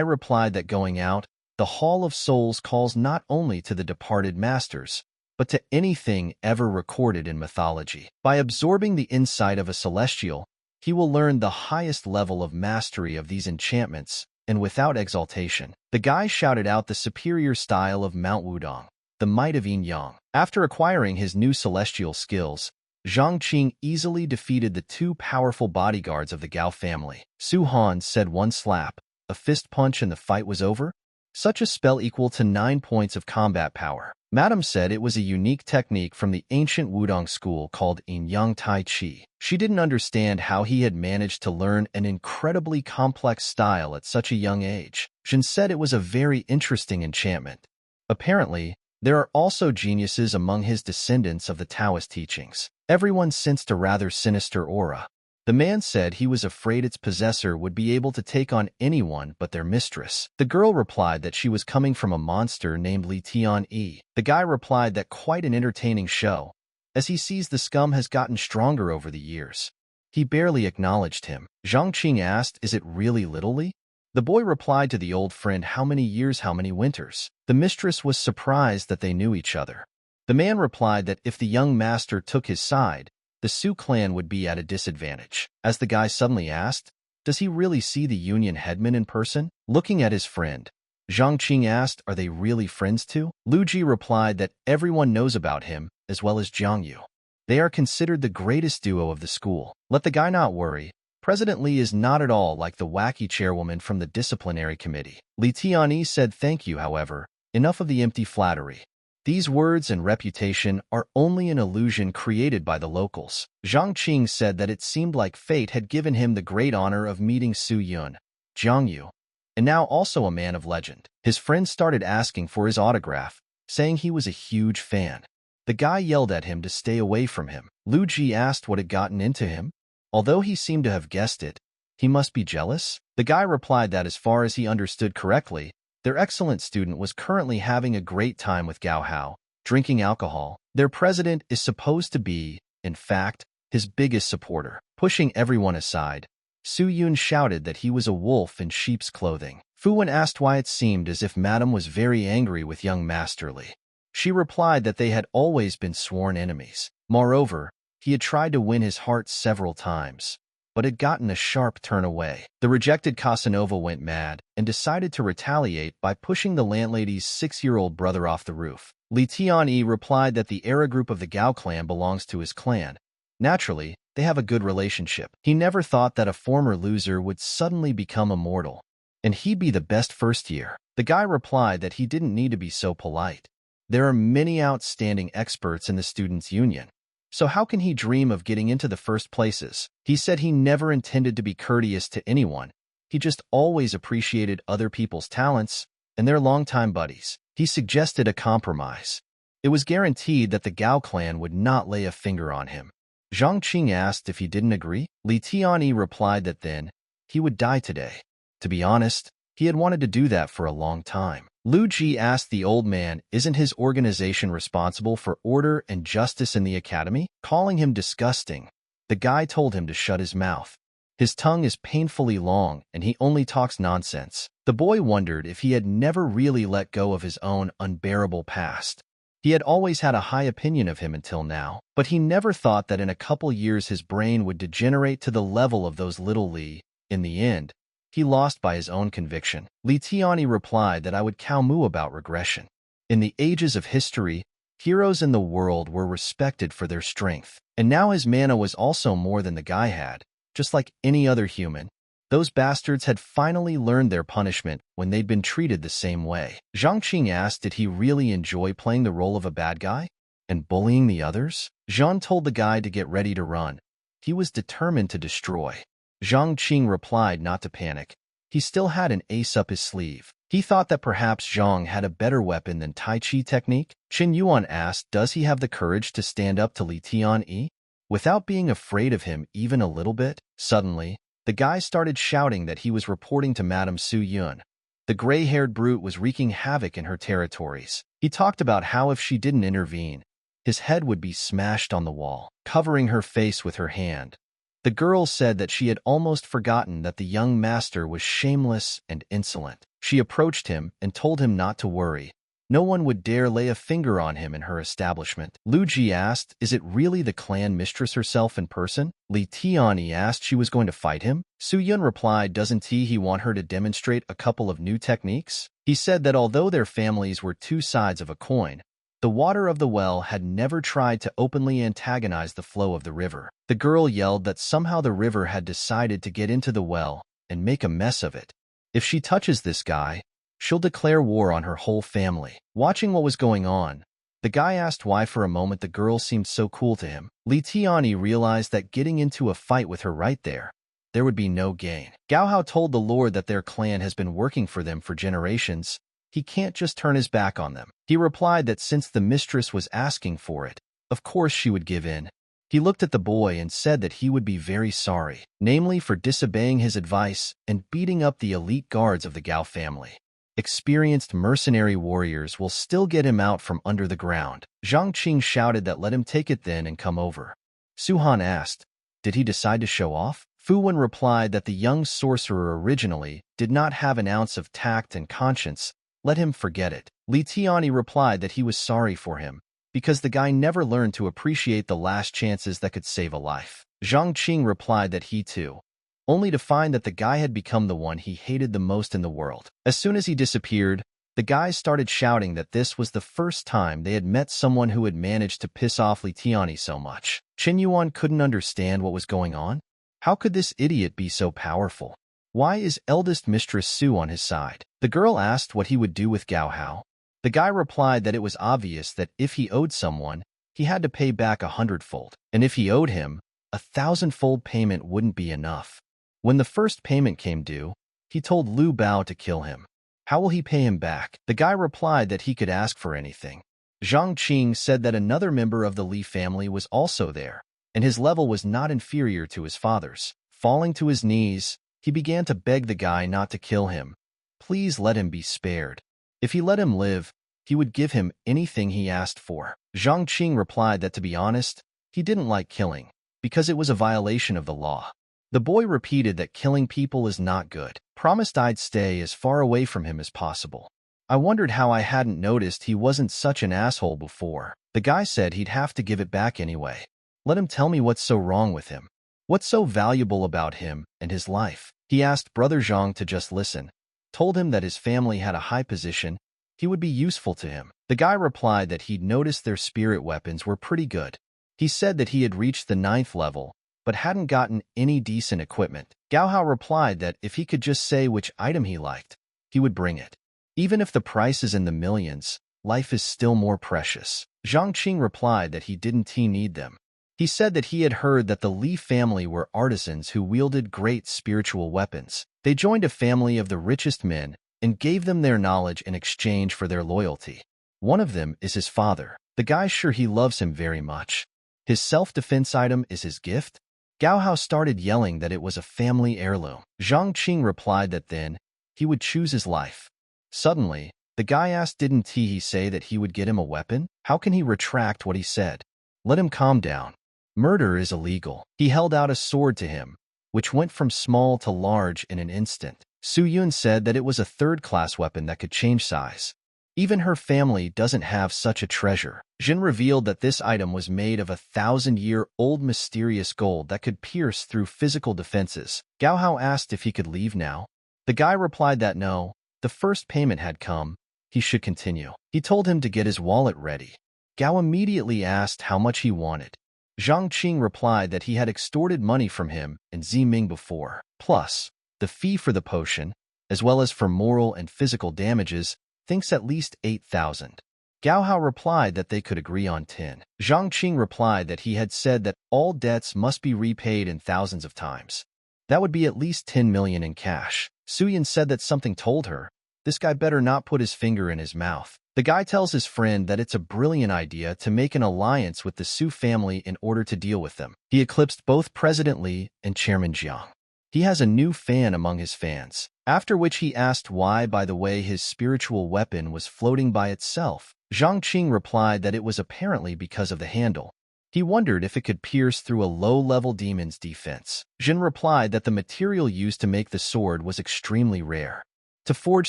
replied that going out, the Hall of Souls calls not only to the departed masters, but to anything ever recorded in mythology. By absorbing the insight of a celestial, he will learn the highest level of mastery of these enchantments, and without exaltation. The guy shouted out the superior style of Mount Wudong, the might of Yin Yang. After acquiring his new celestial skills, Zhang Qing easily defeated the two powerful bodyguards of the Gao family. Su Han said one slap, a fist punch, and the fight was over. Such a spell equal to 9 points of combat power. Madame said it was a unique technique from the ancient Wudong school called Yin Yang Tai Chi. She didn't understand how he had managed to learn an incredibly complex style at such a young age. Jin said it was a very interesting enchantment. Apparently, there are also geniuses among his descendants of the Taoist teachings. Everyone sensed a rather sinister aura. The man said he was afraid its possessor would be able to take on anyone but their mistress. The girl replied that she was coming from a monster named Li Tian-yi. The guy replied that quite an entertaining show, as he sees the scum has gotten stronger over the years. He barely acknowledged him. Zhang Qing asked, "Is it really Little Li?" The boy replied to the old friend, "How many years, how many winters?" The mistress was surprised that they knew each other. The man replied that if the young master took his side, the Su clan would be at a disadvantage. As the guy suddenly asked, "Does he really see the Union headman in person?" Looking at his friend, Zhang Qing asked, "Are they really friends too?" Lu Ji replied that everyone knows about him, as well as Jiang Yu. They are considered the greatest duo of the school. Let the guy not worry. President Li is not at all like the wacky chairwoman from the disciplinary committee. Li Tianyi said, "Thank you, however. Enough of the empty flattery. These words and reputation are only an illusion created by the locals." Zhang Qing said that it seemed like fate had given him the great honor of meeting Su Yun, Jiang Yu, and now also a man of legend. His friend started asking for his autograph, saying he was a huge fan. The guy yelled at him to stay away from him. Lu Ji asked what had gotten into him. Although he seemed to have guessed it, he must be jealous. The guy replied that as far as he understood correctly, their excellent student was currently having a great time with Gao Hao, drinking alcohol. Their president is supposed to be, in fact, his biggest supporter. Pushing everyone aside, Su Yun shouted that he was a wolf in sheep's clothing. Fu Wen asked why it seemed as if Madame was very angry with young Master Li. She replied that they had always been sworn enemies. Moreover, he had tried to win his heart several times, but had gotten a sharp turn away. The rejected Casanova went mad and decided to retaliate by pushing the landlady's 6-year-old brother off the roof. Li Tianyi replied that the era group of the Gao clan belongs to his clan. Naturally, they have a good relationship. He never thought that a former loser would suddenly become immortal, and he'd be the best first year. The guy replied that he didn't need to be so polite. There are many outstanding experts in the students' union. So how can he dream of getting into the first places? He said he never intended to be courteous to anyone. He just always appreciated other people's talents and their longtime buddies. He suggested a compromise. It was guaranteed that the Gao clan would not lay a finger on him. Zhang Qing asked if he didn't agree. Li Tianyi replied that then he would die today. To be honest, he had wanted to do that for a long time. Lu Ji asked the old man, "Isn't his organization responsible for order and justice in the academy?" Calling him disgusting, the guy told him to shut his mouth. His tongue is painfully long, and he only talks nonsense. The boy wondered if he had never really let go of his own unbearable past. He had always had a high opinion of him until now, but he never thought that in a couple years his brain would degenerate to the level of those little Li. In the end, he lost by his own conviction. Li Tianyi replied that I would cow moo about regression. In the ages of history, heroes in the world were respected for their strength, and now his mana was also more than the guy had. Just like any other human, those bastards had finally learned their punishment when they'd been treated the same way. Zhang Qing asked did he really enjoy playing the role of a bad guy and bullying the others. Zhang told the guy to get ready to run. He was determined to destroy. Zhang Qing replied not to panic. He still had an ace up his sleeve. He thought that perhaps Zhang had a better weapon than Tai Chi technique. Qin Yuan asked, does he have the courage to stand up to Li Tianyi without being afraid of him even a little bit? Suddenly, the guy started shouting that he was reporting to Madame Su Yun. The gray-haired brute was wreaking havoc in her territories. He talked about how if she didn't intervene, his head would be smashed on the wall, covering her face with her hand. The girl said that she had almost forgotten that the young master was shameless and insolent. She approached him and told him not to worry, No one would dare lay a finger on him in her establishment. Lu Ji asked, is it really the clan mistress herself in person? Li Tianyi asked she was going to fight him. Su Yun replied, doesn't he want her to demonstrate a couple of new techniques? He said that although their families were two sides of a coin, the water of the well had never tried to openly antagonize the flow of the river. The girl yelled that somehow the river had decided to get into the well and make a mess of it. If she touches this guy, she'll declare war on her whole family. Watching what was going on, the guy asked why for a moment the girl seemed so cool to him. Li Tianyi realized that getting into a fight with her right there would be no gain. Gao Hao told the Lord that their clan has been working for them for generations. He can't just turn his back on them. He replied that since the mistress was asking for it, of course she would give in. He looked at the boy and said that he would be very sorry, namely for disobeying his advice and beating up the elite guards of the Gao family. Experienced mercenary warriors will still get him out from under the ground. Zhang Qing shouted that let him take it then and come over. Su Han asked, did he decide to show off? Fu Wen replied that the young sorcerer originally did not have an ounce of tact and conscience. Let him forget it. Li Tianyi replied that he was sorry for him, because the guy never learned to appreciate the last chances that could save a life. Zhang Qing replied that he too, only to find that the guy had become the one he hated the most in the world. As soon as he disappeared, the guys started shouting that this was the first time they had met someone who had managed to piss off Li Tianyi so much. Qin Yuan couldn't understand what was going on. How could this idiot be so powerful? Why is eldest Mistress Su on his side? The girl asked what he would do with Gao Hao. The guy replied that it was obvious that if he owed someone, he had to pay back 100-fold, and if he owed him, 1,000-fold payment wouldn't be enough. When the first payment came due, he told Lu Bao to kill him. How will he pay him back? The guy replied that he could ask for anything. Zhang Qing said that another member of the Li family was also there, and his level was not inferior to his father's. Falling to his knees, he began to beg the guy not to kill him. Please let him be spared. If he let him live, he would give him anything he asked for. Zhang Qing replied that to be honest, he didn't like killing, because it was a violation of the law. The boy repeated that killing people is not good. Promised I'd stay as far away from him as possible. I wondered how I hadn't noticed he wasn't such an asshole before. The guy said he'd have to give it back anyway. Let him tell me what's so wrong with him. What's so valuable about him and his life? He asked Brother Zhang to just listen, told him that his family had a high position, he would be useful to him. The guy replied that he'd noticed their spirit weapons were pretty good. He said that he had reached the 9th level, but hadn't gotten any decent equipment. Gao Hao replied that if he could just say which item he liked, he would bring it. Even if the price is in the millions, life is still more precious. Zhang Qing replied that he didn't need them. He said that he had heard that the Li family were artisans who wielded great spiritual weapons. They joined a family of the richest men and gave them their knowledge in exchange for their loyalty. One of them is his father. The guy's sure he loves him very much. His self-defense item is his gift. Gao Hao started yelling that it was a family heirloom. Zhang Qing replied that then he would choose his life. Suddenly, the guy asked didn't he say that he would get him a weapon? How can he retract what he said? Let him calm down. Murder is illegal. He held out a sword to him, which went from small to large in an instant. Su Yun said that it was a third-class weapon that could change size. Even her family doesn't have such a treasure. Jin revealed that this item was made of 1,000-year-old mysterious gold that could pierce through physical defenses. Gao Hao asked if he could leave now. The guy replied that no, the first payment had come, he should continue. He told him to get his wallet ready. Gao immediately asked how much he wanted. Zhang Qing replied that he had extorted money from him and Ziming before, plus the fee for the potion, as well as for moral and physical damages, thinks at least 8,000. Gao Hao replied that they could agree on 10. Zhang Qing replied that he had said that all debts must be repaid in thousands of times. That would be at least 10 million in cash. Su Yun said that something told her, this guy better not put his finger in his mouth. The guy tells his friend that it's a brilliant idea to make an alliance with the Su family in order to deal with them. He eclipsed both President Li and Chairman Jiang. He has a new fan among his fans. After which he asked why, by the way, his spiritual weapon was floating by itself. Zhang Qing replied that it was apparently because of the handle. He wondered if it could pierce through a low-level demon's defense. Jin replied that the material used to make the sword was extremely rare. To forge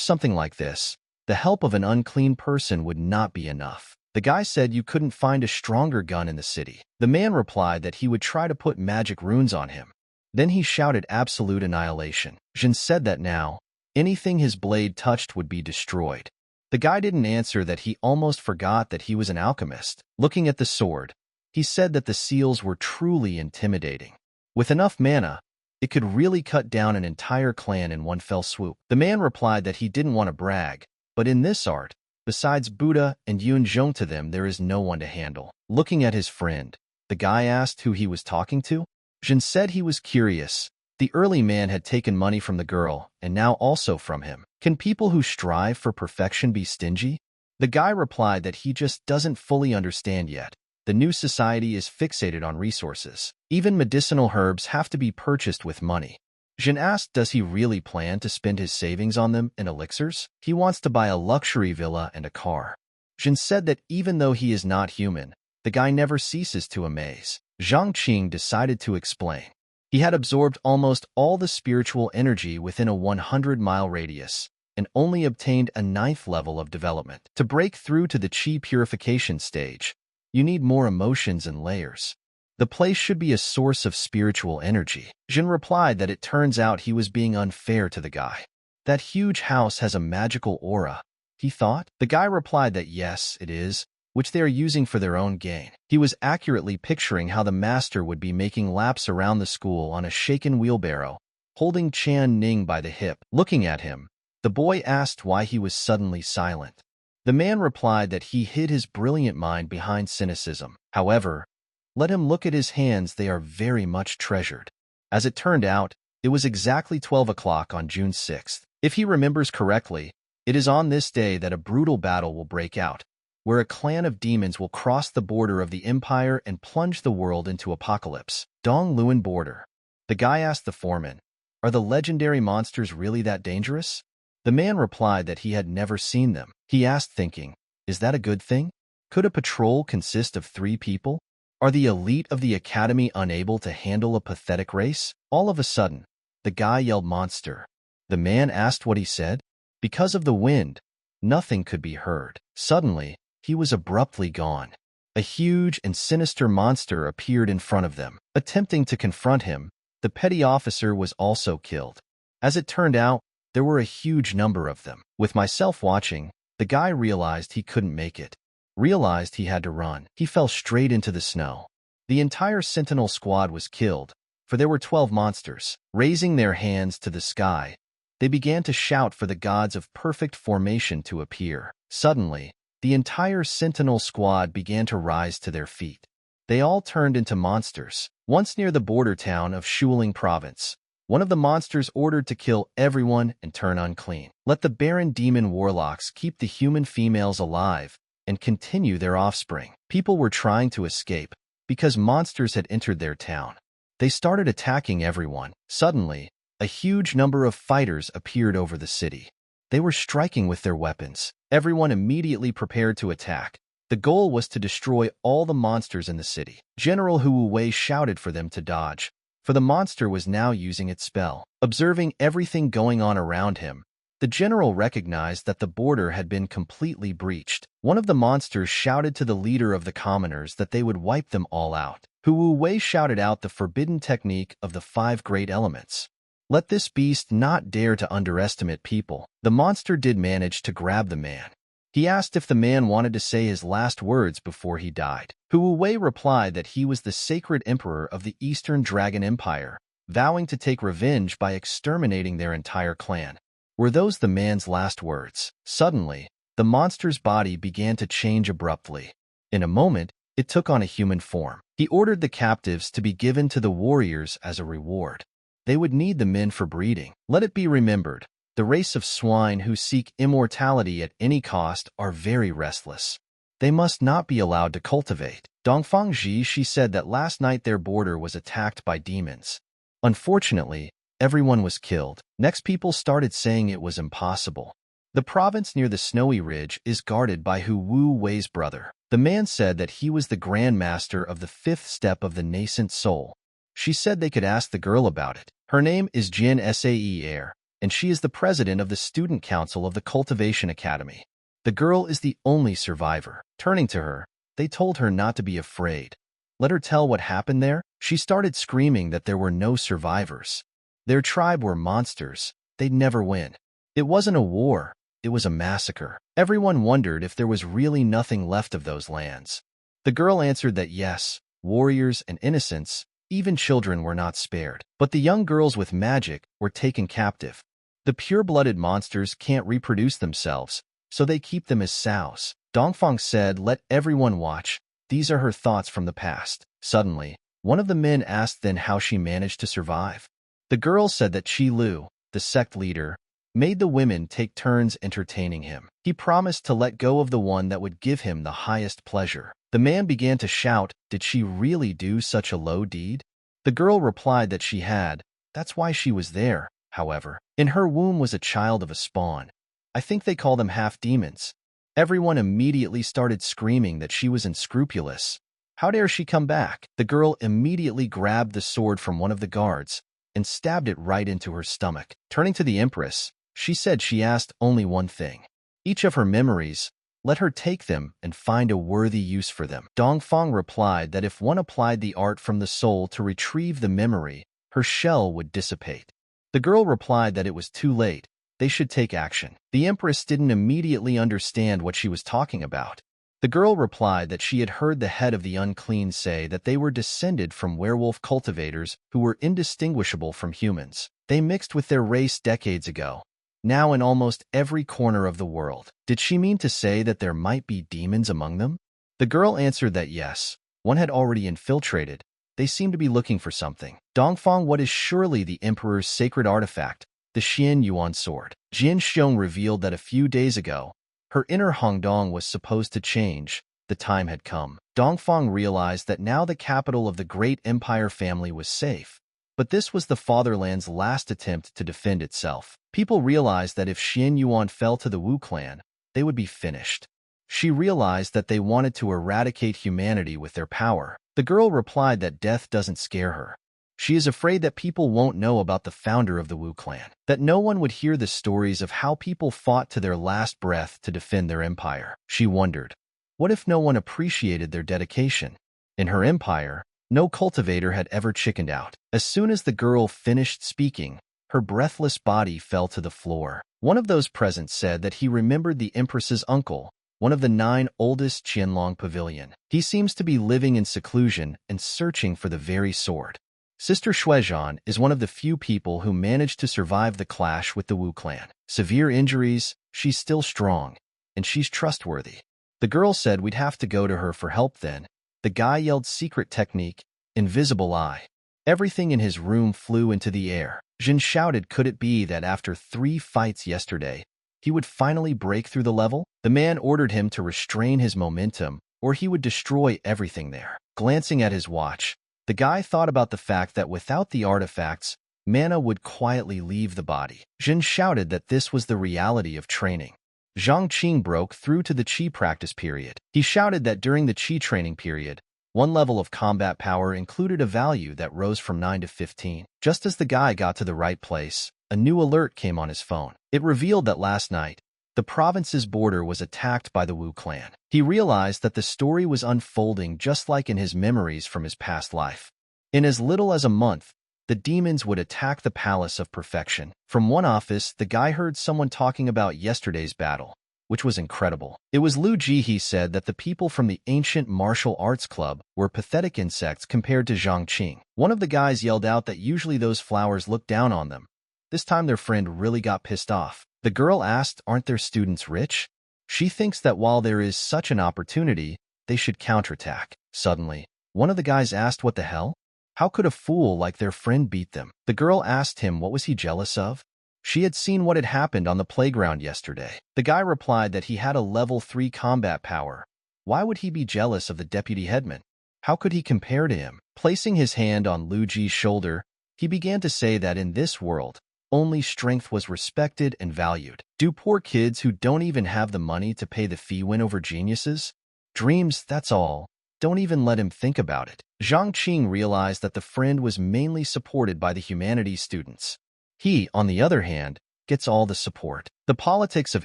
something like this, The help of an unclean person would not be enough. The guy said you couldn't find a stronger gun in the city. The man replied that he would try to put magic runes on him. Then he shouted absolute annihilation. Jin said that now, anything his blade touched would be destroyed. The guy didn't answer that he almost forgot that he was an alchemist. Looking at the sword, he said that the seals were truly intimidating. With enough mana, it could really cut down an entire clan in one fell swoop. The man replied that he didn't want to brag, but in this art, besides Buddha and Yun Zhong to them, there is no one to handle. Looking at his friend, the guy asked who he was talking to. Jin said he was curious. The early man had taken money from the girl, and now also from him. Can people who strive for perfection be stingy? The guy replied that he just doesn't fully understand yet. The new society is fixated on resources. Even medicinal herbs have to be purchased with money. Jin asked, does he really plan to spend his savings on them in elixirs? He wants to buy a luxury villa and a car. Jin said that even though he is not human, the guy never ceases to amaze. Zhang Qing decided to explain. He had absorbed almost all the spiritual energy within a 100-mile radius and only obtained a 9th level of development. To break through to the chi purification stage, you need more emotions and layers. The place should be a source of spiritual energy. Jin replied that it turns out he was being unfair to the guy. That huge house has a magical aura, he thought. The guy replied that yes, it is, which they are using for their own gain. He was accurately picturing how the master would be making laps around the school on a shaken wheelbarrow, holding Chan Ning by the hip. Looking at him, the boy asked why he was suddenly silent. The man replied that he hid his brilliant mind behind cynicism. However, let him look at his hands, they are very much treasured. As it turned out, it was exactly 12 o'clock on June 6th. If he remembers correctly, it is on this day that a brutal battle will break out, where a clan of demons will cross the border of the empire and plunge the world into apocalypse. Dong Luan border. The guy asked the foreman, are the legendary monsters really that dangerous? The man replied that he had never seen them. He asked, thinking, is that a good thing? Could a patrol consist of 3 people? Are the elite of the academy unable to handle a pathetic race? All of a sudden, the guy yelled monster. The man asked what he said. Because of the wind, nothing could be heard. Suddenly, he was abruptly gone. A huge and sinister monster appeared in front of them. Attempting to confront him, the petty officer was also killed. As it turned out, there were a huge number of them. With myself watching, the guy realized he couldn't make it. Realized he had to run. He fell straight into the snow. The entire sentinel squad was killed, for there were 12 monsters. Raising their hands to the sky, they began to shout for the gods of perfect formation to appear. Suddenly, the entire sentinel squad began to rise to their feet. They all turned into monsters. Once near the border town of Shuling province, one of the monsters ordered to kill everyone and turn unclean. Let the barren demon warlocks keep the human females alive and continue their offspring. People were trying to escape because monsters had entered their town. They started attacking everyone. Suddenly, a huge number of fighters appeared over the city. They were striking with their weapons. Everyone immediately prepared to attack. The goal was to destroy all the monsters in the city. General Hu Wei shouted for them to dodge, for the monster was now using its spell. Observing everything going on around him, the general recognized that the border had been completely breached. One of the monsters shouted to the leader of the commoners that they would wipe them all out. Hu Wei shouted out the forbidden technique of the 5 great elements. Let this beast not dare to underestimate people. The monster did manage to grab the man. He asked if the man wanted to say his last words before he died. Hu Wei replied that he was the sacred emperor of the Eastern Dragon Empire, vowing to take revenge by exterminating their entire clan. Were those the man's last words? Suddenly, the monster's body began to change abruptly. In a moment, it took on a human form. He ordered the captives to be given to the warriors as a reward. They would need the men for breeding. Let it be remembered, the race of swine who seek immortality at any cost are very restless. They must not be allowed to cultivate. Dongfang Ji, she said that last night their border was attacked by demons. Unfortunately, everyone was killed. Next, people started saying it was impossible. The province near the snowy ridge is guarded by Hu Wei's brother. The man said that he was the Grand Master of the 5th step of the nascent soul. She said they could ask the girl about it. Her name is Jin Sae Air, and she is the president of the student council of the Cultivation Academy. The girl is the only survivor. Turning to her, they told her not to be afraid. Let her tell what happened there. She started screaming that there were no survivors. Their tribe were monsters. They'd never win. It wasn't a war. It was a massacre. Everyone wondered if there was really nothing left of those lands. The girl answered that yes, warriors and innocents, even children, were not spared. But the young girls with magic were taken captive. The pure-blooded monsters can't reproduce themselves, so they keep them as sows. Dongfang said, "Let everyone watch. These are her thoughts from the past." Suddenly, one of the men asked then how she managed to survive. The girl said that Qi Lu, the sect leader, made the women take turns entertaining him. He promised to let go of the one that would give him the highest pleasure. The man began to shout, "Did she really do such a low deed?" The girl replied that she had. That's why she was there, however. In her womb was a child of a spawn. I think they call them half-demons. Everyone immediately started screaming that she was unscrupulous. How dare she come back? The girl immediately grabbed the sword from one of the guards and stabbed it right into her stomach. Turning to the Empress, she said she asked only one thing. Each of her memories, let her take them and find a worthy use for them. Dongfang replied that if one applied the art from the soul to retrieve the memory, her shell would dissipate. The girl replied that it was too late. They should take action. The Empress didn't immediately understand what she was talking about. The girl replied that she had heard the head of the unclean say that they were descended from werewolf cultivators who were indistinguishable from humans. They mixed with their race decades ago, now in almost every corner of the world. Did she mean to say that there might be demons among them? The girl answered that yes, one had already infiltrated. They seemed to be looking for something. Dongfang, what is surely the Emperor's sacred artifact, the Xian Yuan sword. Jin Xiong revealed that a few days ago, her inner Hongdong was supposed to change. The time had come. Dongfang realized that now the capital of the great empire family was safe. But this was the fatherland's last attempt to defend itself. People realized that if Xian Yuan fell to the Wu clan, they would be finished. She realized that they wanted to eradicate humanity with their power. The girl replied that death doesn't scare her. She is afraid that people won't know about the founder of the Wu clan, that no one would hear the stories of how people fought to their last breath to defend their empire. She wondered, what if no one appreciated their dedication? In her empire, no cultivator had ever chickened out. As soon as the girl finished speaking, her breathless body fell to the floor. One of those present said that he remembered the Empress's uncle, one of the 9 oldest Qianlong Pavilion. He seems to be living in seclusion and searching for the very sword. Sister Shuizhan is one of the few people who managed to survive the clash with the Wu clan. Severe injuries, she's still strong, and she's trustworthy. The girl said we'd have to go to her for help then. The guy yelled secret technique, invisible eye. Everything in his room flew into the air. Jin shouted, could it be that after 3 fights yesterday, he would finally break through the level? The man ordered him to restrain his momentum, or he would destroy everything there. Glancing at his watch, the guy thought about the fact that without the artifacts, mana would quietly leave the body. Jin shouted that this was the reality of training. Zhang Qing broke through to the Qi practice period. He shouted that during the Qi training period, one level of combat power included a value that rose from 9 to 15. Just as the guy got to the right place, a new alert came on his phone. It revealed that last night, the province's border was attacked by the Wu clan. He realized that the story was unfolding just like in his memories from his past life. In as little as a month, the demons would attack the Palace of Perfection. From one office, the guy heard someone talking about yesterday's battle, which was incredible. It was Lu Ji. He said that the people from the ancient martial arts club were pathetic insects compared to Zhang Qing. One of the guys yelled out that usually those flowers look down on them. This time their friend really got pissed off. The girl asked, aren't their students rich? She thinks that while there is such an opportunity, they should counterattack. Suddenly, one of the guys asked, what the hell? How could a fool like their friend beat them? The girl asked him what was he jealous of? She had seen what had happened on the playground yesterday. The guy replied that he had a level 3 combat power. Why would he be jealous of the deputy headman? How could he compare to him? Placing his hand on Lu Ji's shoulder, he began to say that in this world, only strength was respected and valued. Do poor kids who don't even have the money to pay the fee win over geniuses? Dreams, that's all. Don't even let him think about it. Zhang Qing realized that the friend was mainly supported by the humanities students. He, on the other hand, gets all the support. The politics of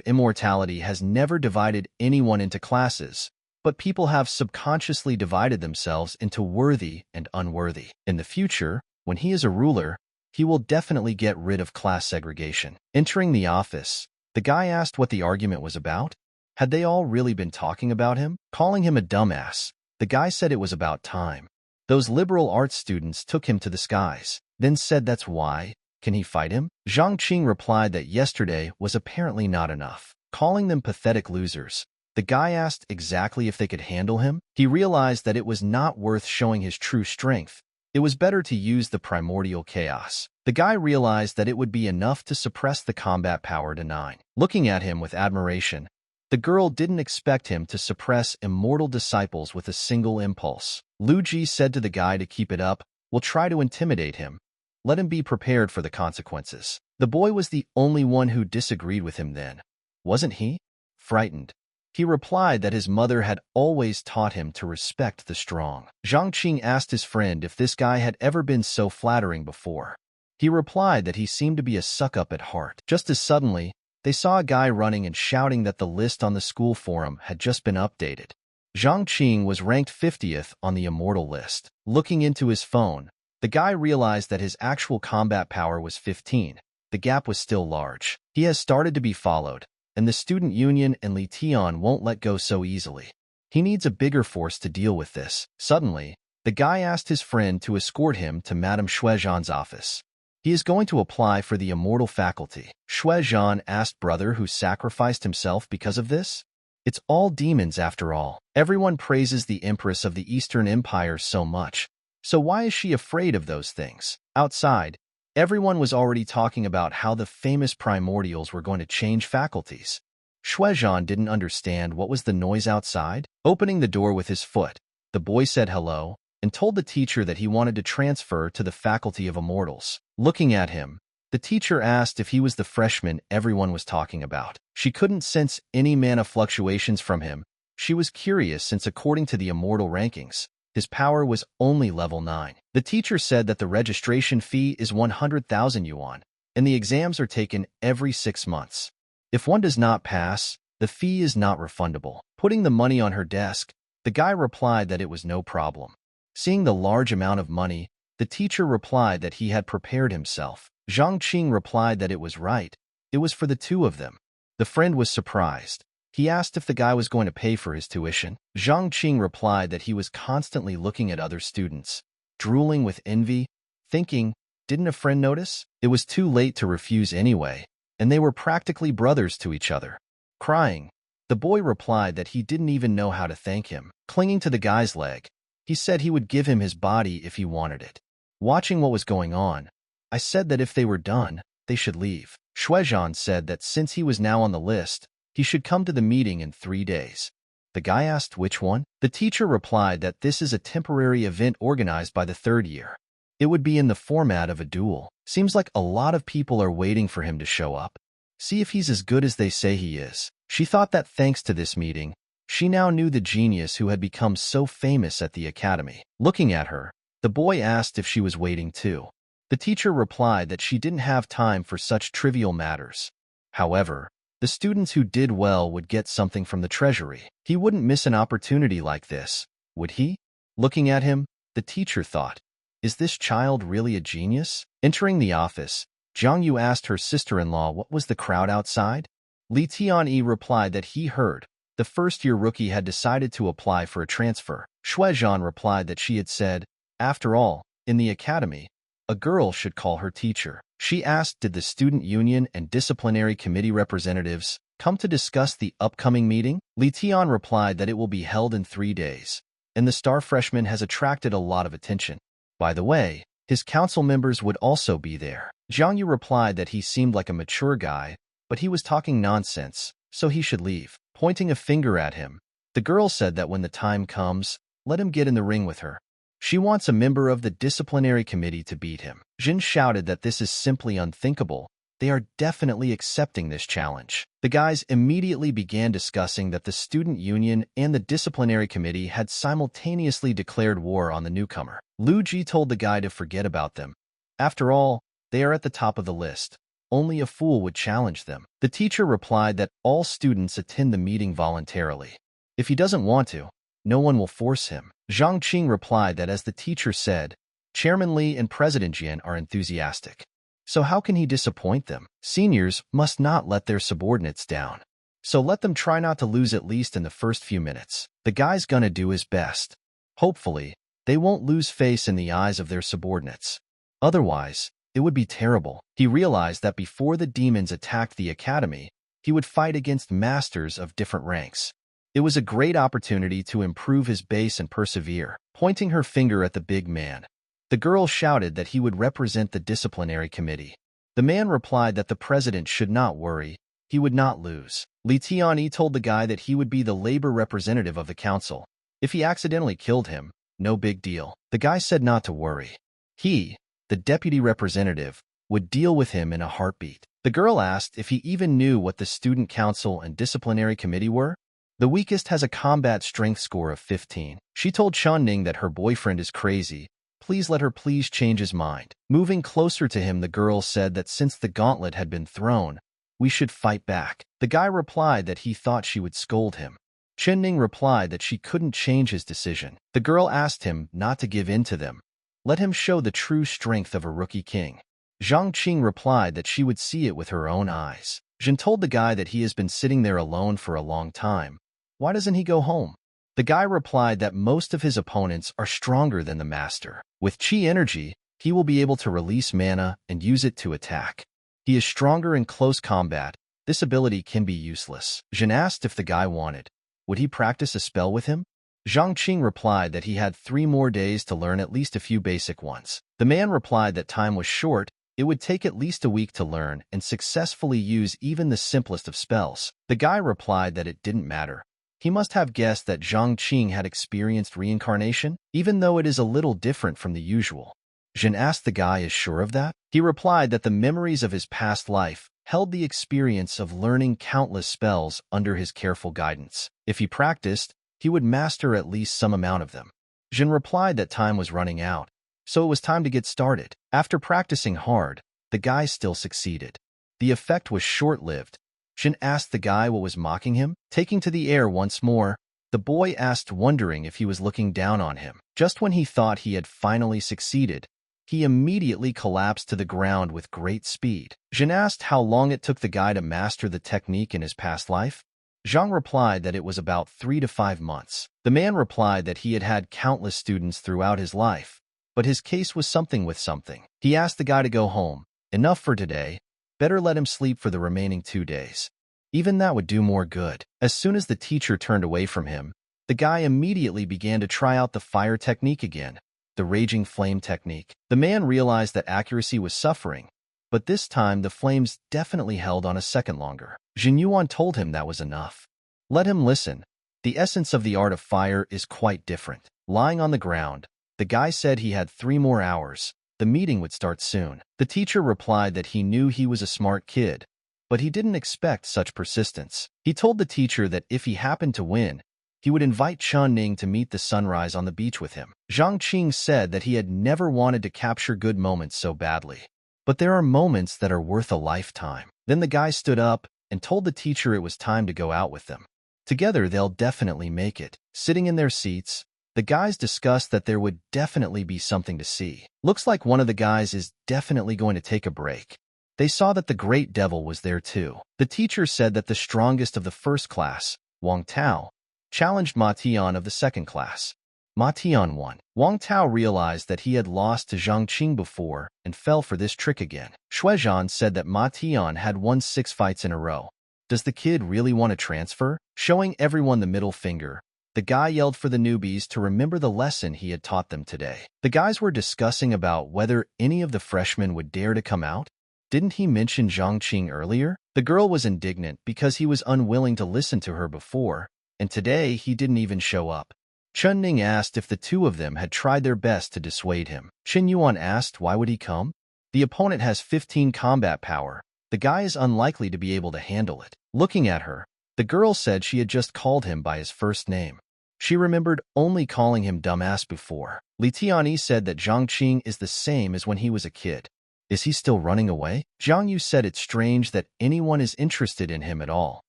immortality has never divided anyone into classes, but people have subconsciously divided themselves into worthy and unworthy. In the future, when he is a ruler, he will definitely get rid of class segregation. Entering the office, the guy asked what the argument was about. Had they all really been talking about him? Calling him a dumbass, the guy said it was about time. Those liberal arts students took him to the skies, then said that's why. Can he fight him? Zhang Qing replied that yesterday was apparently not enough. Calling them pathetic losers, the guy asked exactly if they could handle him. He realized that it was not worth showing his true strength. It was better to use the primordial chaos. The guy realized that it would be enough to suppress the combat power to 9. Looking at him with admiration, the girl didn't expect him to suppress immortal disciples with a single impulse. Lu Ji said to the guy to keep it up. We'll try to intimidate him. Let him be prepared for the consequences. The boy was the only one who disagreed with him then, wasn't he? Frightened, he replied that his mother had always taught him to respect the strong. Zhang Qing asked his friend if this guy had ever been so flattering before. He replied that he seemed to be a suck-up at heart. Just as suddenly, they saw a guy running and shouting that the list on the school forum had just been updated. Zhang Qing was ranked 50th on the immortal list. Looking into his phone, the guy realized that his actual combat power was 15. The gap was still large. He has started to be followed, and the student union and Li Tian won't let go so easily. He needs a bigger force to deal with this. Suddenly, the guy asked his friend to escort him to Madame Shuezhan's office. He is going to apply for the immortal faculty. Shuezhan asked brother who sacrificed himself because of this. It's all demons after all. Everyone praises the Empress of the Eastern Empire so much. So why is she afraid of those things? Outside, everyone was already talking about how the famous primordials were going to change faculties. Shuezhan didn't understand what was the noise outside. Opening the door with his foot, the boy said hello and told the teacher that he wanted to transfer to the Faculty of Immortals. Looking at him, the teacher asked if he was the freshman everyone was talking about. She couldn't sense any mana fluctuations from him. She was curious since according to the immortal rankings, his power was only level 9. The teacher said that the registration fee is 100,000 yuan, and the exams are taken every 6 months. If one does not pass, the fee is not refundable. Putting the money on her desk, the guy replied that it was no problem. Seeing the large amount of money, the teacher replied that he had prepared himself. Zhang Qing replied that it was right. It was for the two of them. The friend was surprised. He asked if the guy was going to pay for his tuition. Zhang Qing replied that he was constantly looking at other students, drooling with envy, thinking, didn't a friend notice? It was too late to refuse anyway, and they were practically brothers to each other. Crying, the boy replied that he didn't even know how to thank him. Clinging to the guy's leg, he said he would give him his body if he wanted it. Watching what was going on, I said that if they were done, they should leave. Shuezhan said that since he was now on the list, he should come to the meeting in 3 days. The guy asked which one. The teacher replied that this is a temporary event organized by the 3rd year. It would be in the format of a duel. Seems like a lot of people are waiting for him to show up. See if he's as good as they say he is. She thought that thanks to this meeting, she now knew the genius who had become so famous at the academy. Looking at her, the boy asked if she was waiting too. The teacher replied that she didn't have time for such trivial matters. However, the students who did well would get something from the treasury. He wouldn't miss an opportunity like this, would he? Looking at him, the teacher thought, is this child really a genius? Entering the office, Zhang Yu asked her sister-in-law what was the crowd outside. Li Tianyi replied that he heard the first-year rookie had decided to apply for a transfer. Shuezhan replied that she had said, after all, in the academy, a girl should call her teacher. She asked did the student union and disciplinary committee representatives come to discuss the upcoming meeting? Li Tian replied that it will be held in 3 days, and the star freshman has attracted a lot of attention. By the way, his council members would also be there. Zhang Yu replied that he seemed like a mature guy, but he was talking nonsense, so he should leave. Pointing a finger at him, the girl said that when the time comes, let him get in the ring with her. She wants a member of the disciplinary committee to beat him. Jin shouted that this is simply unthinkable. They are definitely accepting this challenge. The guys immediately began discussing that the student union and the disciplinary committee had simultaneously declared war on the newcomer. Lu Ji told the guy to forget about them. After all, they are at the top of the list. only a fool would challenge them. The teacher replied that all students attend the meeting voluntarily. If he doesn't want to, no one will force him. Zhang Qing replied that as the teacher said, Chairman Li and President Jian are enthusiastic. So how can he disappoint them? Seniors must not let their subordinates down. So let them try not to lose at least in the first few minutes. The guy's gonna do his best. Hopefully, they won't lose face in the eyes of their subordinates. Otherwise, it would be terrible. He realized that before the demons attacked the academy, he would fight against masters of different ranks. It was a great opportunity to improve his base and persevere. Pointing her finger at the big man, the girl shouted that he would represent the disciplinary committee. The man replied that the president should not worry, he would not lose. Li Tianyi told the guy that he would be the labor representative of the council. If he accidentally killed him, no big deal. The guy said not to worry. He, the deputy representative, would deal with him in a heartbeat. The girl asked if he even knew what the student council and disciplinary committee were. The weakest has a combat strength score of 15. She told Chunning that her boyfriend is crazy. Please let her please change his mind. Moving closer to him, the girl said that since the gauntlet had been thrown, we should fight back. The guy replied that he thought she would scold him. Chunning replied that she couldn't change his decision. The girl asked him not to give in to them. Let him show the true strength of a rookie king. Zhang Qing replied that she would see it with her own eyes. Jin told the guy that he has been sitting there alone for a long time. Why doesn't he go home? The guy replied that most of his opponents are stronger than the master. With chi energy, he will be able to release mana and use it to attack. He is stronger in close combat. This ability can be useless. Jin asked if the guy wanted. Would he practice a spell with him? Zhang Qing replied that he had 3 more days to learn at least a few basic ones. The man replied that time was short. It would take at least a week to learn and successfully use even the simplest of spells. The guy replied that it didn't matter. He must have guessed that Zhang Qing had experienced reincarnation, even though it is a little different from the usual. Jin asked the guy is sure of that. He replied that the memories of his past life held the experience of learning countless spells under his careful guidance. If he practiced, he would master at least some amount of them. Jin replied that time was running out, so it was time to get started. After practicing hard, the guy still succeeded. The effect was short-lived. Jin asked the guy what was mocking him. Taking to the air once more, the boy asked, wondering if he was looking down on him. Just when he thought he had finally succeeded, he immediately collapsed to the ground with great speed. Jin asked how long it took the guy to master the technique in his past life. Zhang replied that it was about 3 to 5 months. The man replied that he had had countless students throughout his life, but his case was something with something. He asked the guy to go home. Enough for today. Better let him sleep for the remaining 2 days. Even that would do more good. As soon as the teacher turned away from him, the guy immediately began to try out the fire technique again, the raging flame technique. The man realized that accuracy was suffering, but this time the flames definitely held on a second longer. Jin Yuan told him that was enough. Let him listen. The essence of the art of fire is quite different. Lying on the ground, the guy said he had 3 more hours. The meeting would start soon. The teacher replied that he knew he was a smart kid, but he didn't expect such persistence. He told the teacher that if he happened to win, he would invite Chun Ning to meet the sunrise on the beach with him. Zhang Qing said that he had never wanted to capture good moments so badly. But there are moments that are worth a lifetime. Then the guy stood up and told the teacher it was time to go out with them. Together they'll definitely make it. Sitting in their seats, the guys discussed that there would definitely be something to see. Looks like one of the guys is definitely going to take a break. They saw that the great devil was there too. The teacher said that the strongest of the first class, Wang Tao, challenged Ma Tian of the second class. Ma Tian won. Wang Tao realized that he had lost to Zhang Qing before and fell for this trick again. Shuizhan said that Ma Tian had won 6 fights in a row. Does the kid really want to transfer? Showing everyone the middle finger, the guy yelled for the newbies to remember the lesson he had taught them today. The guys were discussing about whether any of the freshmen would dare to come out. Didn't he mention Zhang Qing earlier? The girl was indignant because he was unwilling to listen to her before, and today he didn't even show up. Chun Ning asked if the 2 of them had tried their best to dissuade him. Qin Yuan asked why would he come? The opponent has 15 combat power. The guy is unlikely to be able to handle it. Looking at her, the girl said she had just called him by his first name. She remembered only calling him dumbass before. Li Tianyi said that Zhang Qing is the same as when he was a kid. Is he still running away? Zhang Yu said it's strange that anyone is interested in him at all.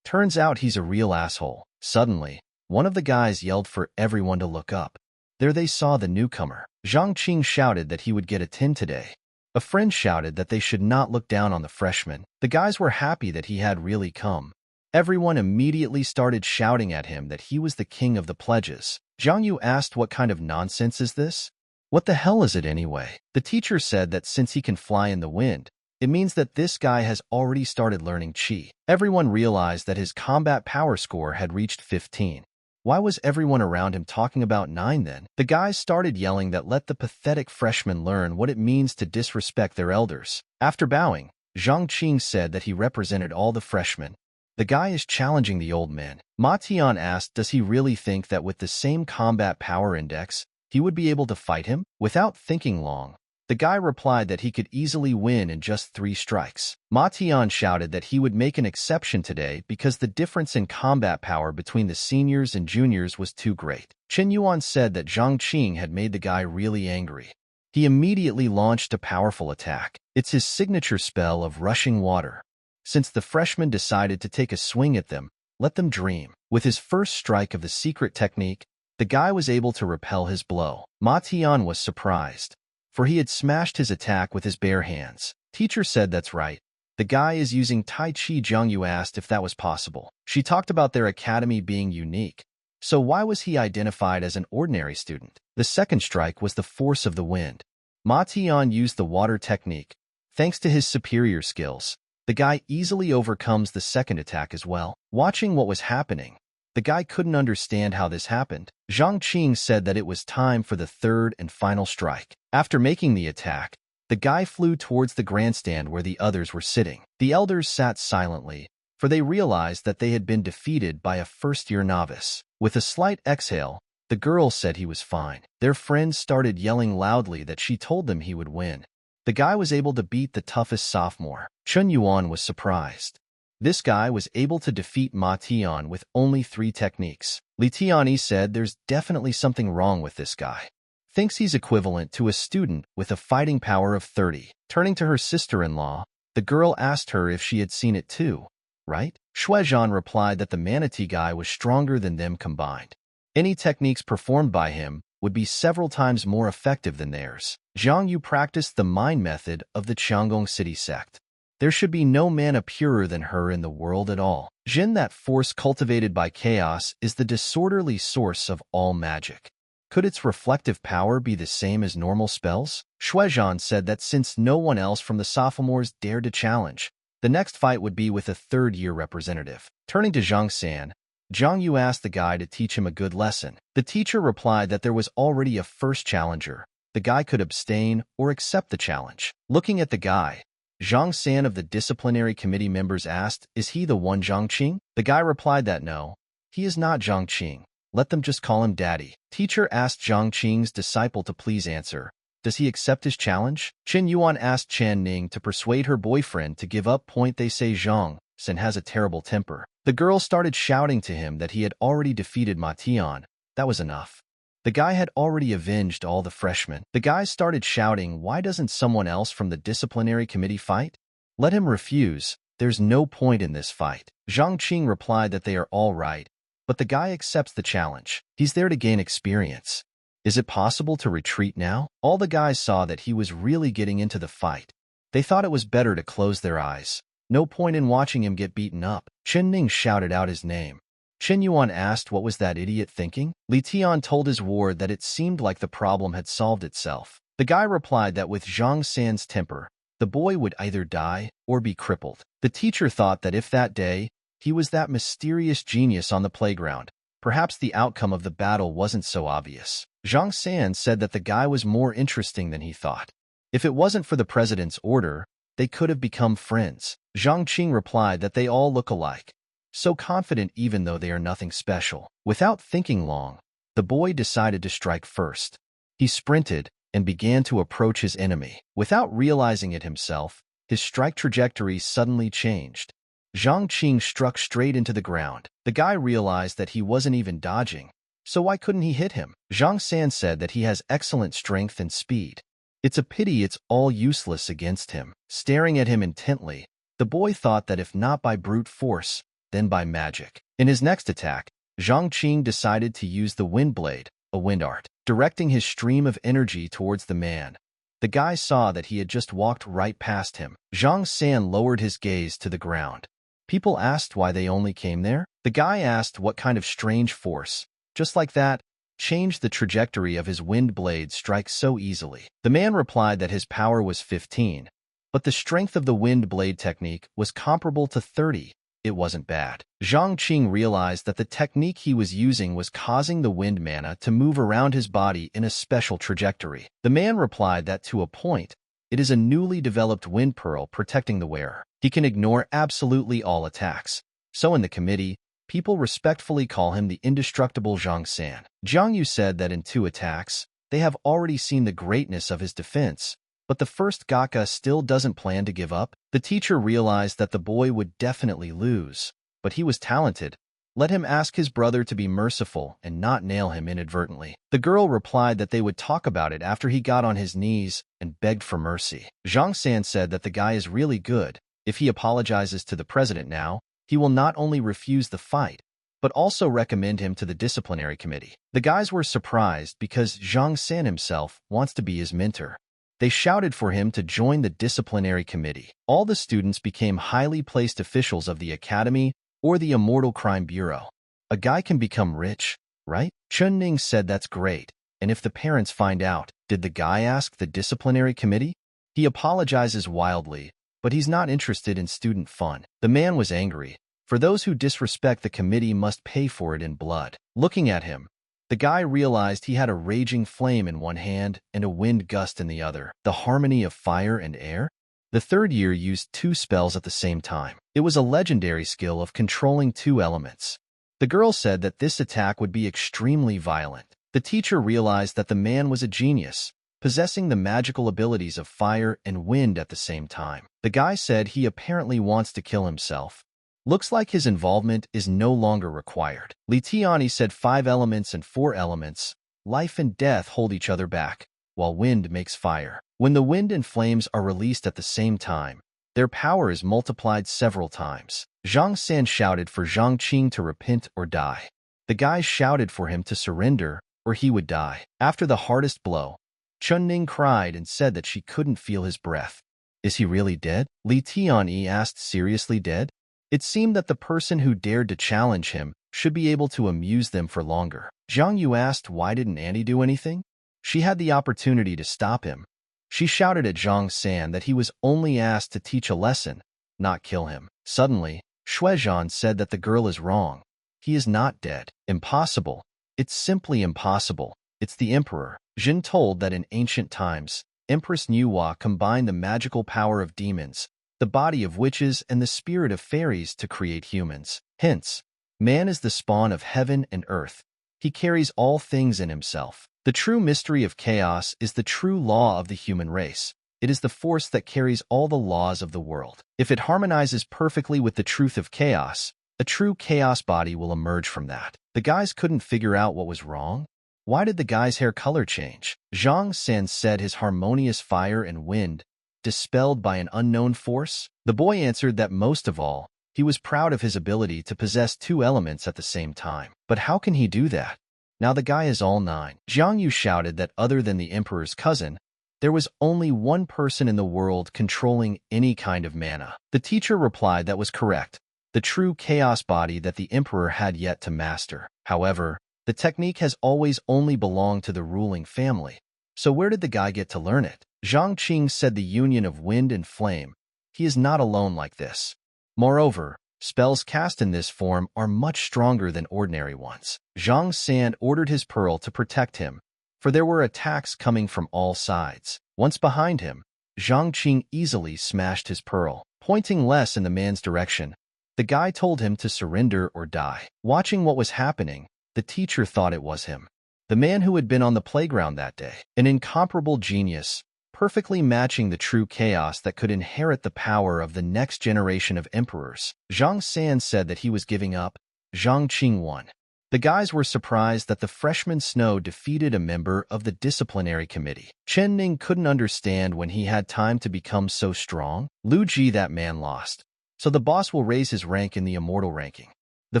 Turns out he's a real asshole. Suddenly, one of the guys yelled for everyone to look up. There they saw the newcomer. Zhang Qing shouted that he would get a 10 today. A friend shouted that they should not look down on the freshman. The guys were happy that he had really come. Everyone immediately started shouting at him that he was the king of the pledges. Zhang Yu asked, what kind of nonsense is this? What the hell is it anyway? The teacher said that since he can fly in the wind, it means that this guy has already started learning Qi. Everyone realized that his combat power score had reached 15. Why was everyone around him talking about 9 then? The guys started yelling that let the pathetic freshmen learn what it means to disrespect their elders. After bowing, Zhang Qing said that he represented all the freshmen. The guy is challenging the old man. Ma Tian asked, does he really think that with the same combat power index, he would be able to fight him? Without thinking long, the guy replied that he could easily win in just 3 strikes. Ma Tian shouted that he would make an exception today because the difference in combat power between the seniors and juniors was too great. Chen Yuan said that Zhang Qing had made the guy really angry. He immediately launched a powerful attack. It's his signature spell of rushing water. Since the freshman decided to take a swing at them, let them dream. With his first strike of the secret technique, the guy was able to repel his blow. Ma Tian was surprised, for he had smashed his attack with his bare hands. Teacher said that's right. The guy is using Tai Chi. Zhang Yu asked if that was possible. She talked about their academy being unique. So why was he identified as an ordinary student? The second strike was the force of the wind. Ma Tian used the water technique. Thanks to his superior skills, the guy easily overcomes the second attack as well. Watching what was happening, the guy couldn't understand how this happened. Zhang Qing said that it was time for the third and final strike. After making the attack, the guy flew towards the grandstand where the others were sitting. The elders sat silently, for they realized that they had been defeated by a first-year novice. With a slight exhale, the girl said he was fine. Their friends started yelling loudly that she told them he would win. The guy was able to beat the toughest sophomore. Chen Yuan was surprised. This guy was able to defeat Ma Tian with only 3 techniques. Li Tianyi said there's definitely something wrong with this guy. Thinks he's equivalent to a student with a fighting power of 30. Turning to her sister-in-law, the girl asked her if she had seen it too, right? Shuezhan replied that the manatee guy was stronger than them combined. Any techniques performed by him would be several times more effective than theirs. Zhang Yu practiced the mind method of the Qianggong city sect. There should be no mana purer than her in the world at all. Jin, that force cultivated by chaos, is the disorderly source of all magic. Could its reflective power be the same as normal spells? Shuezhan said that since no one else from the sophomores dared to challenge, the next fight would be with a third-year representative. Turning to Zhang San, Zhang Yu asked the guy to teach him a good lesson. The teacher replied that there was already a first challenger. The guy could abstain or accept the challenge. Looking at the guy, Zhang San of the disciplinary committee members asked, is he the one Zhang Qing? The guy replied that no, he is not Zhang Qing. Let them just call him Daddy. Teacher asked Zhang Qing's disciple to please answer. Does he accept his challenge? Chen Yuan asked Chen Ning to persuade her boyfriend to give up. They say Zhang San has a terrible temper. The girl started shouting to him that he had already defeated Ma Tian. That was enough. The guy had already avenged all the freshmen. The guys started shouting, why doesn't someone else from the disciplinary committee fight? Let him refuse. There's no point in this fight. Zhang Qing replied that they are all right, but the guy accepts the challenge. He's there to gain experience. Is it possible to retreat now? All the guys saw that he was really getting into the fight. They thought it was better to close their eyes. No point in watching him get beaten up. Chen Ning shouted out his name. Chen Yuan asked what was that idiot thinking? Li Tian told his ward that it seemed like the problem had solved itself. The guy replied that with Zhang San's temper, the boy would either die or be crippled. The teacher thought that if that day, he was that mysterious genius on the playground, perhaps the outcome of the battle wasn't so obvious. Zhang San said that the guy was more interesting than he thought. If it wasn't for the president's order, they could have become friends. Zhang Qing replied that they all look alike. So confident even though they are nothing special. Without thinking long, the boy decided to strike first. He sprinted and began to approach his enemy. Without realizing it himself, his strike trajectory suddenly changed. Zhang Qing struck straight into the ground. The guy realized that he wasn't even dodging, so why couldn't he hit him? Zhang San said that he has excellent strength and speed. It's a pity it's all useless against him. Staring at him intently, the boy thought that if not by brute force, then by magic. In his next attack, Zhang Qing decided to use the wind blade, a wind art, directing his stream of energy towards the man. The guy saw that he had just walked right past him. Zhang San lowered his gaze to the ground. People asked why they only came there. The guy asked what kind of strange force, just like that, changed the trajectory of his wind blade strike so easily. The man replied that his power was 15, but the strength of the wind blade technique was comparable to 30. It wasn't bad. Zhang Qing realized that the technique he was using was causing the wind mana to move around his body in a special trajectory. The man replied that to a point, it is a newly developed wind pearl protecting the wearer. He can ignore absolutely all attacks. So in the committee, people respectfully call him the indestructible Zhang San. Jiang Yu said that in 2 attacks, they have already seen the greatness of his defense, but the first Gaka still doesn't plan to give up. The teacher realized that the boy would definitely lose, but he was talented. Let him ask his brother to be merciful and not nail him inadvertently. The girl replied that they would talk about it after he got on his knees and begged for mercy. Zhang San said that the guy is really good. If he apologizes to the president now, he will not only refuse the fight, but also recommend him to the disciplinary committee. The guys were surprised because Zhang San himself wants to be his mentor. They shouted for him to join the disciplinary committee. All the students became highly placed officials of the academy or the Immortal Crime Bureau. A guy can become rich, right? Chunning said that's great. And if the parents find out, did the guy ask the disciplinary committee? He apologizes wildly, but he's not interested in student fun. The man was angry. For those who disrespect the committee must pay for it in blood. Looking at him, the guy realized he had a raging flame in one hand and a wind gust in the other. The harmony of fire and air? The 3rd year used 2 spells at the same time. It was a legendary skill of controlling 2 elements. The girl said that this attack would be extremely violent. The teacher realized that the man was a genius, possessing the magical abilities of fire and wind at the same time. The guy said he apparently wants to kill himself. Looks like his involvement is no longer required. Li Tiani said 5 elements and 4 elements, life and death hold each other back, while wind makes fire. When the wind and flames are released at the same time, their power is multiplied several times. Zhang San shouted for Zhang Qing to repent or die. The guys shouted for him to surrender or he would die. After the hardest blow, Chunning cried and said that she couldn't feel his breath. Is he really dead? Li Tianyi asked, seriously dead? It seemed that the person who dared to challenge him should be able to amuse them for longer. Zhang Yu asked why didn't Annie do anything? She had the opportunity to stop him. She shouted at Zhang San that he was only asked to teach a lesson, not kill him. Suddenly, Shuizhan said that the girl is wrong. He is not dead. Impossible. It's simply impossible. It's the emperor. Jin told that in ancient times, Empress Nuwa combined the magical power of demons, the body of witches, and the spirit of fairies to create humans. Hence, man is the spawn of heaven and earth. He carries all things in himself. The true mystery of chaos is the true law of the human race. It is the force that carries all the laws of the world. If it harmonizes perfectly with the truth of chaos, a true chaos body will emerge from that. The guys couldn't figure out what was wrong. Why did the guy's hair color change? Zhang San said his harmonious fire and wind, dispelled by an unknown force? The boy answered that most of all, he was proud of his ability to possess 2 elements at the same time. But how can he do that? Now the guy is all 9. Jiang Yu shouted that other than the emperor's cousin, there was only one person in the world controlling any kind of mana. The teacher replied that was correct, the true chaos body that the emperor had yet to master. However, the technique has always only belonged to the ruling family. So where did the guy get to learn it? Zhang Qing said the union of wind and flame. He is not alone like this. Moreover, spells cast in this form are much stronger than ordinary ones. Zhang San ordered his pearl to protect him, for there were attacks coming from all sides. Once behind him, Zhang Qing easily smashed his pearl. Pointing less in the man's direction, the guy told him to surrender or die. Watching what was happening, the teacher thought it was him, the man who had been on the playground that day. An incomparable genius, perfectly matching the true chaos that could inherit the power of the next generation of emperors. Zhang San said that he was giving up. Zhang Qing won. The guys were surprised that the freshman Snow defeated a member of the disciplinary committee. Chen Ning couldn't understand when he had time to become so strong. Lu Ji, that man lost. So the boss will raise his rank in the immortal ranking. The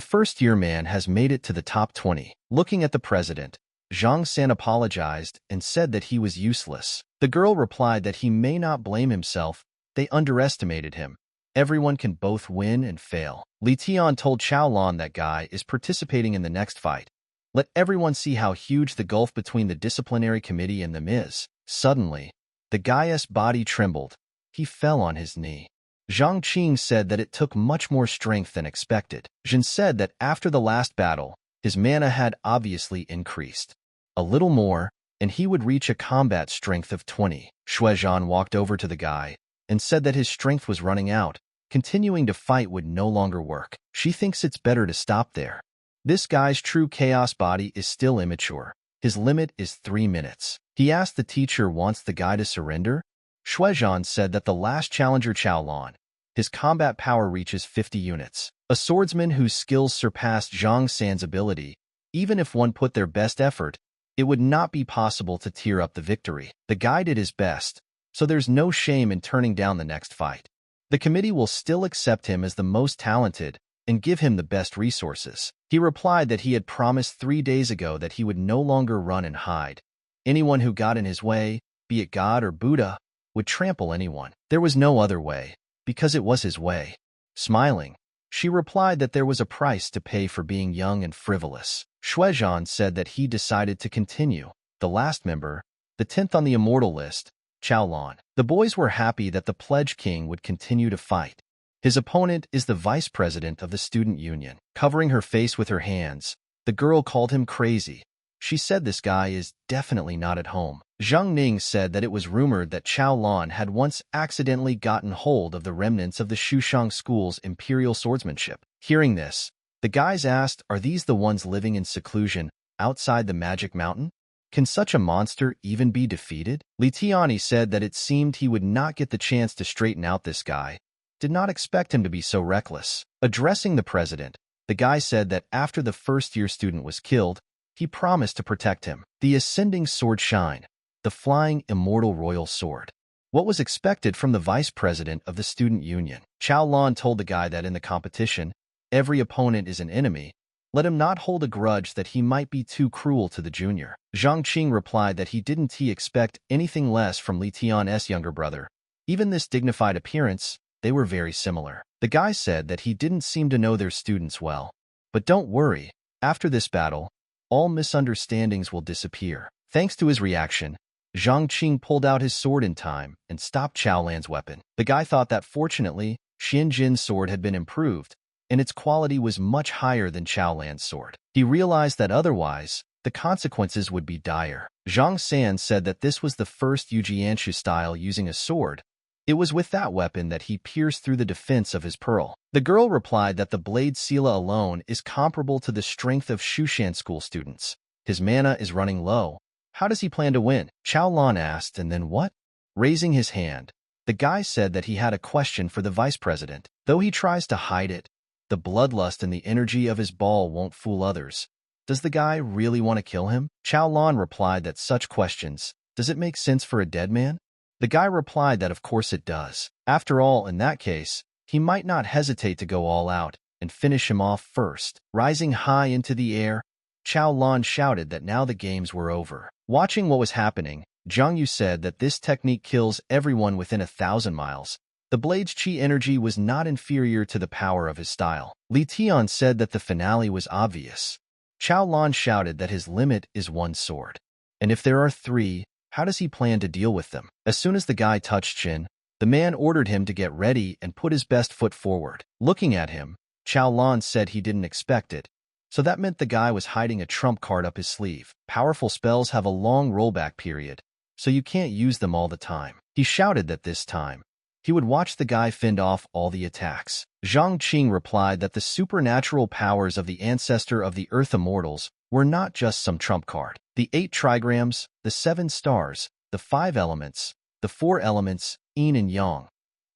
first-year man has made it to the top 20. Looking at the president, Zhang San apologized and said that he was useless. The girl replied that he may not blame himself. They underestimated him. Everyone can both win and fail. Li Tian told Chaolan that guy is participating in the next fight. Let everyone see how huge the gulf between the disciplinary committee and them is. Suddenly, the guy's body trembled. He fell on his knee. Zhang Qing said that it took much more strength than expected. Jin said that after the last battle, his mana had obviously increased. A little more, and he would reach a combat strength of 20. Shuezhan walked over to the guy and said that his strength was running out. Continuing to fight would no longer work. She thinks it's better to stop there. This guy's true chaos body is still immature. His limit is 3 minutes. He asked the teacher wants the guy to surrender. Shuezhan said that the last challenger Chaolan, his combat power reaches 50 units. A swordsman whose skills surpassed Zhang San's ability. Even if one put their best effort, it would not be possible to tear up the victory. The guy did his best, so there's no shame in turning down the next fight. The committee will still accept him as the most talented and give him the best resources. He replied that he had promised 3 days ago that he would no longer run and hide. Anyone who got in his way, be it God or Buddha, would trample anyone. There was no other way, because it was his way. Smiling, she replied that there was a price to pay for being young and frivolous. Shuezhan said that he decided to continue. The last member, the 10th on the immortal list, Chaolan. The boys were happy that the Pledge King would continue to fight. His opponent is the vice president of the student union. Covering her face with her hands, the girl called him crazy. She said this guy is definitely not at home. Zhang Ning said that it was rumored that Chaolan had once accidentally gotten hold of the remnants of the Shushang School's imperial swordsmanship. Hearing this, the guys asked, are these the ones living in seclusion outside the magic mountain? Can such a monster even be defeated? Li Tiani said that it seemed he would not get the chance to straighten out this guy. Did not expect him to be so reckless. Addressing the president, the guy said that after the first-year student was killed, he promised to protect him. The ascending sword shine, the flying immortal royal sword. What was expected from the vice president of the student union? Chaolan told the guy that in the competition, every opponent is an enemy. Let him not hold a grudge that he might be too cruel to the junior. Zhang Qing replied that he didn't expect anything less from Li Tian's younger brother. Even this dignified appearance, they were very similar. The guy said that he didn't seem to know their students well. But don't worry, after this battle, all misunderstandings will disappear. Thanks to his reaction, Zhang Qing pulled out his sword in time and stopped Chaolan's weapon. The guy thought that fortunately, Xian Jin's sword had been improved, and its quality was much higher than Chaolan's sword. He realized that otherwise, the consequences would be dire. Zhang San said that this was the first Yu Jianshu style using a sword. It was with that weapon that he pierced through the defense of his pearl. The girl replied that the blade Sila alone is comparable to the strength of Shushan school students. His mana is running low. How does he plan to win? Chaolan asked, and then what? Raising his hand, the guy said that he had a question for the vice president. Though he tries to hide it, the bloodlust and the energy of his ball won't fool others. Does the guy really want to kill him? Chaolan replied that such questions, does it make sense for a dead man? The guy replied that of course it does. After all, in that case, he might not hesitate to go all out and finish him off first. Rising high into the air, Chaolan shouted that now the games were over. Watching what was happening, Zhang Yu said that this technique kills everyone within 1,000 miles. The blade's chi energy was not inferior to the power of his style. Li Tian said that the finale was obvious. Chaolan shouted that his limit is 1 sword. And if there are 3, how does he plan to deal with them? As soon as the guy touched Jin, the man ordered him to get ready and put his best foot forward. Looking at him, Chaolan said he didn't expect it. So that meant the guy was hiding a trump card up his sleeve. Powerful spells have a long rollback period, so you can't use them all the time. He shouted that this time, he would watch the guy fend off all the attacks. Zhang Qing replied that the supernatural powers of the ancestor of the Earth Immortals were not just some trump card. The 8 trigrams, the 7 stars, the 5 elements, the 4 elements, yin and yang.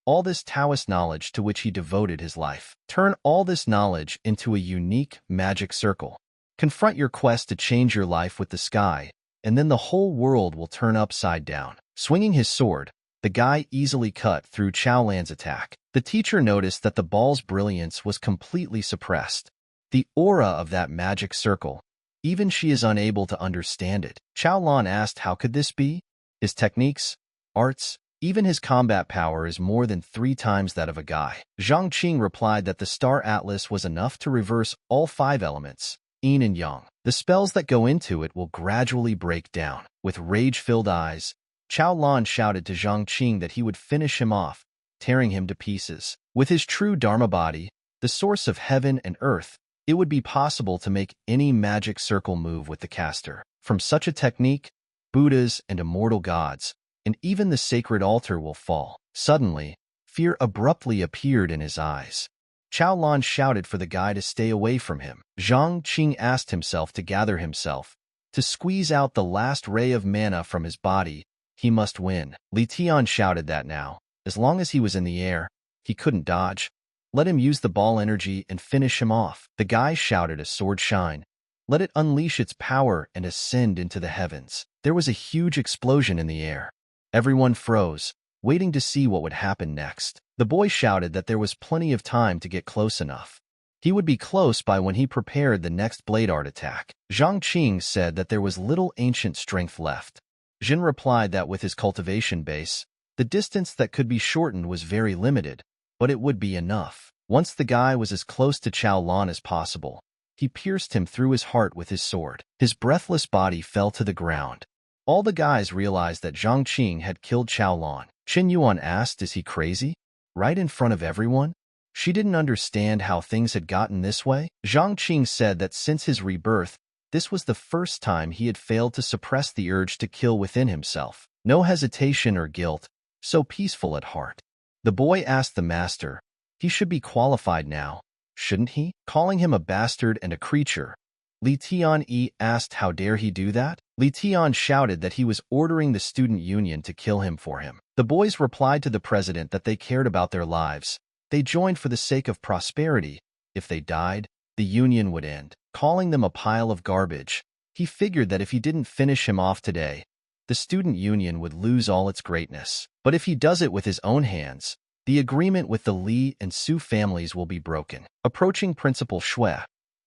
All this Taoist knowledge to which he devoted his life. Turn all this knowledge into a unique magic circle. Confront your quest to change your life with the sky, and then the whole world will turn upside down. Swinging his sword, the guy easily cut through Chaolan's attack. The teacher noticed that the ball's brilliance was completely suppressed. The aura of that magic circle, even she is unable to understand it. Chaolan asked how could this be? His techniques, arts, even his combat power is more than 3 times that of a guy. Zhang Qing replied that the Star Atlas was enough to reverse all 5 elements, yin and yang. The spells that go into it will gradually break down. With rage-filled eyes, Chaolan shouted to Zhang Qing that he would finish him off, tearing him to pieces. With his true Dharma body, the source of heaven and earth, it would be possible to make any magic circle move with the caster. From such a technique, Buddhas and immortal gods, and even the sacred altar will fall. Suddenly, fear abruptly appeared in his eyes. Chaolan shouted for the guy to stay away from him. Zhang Qing asked himself to gather himself, to squeeze out the last ray of mana from his body. He must win. Li Tian shouted that now, as long as he was in the air, he couldn't dodge. Let him use the ball energy and finish him off. The guy shouted as sword shine. Let it unleash its power and ascend into the heavens. There was a huge explosion in the air. Everyone froze, waiting to see what would happen next. The boy shouted that there was plenty of time to get close enough. He would be close by when he prepared the next blade art attack. Zhang Qing said that there was little ancient strength left. Jin replied that with his cultivation base, the distance that could be shortened was very limited, but it would be enough. Once the guy was as close to Chaolan as possible, he pierced him through his heart with his sword. His breathless body fell to the ground. All the guys realized that Zhang Qing had killed Chaolan. Qin Yuan asked, is he crazy? Right in front of everyone? She didn't understand how things had gotten this way. Zhang Qing said that since his rebirth, this was the first time he had failed to suppress the urge to kill within himself. No hesitation or guilt, so peaceful at heart. The boy asked the master, he should be qualified now, shouldn't he? Calling him a bastard and a creature. Li Tian asked how dare he do that? Li Tian shouted that he was ordering the student union to kill him for him. The boys replied to the president that they cared about their lives. They joined for the sake of prosperity. If they died, the union would end. Calling them a pile of garbage, he figured that if he didn't finish him off today, the student union would lose all its greatness. But if he does it with his own hands, the agreement with the Li and Su families will be broken. Approaching Principal Shui,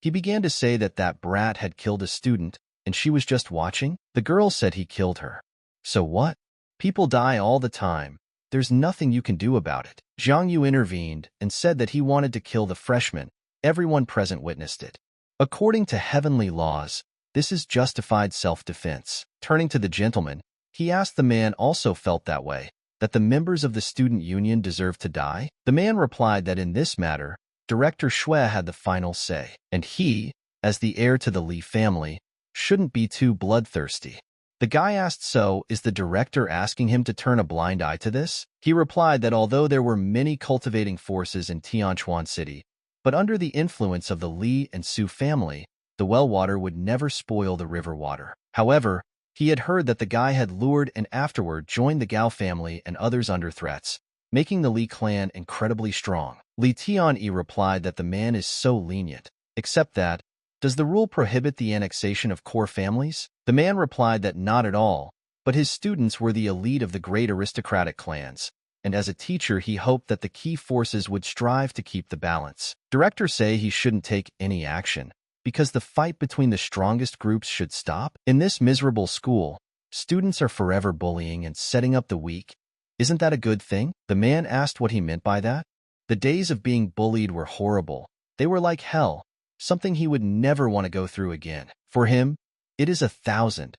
he began to say that that brat had killed a student, and she was just watching. The girl said he killed her. So what? People die all the time. There's nothing you can do about it. Zhang Yu intervened and said that he wanted to kill the freshman. Everyone present witnessed it. According to heavenly laws, this is justified self-defense. Turning to the gentleman, he asked the man also felt that way, that the members of the student union deserved to die. The man replied that in this matter, Director Shui had the final say, and he, as the heir to the Li family, shouldn't be too bloodthirsty. The guy asked, so is the director asking him to turn a blind eye to this? He replied that although there were many cultivating forces in Tianquan City, but under the influence of the Li and Su family, the well water would never spoil the river water. However, he had heard that the guy had lured and afterward joined the Gao family and others under threats, making the Li clan incredibly strong. Li Tianyi replied that the man is so lenient, except that, does the rule prohibit the annexation of core families? The man replied that not at all, but his students were the elite of the great aristocratic clans, and as a teacher he hoped that the key forces would strive to keep the balance. Directors say he shouldn't take any action, because the fight between the strongest groups should stop. In this miserable school, students are forever bullying and setting up the weak. Isn't that a good thing? The man asked what he meant by that. The days of being bullied were horrible. They were like hell, something he would never want to go through again. For him, it is 1,000,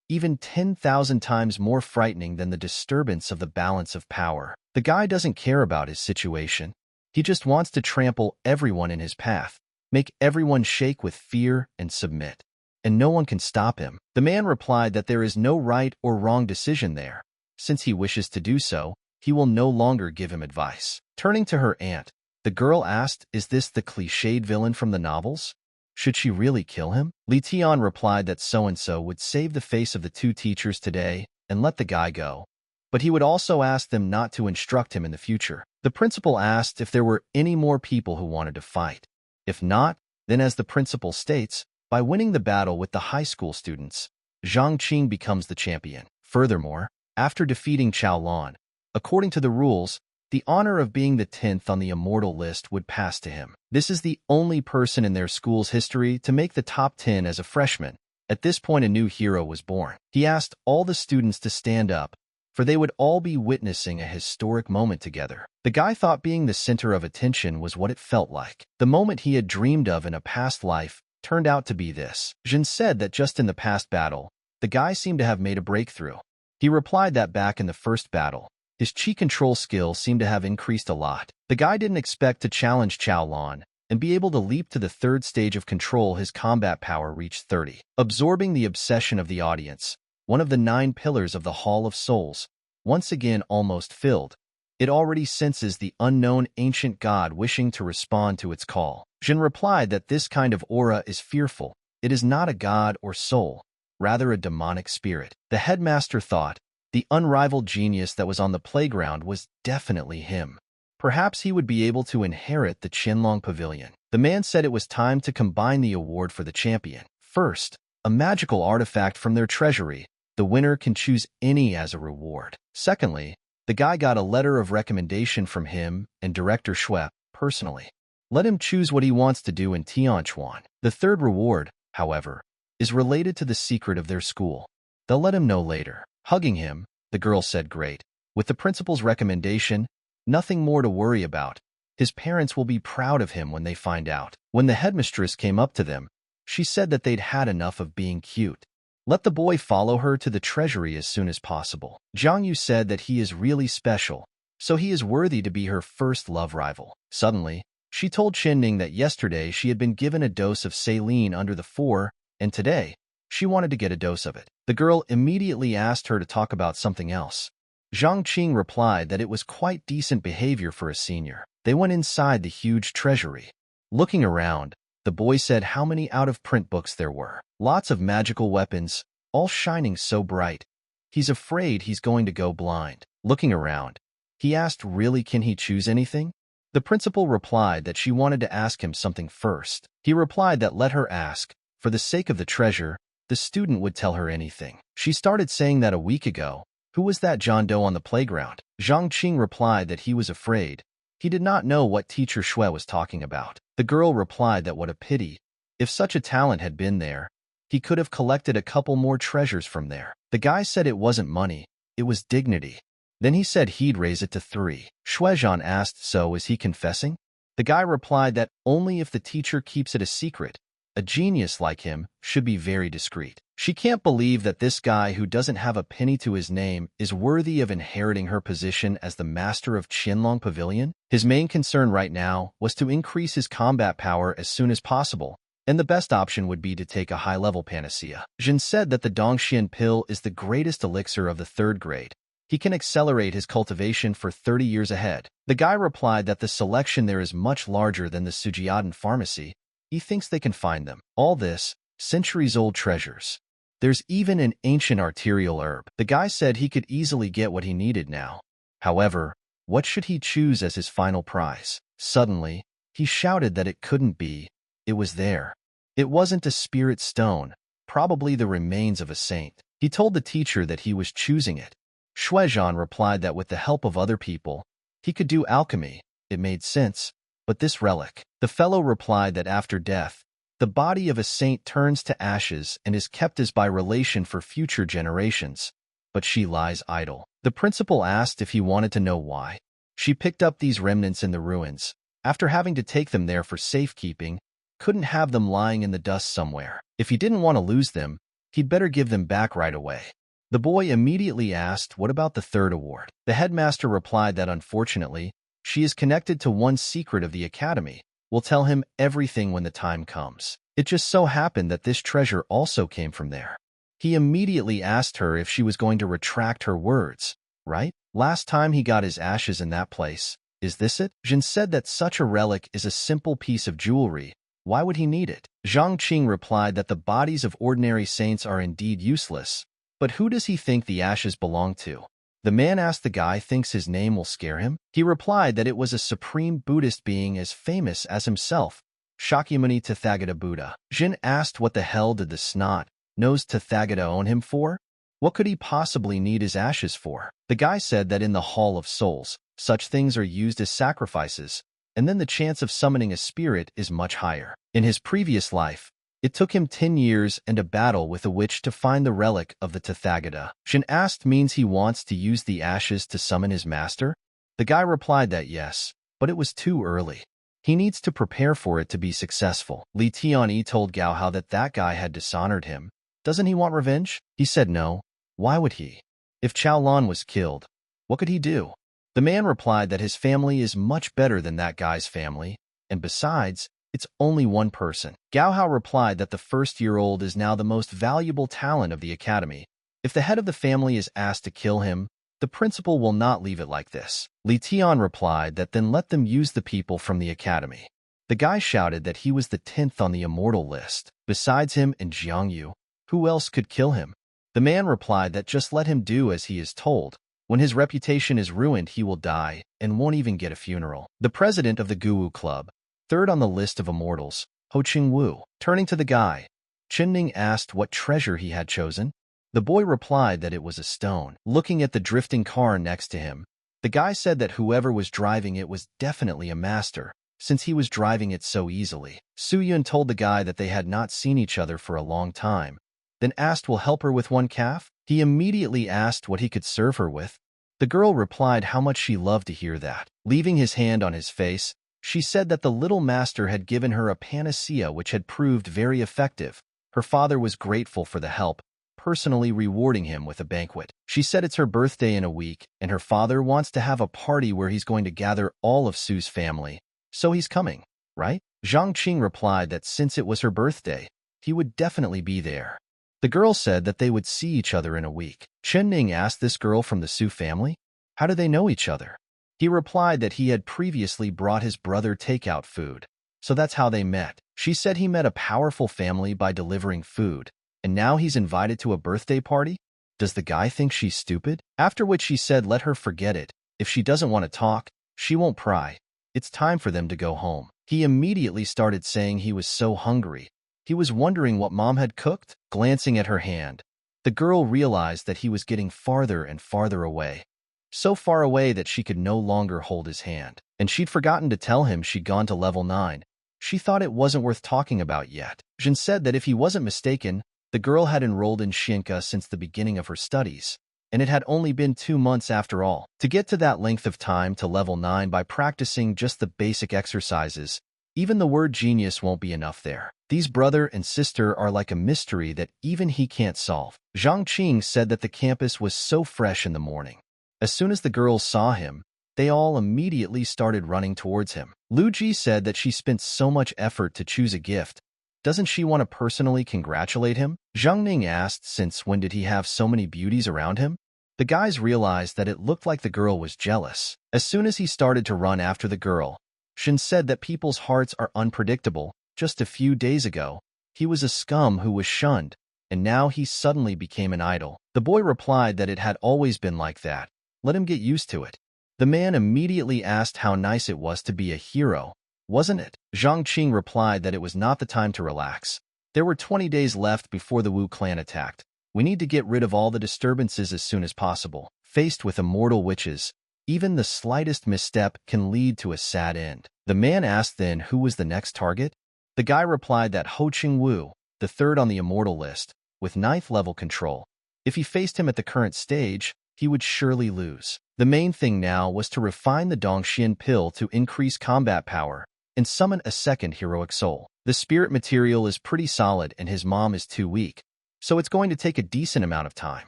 even 10,000 times more frightening than the disturbance of the balance of power. The guy doesn't care about his situation. He just wants to trample everyone in his path, make everyone shake with fear and submit. And no one can stop him. The man replied that there is no right or wrong decision there. Since he wishes to do so, he will no longer give him advice. Turning to her aunt, the girl asked, is this the cliched villain from the novels? Should she really kill him? Li Tian replied that so-and-so would save the face of the 2 teachers today and let the guy go. But he would also ask them not to instruct him in the future. The principal asked if there were any more people who wanted to fight. If not, then as the principal states, By winning the battle with the high school students, Zhang Qing becomes the champion. Furthermore, after defeating Chao Lan, according to the rules, the honor of being the 10th on the immortal list would pass to him. This is the only person in their school's history to make the top 10 as a freshman. At this point, a new hero was born. He asked all the students to stand up, for they would all be witnessing a historic moment together. The guy thought being the center of attention was what it felt like. The moment he had dreamed of in a past life turned out to be this. Jin said that just in the past battle, the guy seemed to have made a breakthrough. He replied that back in the first battle, his chi control skill seemed to have increased a lot. The guy didn't expect to challenge Chao Lan and be able to leap to the third stage of control. His combat power reached 30. Absorbing the obsession of the audience, one of the 9 pillars of the Hall of Souls, once again almost filled, it already senses the unknown ancient god wishing to respond to its call. Jin replied that this kind of aura is fearful. It is not a god or soul, rather a demonic spirit. The headmaster thought the unrivaled genius that was on the playground was definitely him. Perhaps he would be able to inherit the Qianlong Pavilion. The man said it was time to combine the award for the champion. First, a magical artifact from their treasury. The winner can choose any as a reward. Secondly, the guy got a letter of recommendation from him and Director Shui personally. Let him choose what he wants to do in Tianquan. The third reward, however, is related to the secret of their school. They'll let him know later. Hugging him, the girl said, "Great. With the principal's recommendation, nothing more to worry about. His parents will be proud of him when they find out." When the headmistress came up to them, she said that they'd had enough of being cute. Let the boy follow her to the treasury as soon as possible. Zhang Yu said that he is really special, so he is worthy to be her first love rival. Suddenly, she told Ning that yesterday she had been given a dose of saline under the 4, and today, she wanted to get a dose of it. The girl immediately asked her to talk about something else. Zhang Qing replied that it was quite decent behavior for a senior. They went inside the huge treasury. Looking around, the boy said how many out-of-print books there were. Lots of magical weapons, all shining so bright. He's afraid he's going to go blind. Looking around, he asked, "Really, can he choose anything?" The principal replied that she wanted to ask him something first. He replied that let her ask. For the sake of the treasure, the student would tell her anything. She started saying that a week ago. Who was that John Doe on the playground? Zhang Qing replied that he was afraid. He did not know what teacher Shui was talking about. The girl replied that what a pity. If such a talent had been there, he could have collected a couple more treasures from there. The guy said it wasn't money, it was dignity. Then he said he'd raise it to 3. Shuizhan asked, "So is he confessing?" The guy replied that only if the teacher keeps it a secret. A genius like him should be very discreet. She can't believe that this guy who doesn't have a penny to his name is worthy of inheriting her position as the master of Qianlong Pavilion. His main concern right now was to increase his combat power as soon as possible, and the best option would be to take a high-level panacea. Jin said that the Dongxian pill is the greatest elixir of the 3rd grade. He can accelerate his cultivation for 30 years ahead. The guy replied that the selection there is much larger than the Sujiadan pharmacy. He thinks they can find them. All this, centuries-old treasures. There's even an ancient arterial herb. The guy said he could easily get what he needed now. However, what should he choose as his final prize? Suddenly, he shouted that it couldn't be. It was there. It wasn't a spirit stone, probably the remains of a saint. He told the teacher that he was choosing it. Shuizhan replied that with the help of other people, he could do alchemy. It made sense. But this relic, the fellow replied that after death, the body of a saint turns to ashes and is kept as by relation for future generations. But she lies idle. The principal asked if he wanted to know why. She picked up these remnants in the ruins. After having to take them there for safekeeping, couldn't have them lying in the dust somewhere. If he didn't want to lose them, he'd better give them back right away. The boy immediately asked, "What about the 3rd award?" The headmaster replied that unfortunately, she is connected to one secret of the academy. We'll tell him everything when the time comes. It just so happened that this treasure also came from there. He immediately asked her if she was going to retract her words, right? Last time he got his ashes in that place. Is this it? Jin said that such a relic is a simple piece of jewelry. Why would he need it? Zhang Qing replied that the bodies of ordinary saints are indeed useless. But who does he think the ashes belong to? The man asked the guy thinks his name will scare him. He replied that it was a supreme Buddhist being as famous as himself. Shakyamuni Tathagata Buddha. Jin asked what the hell did the snot-nosed Tathagata own him for? What could he possibly need his ashes for? The guy said that in the Hall of Souls, such things are used as sacrifices, and then the chance of summoning a spirit is much higher. In his previous life, it took him 10 years and a battle with a witch to find the relic of the Tathagata. Jin asked means he wants to use the ashes to summon his master? The guy replied that yes, but it was too early. He needs to prepare for it to be successful. Li Tianyi told Gao Hao that guy had dishonored him. Doesn't he want revenge? He said no. Why would he? If Chao Lan was killed, what could he do? The man replied that his family is much better than that guy's family, and besides, it's only one person. Gao Hao replied that the first-year-old is now the most valuable talent of the academy. If the head of the family is asked to kill him, the principal will not leave it like this. Li Tian replied that then let them use the people from the academy. The guy shouted that he was the 10th on the immortal list. Besides him and Jiang Yu, who else could kill him? The man replied that just let him do as he is told. When his reputation is ruined, he will die and won't even get a funeral. The president of the Guwu Club, third on the list of immortals, Ho Ching Wu. Turning to the guy, Chen Ning asked what treasure he had chosen. The boy replied that it was a stone. Looking at the drifting car next to him, the guy said that whoever was driving it was definitely a master, since he was driving it so easily. Su Yun told the guy that they had not seen each other for a long time, then asked will help her with one calf? He immediately asked what he could serve her with. The girl replied how much she loved to hear that. Leaving his hand on his face, she said that the little master had given her a panacea which had proved very effective. Her father was grateful for the help, personally rewarding him with a banquet. She said it's her birthday in a week, and her father wants to have a party where he's going to gather all of Su's family. So he's coming, right? Zhang Qing replied that since it was her birthday, he would definitely be there. The girl said that they would see each other in a week. Chen Ning asked this girl from the Su family, how do they know each other? He replied that he had previously brought his brother takeout food, so that's how they met. She said he met a powerful family by delivering food, and now he's invited to a birthday party? Does the guy think she's stupid? After which she said let her forget it. If she doesn't want to talk, she won't pry. It's time for them to go home. He immediately started saying he was so hungry. He was wondering what mom had cooked. Glancing at her hand, the girl realized that he was getting farther and farther away. So far away that she could no longer hold his hand. And she'd forgotten to tell him she'd gone to level 9. She thought it wasn't worth talking about yet. Jin said that if he wasn't mistaken, the girl had enrolled in Shinka since the beginning of her studies, and it had only been 2 months after all. To get to that length of time to level 9 by practicing just the basic exercises, even the word genius won't be enough there. These brother and sister are like a mystery that even he can't solve. Zhang Qing said that the campus was so fresh in the morning. As soon as the girls saw him, they all immediately started running towards him. Lu Ji said that she spent so much effort to choose a gift. Doesn't she want to personally congratulate him? Zhang Ning asked since when did he have so many beauties around him? The guys realized that it looked like the girl was jealous. As soon as he started to run after the girl, Shin said that people's hearts are unpredictable. Just a few days ago, he was a scum who was shunned, and now he suddenly became an idol. The boy replied that it had always been like that. Let him get used to it. The man immediately asked how nice it was to be a hero, wasn't it? Zhang Qing replied that it was not the time to relax. There were 20 days left before the Wu clan attacked. We need to get rid of all the disturbances as soon as possible. Faced with immortal witches, even the slightest misstep can lead to a sad end. The man asked then who was the next target. The guy replied that Ho Ching Wu, the third on the immortal list, with 9th level control. If he faced him at the current stage, he would surely lose. The main thing now was to refine the Dongxian pill to increase combat power and summon a second heroic soul. The spirit material is pretty solid and his mom is too weak, so it's going to take a decent amount of time.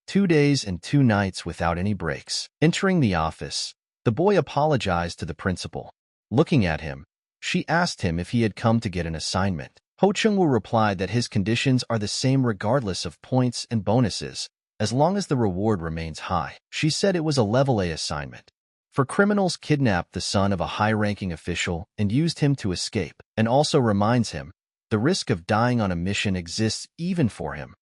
2 days and 2 nights without any breaks. Entering the office, the boy apologized to the principal. Looking at him, she asked him if he had come to get an assignment. Ho Chungwu replied that his conditions are the same regardless of points and bonuses, as long as the reward remains high. She said it was a level A assignment. For criminals kidnapped the son of a high-ranking official and used him to escape, and also reminds him, the risk of dying on a mission exists even for him.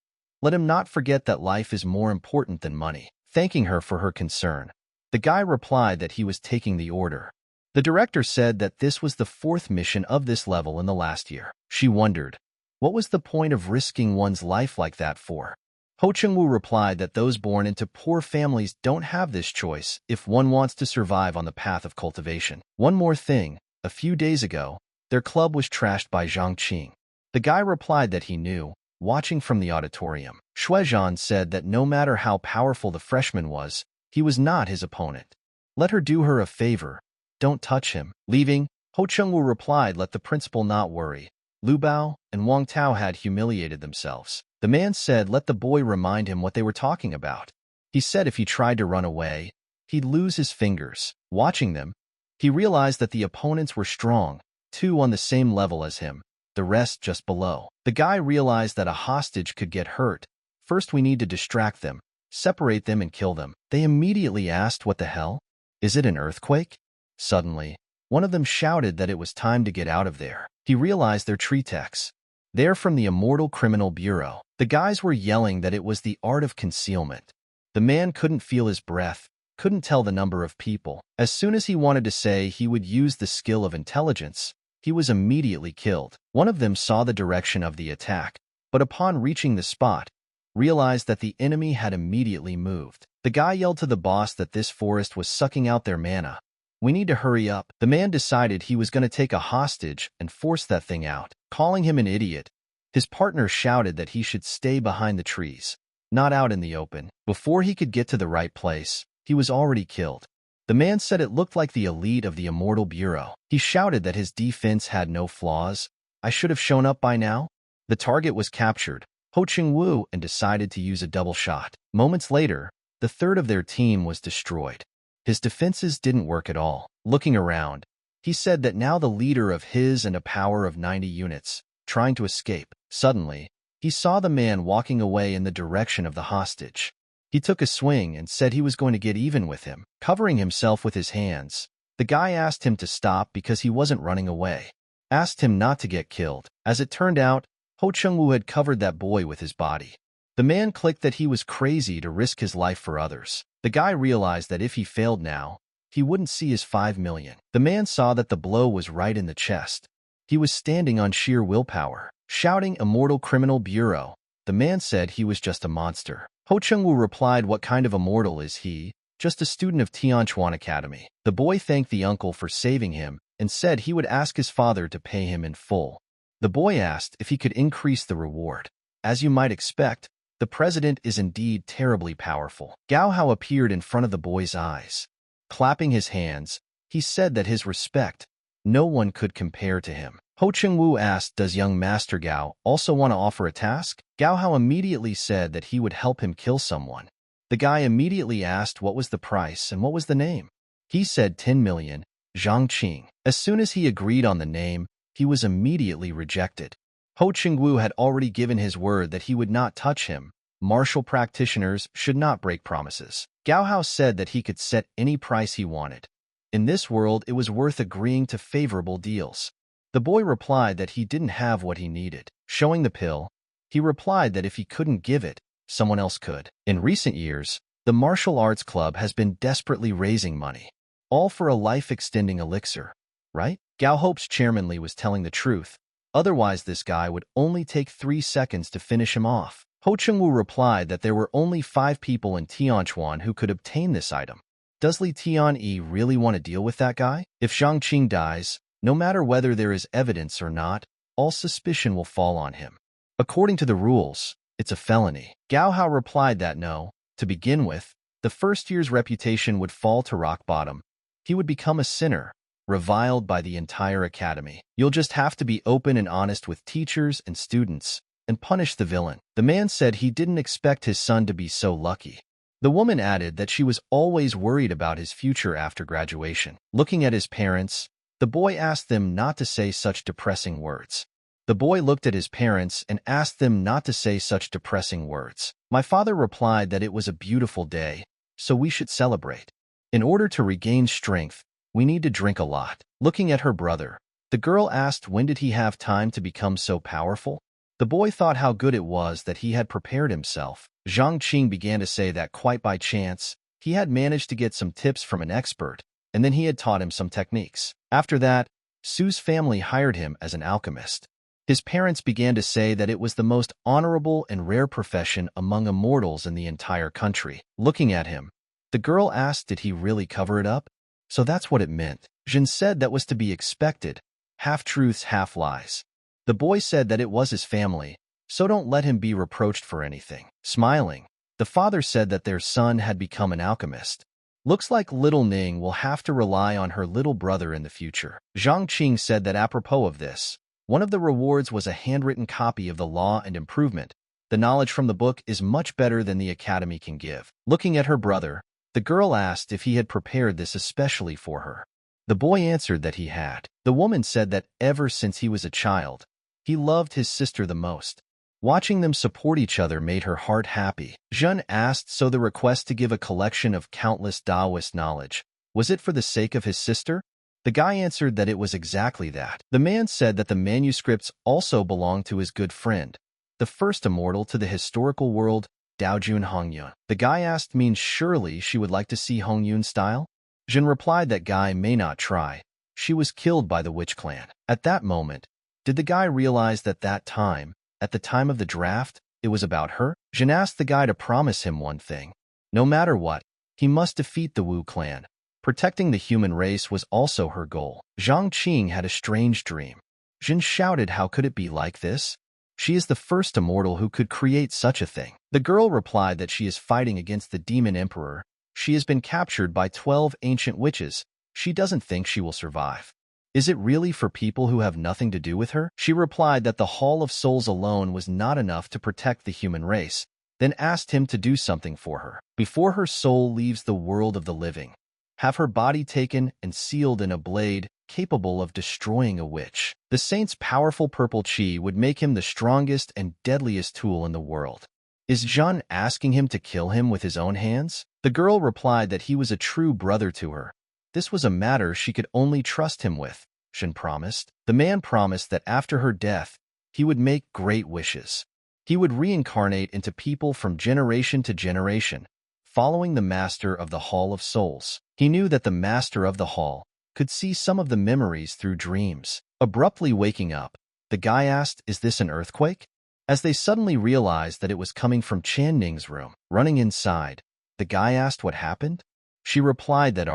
Let him not forget that life is more important than money. Thanking her for her concern, the guy replied that he was taking the order. The director said that this was the fourth mission of this level in the last year. She wondered, what was the point of risking one's life like that for? Ho Chung-woo replied that those born into poor families don't have this choice if one wants to survive on the path of cultivation. One more thing, a few days ago, their club was trashed by Zhang Qing. The guy replied that he knew, watching from the auditorium. Shuezhan said that no matter how powerful the freshman was, he was not his opponent. Let her do her a favor. Don't touch him. Leaving, Ho Chung-woo replied, let the principal not worry. Lu Bao and Wang Tao had humiliated themselves. The man said let the boy remind him what they were talking about. He said if he tried to run away, he'd lose his fingers. Watching them, he realized that the opponents were strong, two on the same level as him, the rest just below. The guy realized that a hostage could get hurt. First we need to distract them, separate them and kill them. They immediately asked what the hell? Is it an earthquake? Suddenly, one of them shouted that it was time to get out of there. He realized their tree techs. They're from the Immortal Criminal Bureau. The guys were yelling that it was the art of concealment. The man couldn't feel his breath, couldn't tell the number of people. As soon as he wanted to say he would use the skill of intelligence, he was immediately killed. One of them saw the direction of the attack, but upon reaching the spot, realized that the enemy had immediately moved. The guy yelled to the boss that this forest was sucking out their mana. We need to hurry up. The man decided he was going to take a hostage and force that thing out. Calling him an idiot, his partner shouted that he should stay behind the trees, not out in the open. Before he could get to the right place, he was already killed. The man said it looked like the elite of the Immortal Bureau. He shouted that his defense had no flaws. I should have shown up by now. The target was captured, Ho Chung-woo, and decided to use a double shot. Moments later, the third of their team was destroyed. His defenses didn't work at all. Looking around, he said that now the leader of his and a power of 90 units, trying to escape. Suddenly, he saw the man walking away in the direction of the hostage. He took a swing and said he was going to get even with him. Covering himself with his hands, the guy asked him to stop because he wasn't running away. Asked him not to get killed. As it turned out, Ho Chung-woo had covered that boy with his body. The man clicked that he was crazy to risk his life for others. The guy realized that if he failed now, he wouldn't see his 5 million. The man saw that the blow was right in the chest. He was standing on sheer willpower, shouting Immortal Criminal Bureau. The man said he was just a monster. Ho Chung-woo replied, what kind of immortal is he? Just a student of Tianchuan Academy. The boy thanked the uncle for saving him and said he would ask his father to pay him in full. The boy asked if he could increase the reward. As you might expect, the president is indeed terribly powerful. Gao Hao appeared in front of the boy's eyes. Clapping his hands, he said that his respect, no one could compare to him. Ho Chung-woo asked, does young Master Gao also want to offer a task? Gao Hao immediately said that he would help him kill someone. The guy immediately asked what was the price and what was the name. He said 10 million, Zhang Qing. As soon as he agreed on the name, he was immediately rejected. Ho Chung-woo had already given his word that he would not touch him. Martial practitioners should not break promises. Gao Hao said that he could set any price he wanted. In this world, it was worth agreeing to favorable deals. The boy replied that he didn't have what he needed. Showing the pill, he replied that if he couldn't give it, someone else could. In recent years, the martial arts club has been desperately raising money, all for a life-extending elixir, right? Gao Hope's chairman Lee was telling the truth. Otherwise, this guy would only take 3 seconds to finish him off. Ho Chung-woo replied that there were only 5 people in Tianchuan who could obtain this item. Does Li Tianyi really want to deal with that guy? If Zhang Qing dies, no matter whether there is evidence or not, all suspicion will fall on him. According to the rules, it's a felony. Gao Hao replied that no, to begin with, the first year's reputation would fall to rock bottom. He would become a sinner, reviled by the entire academy. You'll just have to be open and honest with teachers and students, and punish the villain. The man said he didn't expect his son to be so lucky. The woman added that she was always worried about his future after graduation. Looking at his parents, the boy asked them not to say such depressing words. The boy looked at his parents and asked them not to say such depressing words. My father replied that it was a beautiful day, so we should celebrate. In order to regain strength, we need to drink a lot. Looking at her brother, the girl asked when did he have time to become so powerful? The boy thought how good it was that he had prepared himself. Zhang Qing began to say that quite by chance, he had managed to get some tips from an expert, and then he had taught him some techniques. After that, Su's family hired him as an alchemist. His parents began to say that it was the most honorable and rare profession among immortals in the entire country. Looking at him, the girl asked did he really cover it up? So that's what it meant. Jin said that was to be expected. Half-truths, half-lies. The boy said that it was his family, so don't let him be reproached for anything. Smiling, the father said that their son had become an alchemist. Looks like little Ning will have to rely on her little brother in the future. Zhang Qing said that apropos of this, one of the rewards was a handwritten copy of the Law and Improvement. The knowledge from the book is much better than the academy can give. Looking at her brother, the girl asked if he had prepared this especially for her. The boy answered that he had. The woman said that ever since he was a child, he loved his sister the most. Watching them support each other made her heart happy. Zhen asked so the request to give a collection of countless Taoist knowledge, was it for the sake of his sister? The guy answered that it was exactly that. The man said that the manuscripts also belonged to his good friend, the first immortal to the historical world, Daojun Hongyun. The guy asked means surely she would like to see Hongyun's style? Jin replied that guy may not try. She was killed by the witch clan. At that moment, did the guy realize that at the time of the draft, it was about her? Jin asked the guy to promise him one thing. No matter what, he must defeat the Wu clan. Protecting the human race was also her goal. Zhang Qing had a strange dream. Jin shouted, how could it be like this? She is the first immortal who could create such a thing. The girl replied that she is fighting against the demon emperor. She has been captured by 12 ancient witches. She doesn't think she will survive. Is it really for people who have nothing to do with her? She replied that the Hall of Souls alone was not enough to protect the human race, then asked him to do something for her. Before her soul leaves the world of the living, have her body taken and sealed in a blade capable of destroying a witch. The saint's powerful purple chi would make him the strongest and deadliest tool in the world. Is Zhen asking him to kill him with his own hands? The girl replied that he was a true brother to her. This was a matter she could only trust him with. Zhen promised. The man promised that after her death, he would make great wishes. He would reincarnate into people from generation to generation, following the master of the Hall of Souls. He knew that the master of the hall could see some of the memories through dreams. Abruptly waking up, the guy asked, is this an earthquake? As they suddenly realized that it was coming from Chan Ning's room. Running inside, the guy asked what happened. She replied that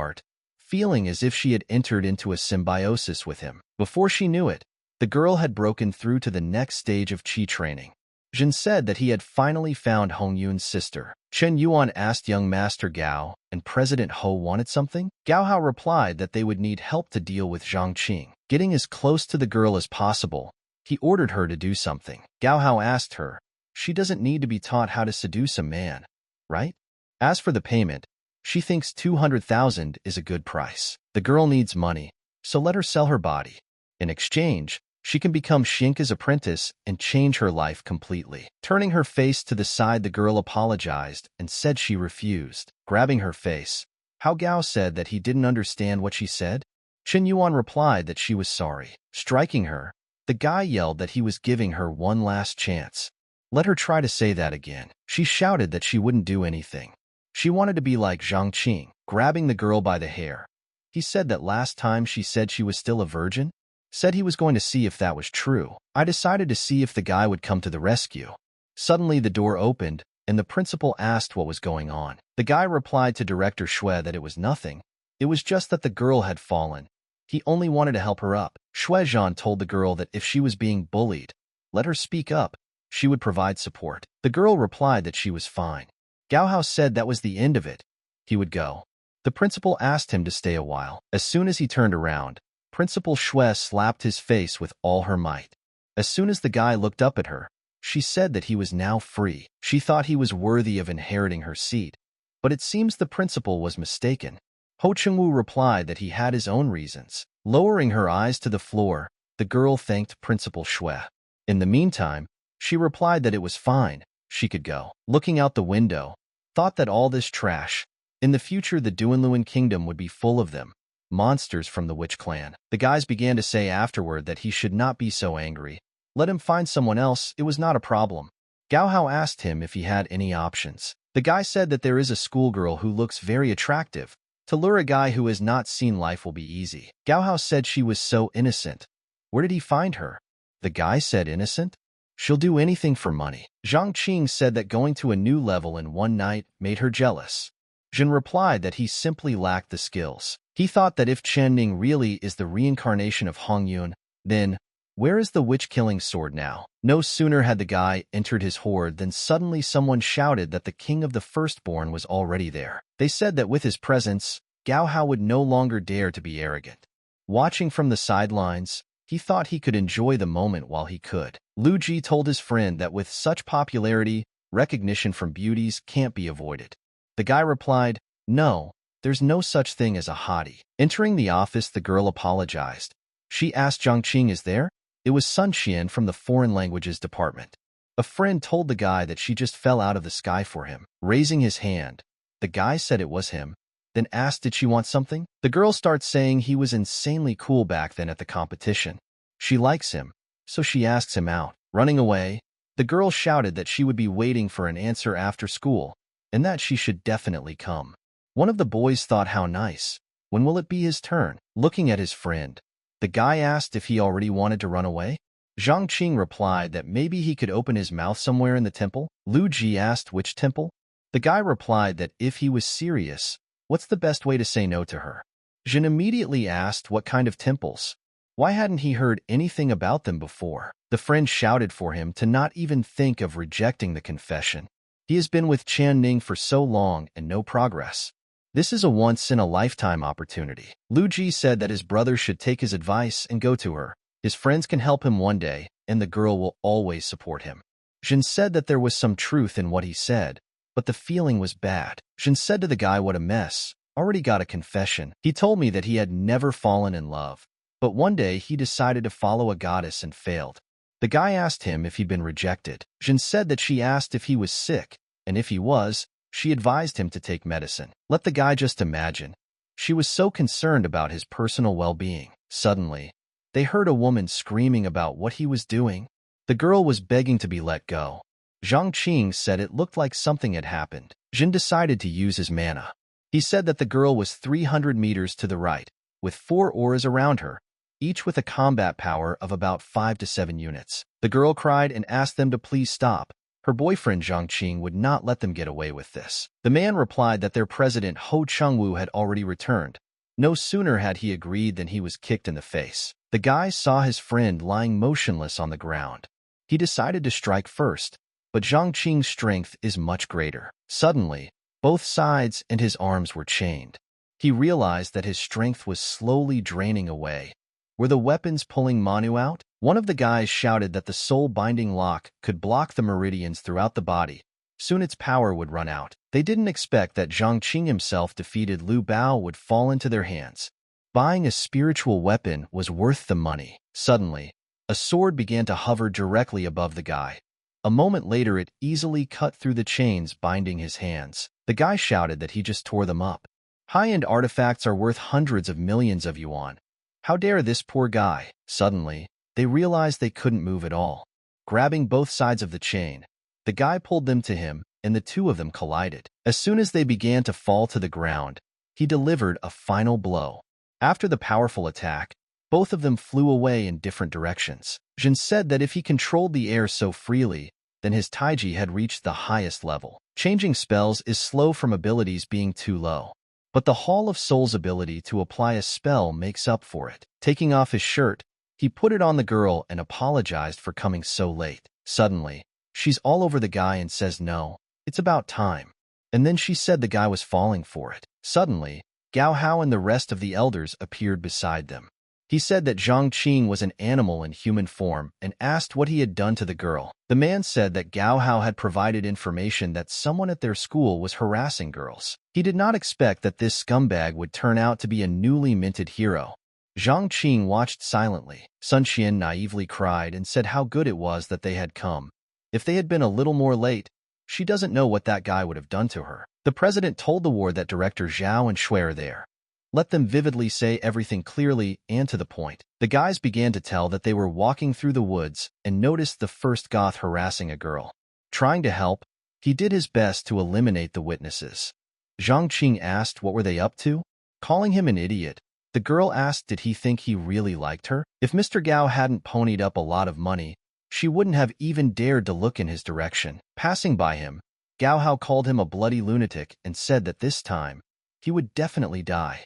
feeling as if she had entered into a symbiosis with him. Before she knew it, the girl had broken through to the next stage of chi training. Jin said that he had finally found Hongyun's sister. Chen Yuan asked young Master Gao, and President Ho wanted something? Gao Hao replied that they would need help to deal with Zhang Qing. Getting as close to the girl as possible, he ordered her to do something. Gao Hao asked her, she doesn't need to be taught how to seduce a man, right? As for the payment, she thinks 200,000 is a good price. The girl needs money, so let her sell her body. In exchange, she can become Shinka's apprentice and change her life completely. Turning her face to the side, the girl apologized and said she refused. Grabbing her face, Hao Gao said that he didn't understand what she said. Chen Yuan replied that she was sorry. Striking her, the guy yelled that he was giving her one last chance. Let her try to say that again. She shouted that she wouldn't do anything. She wanted to be like Zhang Qing. Grabbing the girl by the hair, he said that last time she said she was still a virgin, said he was going to see if that was true. I decided to see if the guy would come to the rescue. Suddenly the door opened, and the principal asked what was going on. The guy replied to Director Xue that it was nothing. It was just that the girl had fallen. He only wanted to help her up. Xue Zhan told the girl that if she was being bullied, let her speak up. She would provide support. The girl replied that she was fine. Gao Hao said that was the end of it. He would go. The principal asked him to stay a while. As soon as he turned around, Principal Xue slapped his face with all her might. As soon as the guy looked up at her, she said that he was now free. She thought he was worthy of inheriting her seat, but it seems the principal was mistaken. Ho Chengwu replied that he had his own reasons. Lowering her eyes to the floor, the girl thanked Principal Xue. In the meantime, she replied that it was fine. She could go. Looking out the window, thought that all this trash, in the future the Duanluan kingdom would be full of them, monsters from the witch clan. The guys began to say afterward that he should not be so angry. Let him find someone else, it was not a problem. Gao Hao asked him if he had any options. The guy said that there is a schoolgirl who looks very attractive, To lure a guy who has not seen life will be easy. Gao Hao said she was so innocent. Where did he find her? The guy said innocent? She'll do anything for money. Zhang Qing said that going to a new level in one night made her jealous. Jin replied that he simply lacked the skills. He thought that if Chen Ning really is the reincarnation of Hong Yun, then where is the witch-killing sword now? No sooner had the guy entered his horde than suddenly someone shouted that the king of the firstborn was already there. They said that with his presence, Gao Hao would no longer dare to be arrogant. Watching from the sidelines, he thought he could enjoy the moment while he could. Lu Ji told his friend that with such popularity, recognition from beauties can't be avoided. The guy replied, "No, there's no such thing as a hottie." Entering the office, the girl apologized. She asked Zhang Qing is there? It was Sun Qian from the Foreign Languages Department. A friend told the guy that she just fell out of the sky for him. Raising his hand, the guy said it was him, then asked did she want something? The girl starts saying he was insanely cool back then at the competition. She likes him, so she asks him out. Running away, the girl shouted that she would be waiting for an answer after school, and that she should definitely come. One of the boys thought how nice. When will it be his turn? Looking at his friend, the guy asked if he already wanted to run away. Zhang Qing replied that maybe he could open his mouth somewhere in the temple. Lu Ji asked which temple. The guy replied that if he was serious, what's the best way to say no to her? Jin immediately asked what kind of temples. Why hadn't he heard anything about them before? The friend shouted for him to not even think of rejecting the confession. He has been with Chan Ning for so long and no progress. This is a once-in-a-lifetime opportunity. Lu Ji said that his brother should take his advice and go to her. His friends can help him one day, and the girl will always support him. Jin said that there was some truth in what he said, but the feeling was bad. Jin said to the guy what a mess. Already got a confession. He told me that he had never fallen in love, but one day he decided to follow a goddess and failed. The guy asked him if he'd been rejected. Jin said that she asked if he was sick, and if he was, she advised him to take medicine. Let the guy just imagine. She was so concerned about his personal well-being. Suddenly, they heard a woman screaming about what he was doing. The girl was begging to be let go. Zhang Qing said it looked like something had happened. Jin decided to use his mana. He said that the girl was 300 meters to the right, with 4 auras around her, each with a combat power of about 5 to 7 units. The girl cried and asked them to please stop. Her boyfriend Zhang Qing would not let them get away with this. The man replied that their president Ho Chungwu had already returned. No sooner had he agreed than he was kicked in the face. The guy saw his friend lying motionless on the ground. He decided to strike first, but Zhang Qing's strength is much greater. Suddenly, both sides and his arms were chained. He realized that his strength was slowly draining away. Were the weapons pulling Manu out? One of the guys shouted that the soul-binding lock could block the meridians throughout the body. Soon its power would run out. They didn't expect that Zhang Qing himself defeated Lu Bao would fall into their hands. Buying a spiritual weapon was worth the money. Suddenly, a sword began to hover directly above the guy. A moment later, it easily cut through the chains binding his hands. The guy shouted that he just tore them up. High-end artifacts are worth hundreds of millions of yuan. How dare this poor guy? Suddenly, they realized they couldn't move at all. Grabbing both sides of the chain, the guy pulled them to him, and the two of them collided. As soon as they began to fall to the ground, he delivered a final blow. After the powerful attack, both of them flew away in different directions. Jin said that if he controlled the air so freely, then his taiji had reached the highest level. Changing spells is slow from abilities being too low. But the Hall of Soul's ability to apply a spell makes up for it. Taking off his shirt, he put it on the girl and apologized for coming so late. Suddenly, she's all over the guy and says no, it's about time. And then she said the guy was falling for it. Suddenly, Gao Hao and the rest of the elders appeared beside them. He said that Zhang Qing was an animal in human form and asked what he had done to the girl. The man said that Gao Hao had provided information that someone at their school was harassing girls. He did not expect that this scumbag would turn out to be a newly minted hero. Zhang Qing watched silently. Sun Qian naively cried and said how good it was that they had come. If they had been a little more late, she doesn't know what that guy would have done to her. The president told the ward that Director Zhao and Shui are there. Let them vividly say everything clearly and to the point. The guys began to tell that they were walking through the woods and noticed the first goth harassing a girl. Trying to help, he did his best to eliminate the witnesses. Zhang Qing asked what were they up to? Calling him an idiot, the girl asked did he think he really liked her. If Mr. Gao hadn't ponied up a lot of money, she wouldn't have even dared to look in his direction. Passing by him, Gao Hao called him a bloody lunatic and said that this time, he would definitely die.